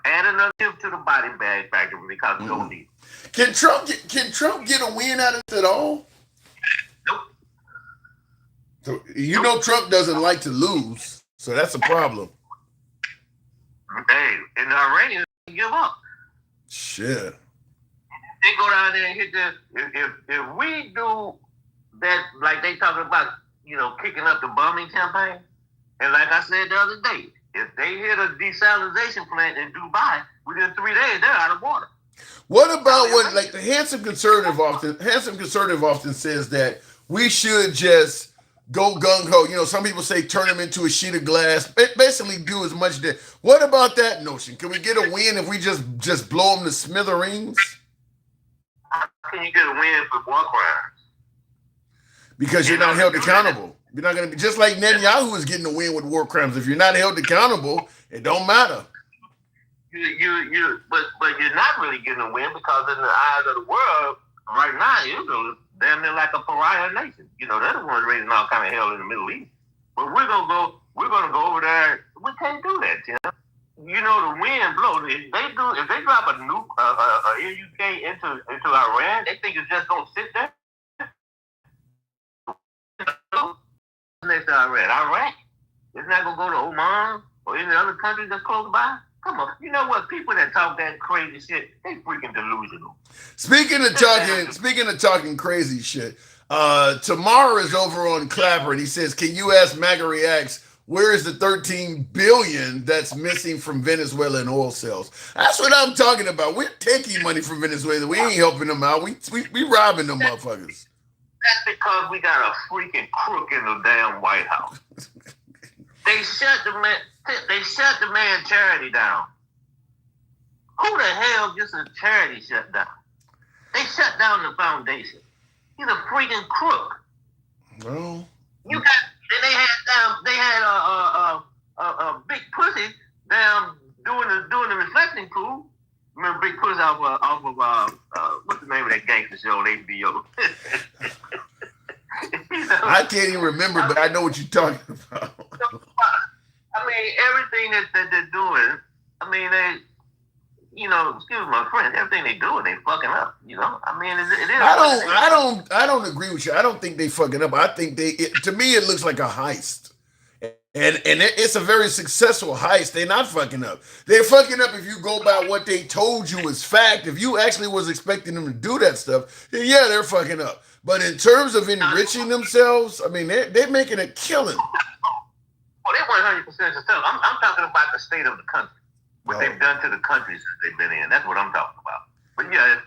add another tip to the body bag factory because we don't need it. Can Trump get a win out of it at all? Nope. So you know Trump doesn't like to lose, so that's a problem. Hey, and the Iranians give up. Shit. They go down there and hit if we do that, like they talking about, kicking up the bombing campaign, and like I said the other day, if they hit a desalination plant in Dubai, within 3 days they're out of water. What about what, like, the handsome conservative often says that we should just go gung-ho. Some people say turn them into a sheet of glass. Basically do as much that. What about that notion? Can we get a win if we just blow them to smithereens? How can you get a win for war crimes? Because you're not held accountable. You're not going to be, just like Netanyahu is getting a win with war crimes. If you're not held accountable, it don't matter. But you're not really getting a win because in the eyes of the world, right now, Israel is damn near like a pariah nation. They're the ones raising all kind of hell in the Middle East. But we're gonna go over there. We can't do that, Tim. The wind blows. If they drop a nuke, NUK into Iran, they think it's just gonna sit there. Next to Iraq, it's not gonna go to Oman or any other country that's close by. Come on, you know what? People that talk that crazy shit, they freaking delusional. Speaking of talking crazy shit, Tamara is over on Clapper and he says, "Can you ask MAGA Reacts where is the $13 billion that's missing from Venezuela in oil sales?" That's what I'm talking about. We're taking money from Venezuela. We ain't helping them out. We robbing them motherfuckers. That's because we got a freaking crook in the damn White House. They shut the man charity down. Who the hell gets a charity shut down? They shut down the foundation. He's a freaking crook. Well, they had a big pussy down doing the reflecting pool. Remember Big Pussy off of what's the name of that gangster show on HBO? I can't even remember, but I know what you're talking about. Everything that they're doing, excuse my friend, everything they doing, they fucking up. It is. I don't agree with you. I don't think they fucking up. I think to me, it looks like a heist. And it's a very successful heist. They're not fucking up. They're fucking up if you go by what they told you is fact. If you actually was expecting them to do that stuff, then yeah, they're fucking up. But in terms of enriching themselves, they're making a killing. Oh, they 100% successful. I'm talking about the state of the country. What they've done to the countries they've been in. That's what I'm talking about. But yeah,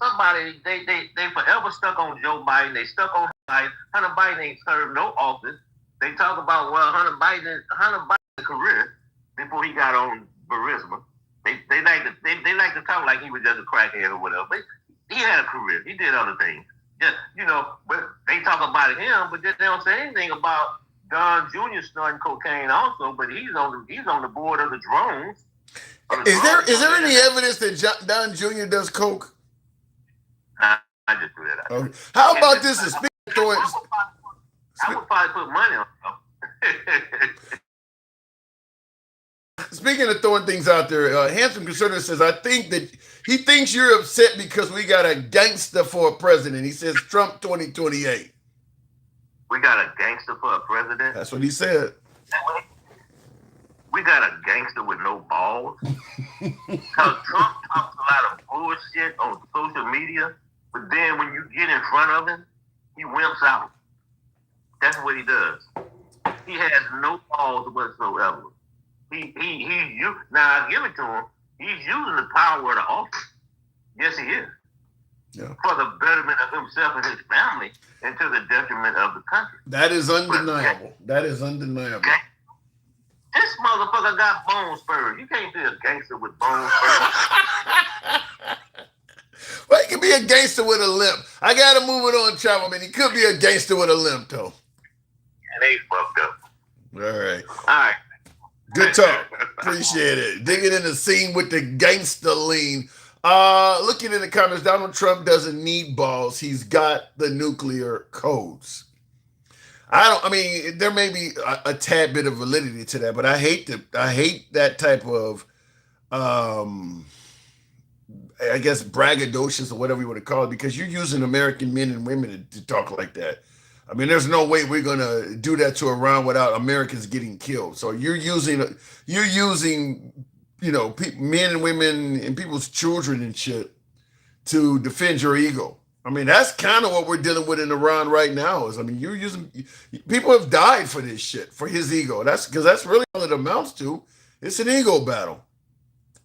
somebody they forever stuck on Joe Biden. They stuck on Biden. Hunter Biden ain't served no office. They talk about Hunter Biden's career before he got on Burisma. They like to talk like he was just a crackhead or whatever. But he had a career. He did other things. Just but they talk about him, but they don't say anything about Don Jr. snorting cocaine also. But he's on the board of the drones. Is there any evidence that Don Jr. does coke? I just threw that out. Okay. How about this? I would probably put money on him. Speaking of throwing things out there, Handsome Conservative says, I think that he thinks you're upset because we got a gangster for a president. He says Trump 2028. We got a gangster for a president? That's what he said. We got a gangster with no balls. Because Trump talks a lot of bullshit on social media, but then when you get in front of him, he wimps out. That's what he does. He has no balls whatsoever. Now I give it to him. He's using the power of the office. Yes, he is. Yeah. For the betterment of himself and his family, and to the detriment of the country. That is undeniable. That is undeniable. Okay. This motherfucker got bone spurs. You can't be a gangster with bone spurs. Well, he can be a gangster with a limp. I gotta move it on, Travel Man. He could be a gangster with a limp, though. And they fucked up. All right. All right. Good talk. Appreciate it. Digging in the scene with the gangster lean. Looking in the comments, Donald Trump doesn't need balls. He's got the nuclear codes. I mean, there may be a tad bit of validity to that, but I hate that type of I guess braggadocious or whatever you want to call it, because you're using American men and women to talk like that. I mean, there's no way we're gonna do that to Iran without Americans getting killed. So you're using men and women and people's children and shit to defend your ego. I mean, that's kind of what we're dealing with in Iran right now. You're using people have died for this shit, for his ego. That's because that's really all it amounts to. It's an ego battle.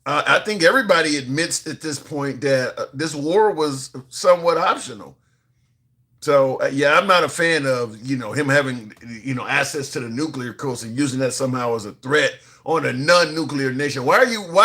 I think everybody admits at this point that this war was somewhat optional. So yeah, I'm not a fan of him having access to the nuclear codes and using that somehow as a threat on a non-nuclear nation. Why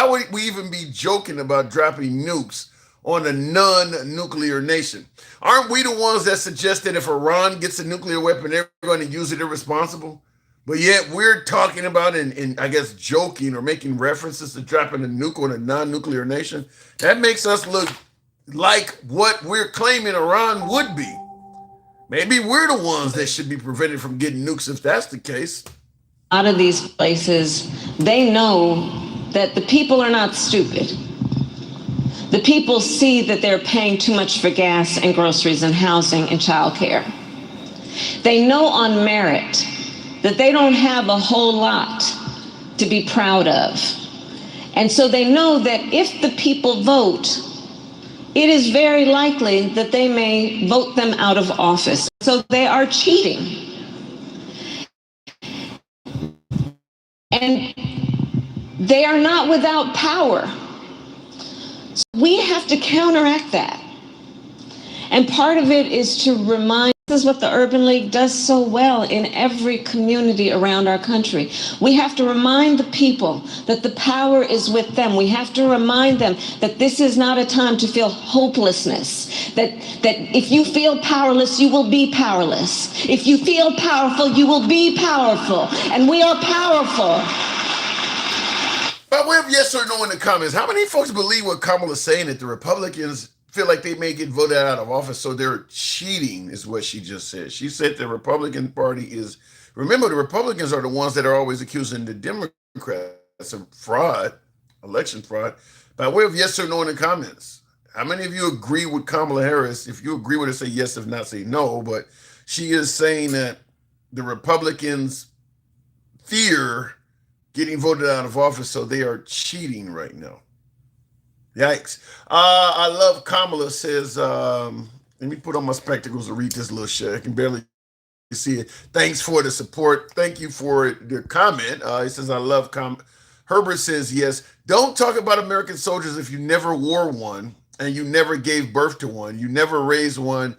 would we even be joking about dropping nukes on a non-nuclear nation? Aren't we the ones that suggest that if Iran gets a nuclear weapon, they're going to use it irresponsible? But yet we're talking about and I guess joking or making references to dropping a nuke on a non-nuclear nation. That makes us look like what we're claiming Iran would be. Maybe we're the ones that should be prevented from getting nukes if that's the case. Out of these places, they know that the people are not stupid. The people see that they're paying too much for gas and groceries and housing and childcare. They know on merit that they don't have a whole lot to be proud of. And so they know that if the people vote, it is very likely that they may vote them out of office. So they are cheating. And they are not without power. So we have to counteract that. And part of it is to remind, this is what the Urban League does so well in every community around our country. We have to remind the people that the power is with them. We have to remind them that this is not a time to feel hopelessness. That if you feel powerless, you will be powerless. If you feel powerful, you will be powerful. And we are powerful. By way of yes or no in the comments, how many folks believe what Kamala is saying, that the Republicans feel like they may get voted out of office, so they're cheating, is what she just said. She said the Republican Party is, remember, the Republicans are the ones that are always accusing the Democrats of fraud, election fraud. By way of yes or no in the comments, how many of you agree with Kamala Harris? If you agree with her, say yes. If not, say no. But she is saying that the Republicans fear getting voted out of office, so they are cheating right now. Yikes. I love Kamala says, let me put on my spectacles to read this little shit. I can barely see it. Thanks for the support. Thank you for the comment. He says, I love Herbert says, yes. Don't talk about American soldiers if you never wore one and you never gave birth to one. You never raised one.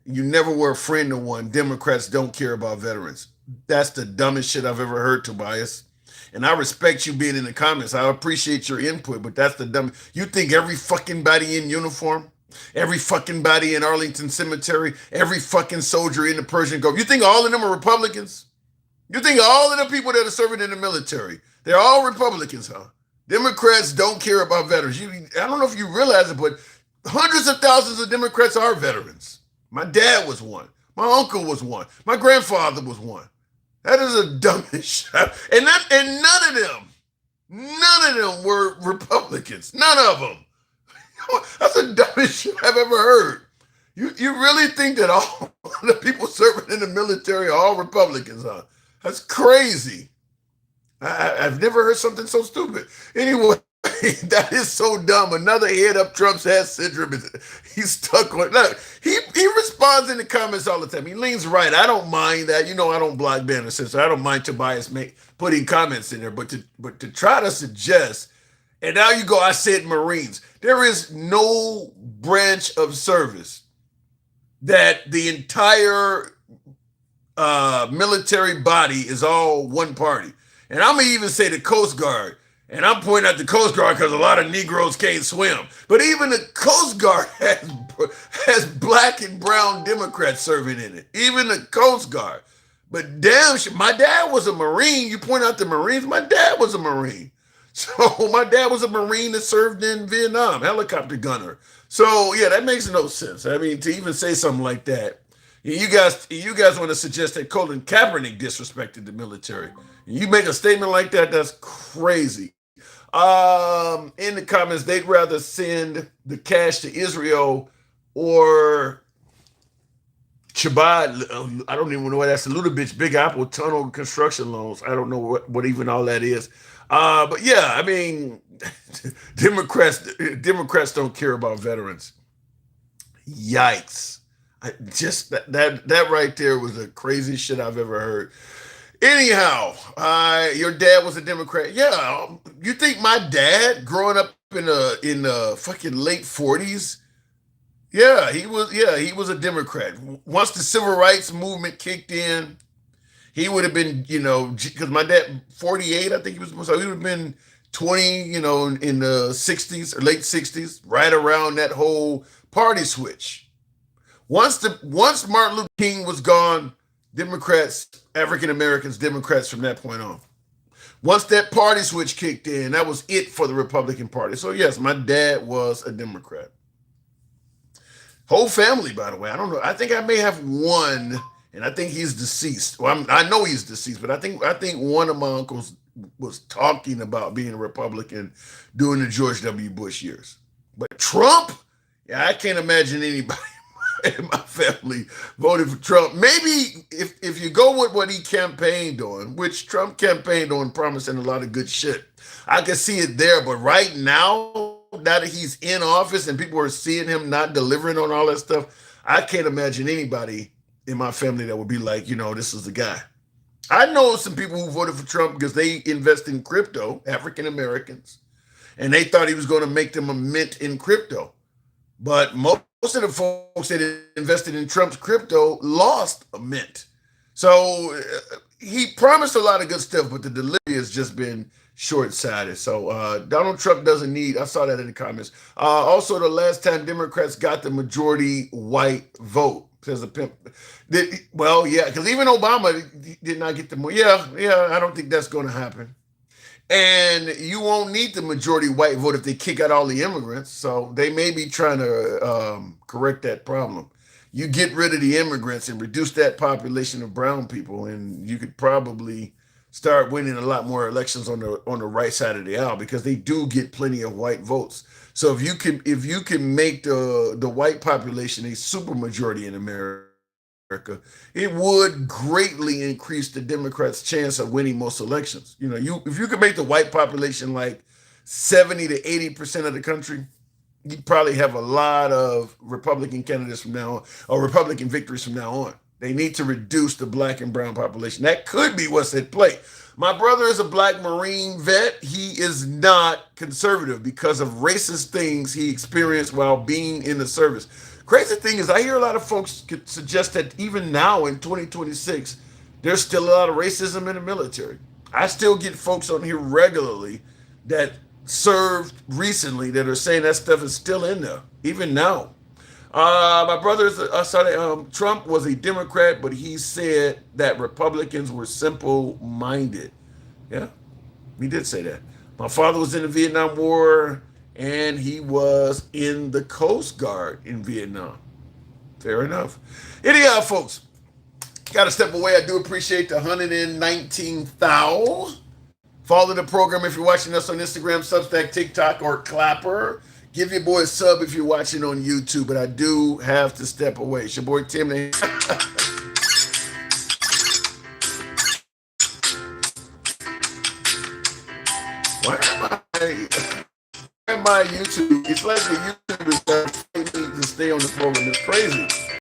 You never were a friend to one. Democrats don't care about veterans. That's the dumbest shit I've ever heard, Tobias. And I respect you being in the comments. I appreciate your input, but that's the dumb. You think every fucking body in uniform, every fucking body in Arlington Cemetery, every fucking soldier in the Persian Gulf, you think all of them are Republicans? You think all of the people that are serving in the military, they're all Republicans, huh? Democrats don't care about veterans. I don't know if you realize it, but hundreds of thousands of Democrats are veterans. My dad was one. My uncle was one. My grandfather was one. That is the dumbest shit. And none of them were Republicans. None of them. That's the dumbest shit I've ever heard. You really think that all the people serving in the military are all Republicans, huh? That's crazy. I've never heard something so stupid. Anyway, that is so dumb. Another head up Trump's ass syndrome. He's stuck on. Look, he responds in the comments all the time. He leans right. I don't mind that. I don't block Banner, so I don't mind Tobias putting comments in there. But to try to suggest, and now you go, I said Marines. There is no branch of service that the entire military body is all one party. And I'm going to even say the Coast Guard. And I'm pointing out the Coast Guard because a lot of Negroes can't swim. But even the Coast Guard has black and brown Democrats serving in it. Even the Coast Guard. But damn, my dad was a Marine. You point out the Marines. My dad was a Marine. So my dad was a Marine that served in Vietnam, helicopter gunner. So yeah, that makes no sense. I mean, to even say something like that, you guys want to suggest that Colin Kaepernick disrespected the military. You make a statement like that, that's crazy. In the comments, they'd rather send the cash to Israel or Chabad. I don't even know what that's. A little bitch, Big Apple tunnel construction loans. I don't know what even all that is. But yeah, I mean, Democrats don't care about veterans. Yikes! Just that right there was the craziest shit I've ever heard. Anyhow, your dad was a Democrat. Yeah, you think my dad growing up in the fucking late 40s? Yeah, he was a Democrat. Once the civil rights movement kicked in, he would have been, because my dad 48, I think he was, so he would have been 20, in the 60s or late 60s, right around that whole party switch. Once Martin Luther King was gone, Democrats, African Americans, Democrats from that point on. Once that party switch kicked in, that was it for the Republican Party. So yes, my dad was a Democrat. Whole family, by the way. I don't know. I think I may have one, and I think he's deceased. Well, I know he's deceased, but I think one of my uncles was talking about being a Republican during the George W. Bush years. But Trump, yeah, I can't imagine anybody in my family voted for Trump. Maybe if you go with what he campaigned on, which Trump campaigned on, promising a lot of good shit, I can see it there. But right now that he's in office and people are seeing him not delivering on all that stuff, I can't imagine anybody in my family that would be like, this is the guy. I know some people who voted for Trump because they invest in crypto, African Americans, and they thought he was going to make them a mint in crypto. But most of the folks that invested in Trump's crypto lost a mint. So he promised a lot of good stuff, but the delivery has just been short-sighted. So Donald Trump doesn't need, I saw that in the comments. Also, the last time Democrats got the majority white vote, says a pimp. Well, yeah, because even Obama did not get the more. Yeah, I don't think that's going to happen. And you won't need the majority white vote if they kick out all the immigrants. So they may be trying to correct that problem. You get rid of the immigrants and reduce that population of brown people, and you could probably start winning a lot more elections on the right side of the aisle, because they do get plenty of white votes. So if you can make the white population a supermajority in America, it would greatly increase the Democrats' chance of winning most elections. If you could make the white population like 70 to 80% of the country, you'd probably have a lot of Republican candidates from now on, or Republican victories from now on. They need to reduce the black and brown population. That could be what's at play. My brother is a black Marine vet. He is not conservative because of racist things he experienced while being in the service. Crazy thing is, I hear a lot of folks suggest that even now in 2026, there's still a lot of racism in the military. I still get folks on here regularly that served recently that are saying that stuff is still in there, even now. My brother, Trump was a Democrat, but he said that Republicans were simple-minded. Yeah, he did say that. My father was in the Vietnam War, and he was in the Coast Guard in Vietnam. Fair enough. Anyhow, folks, got to step away. I do appreciate the 119,000. Follow the program if you're watching us on Instagram, Substack, TikTok, or Clapper. Give your boy a sub if you're watching on YouTube, but I do have to step away. It's your boy Tim. Why am I YouTube? It's like the YouTube is trying to stay on the program. It's crazy.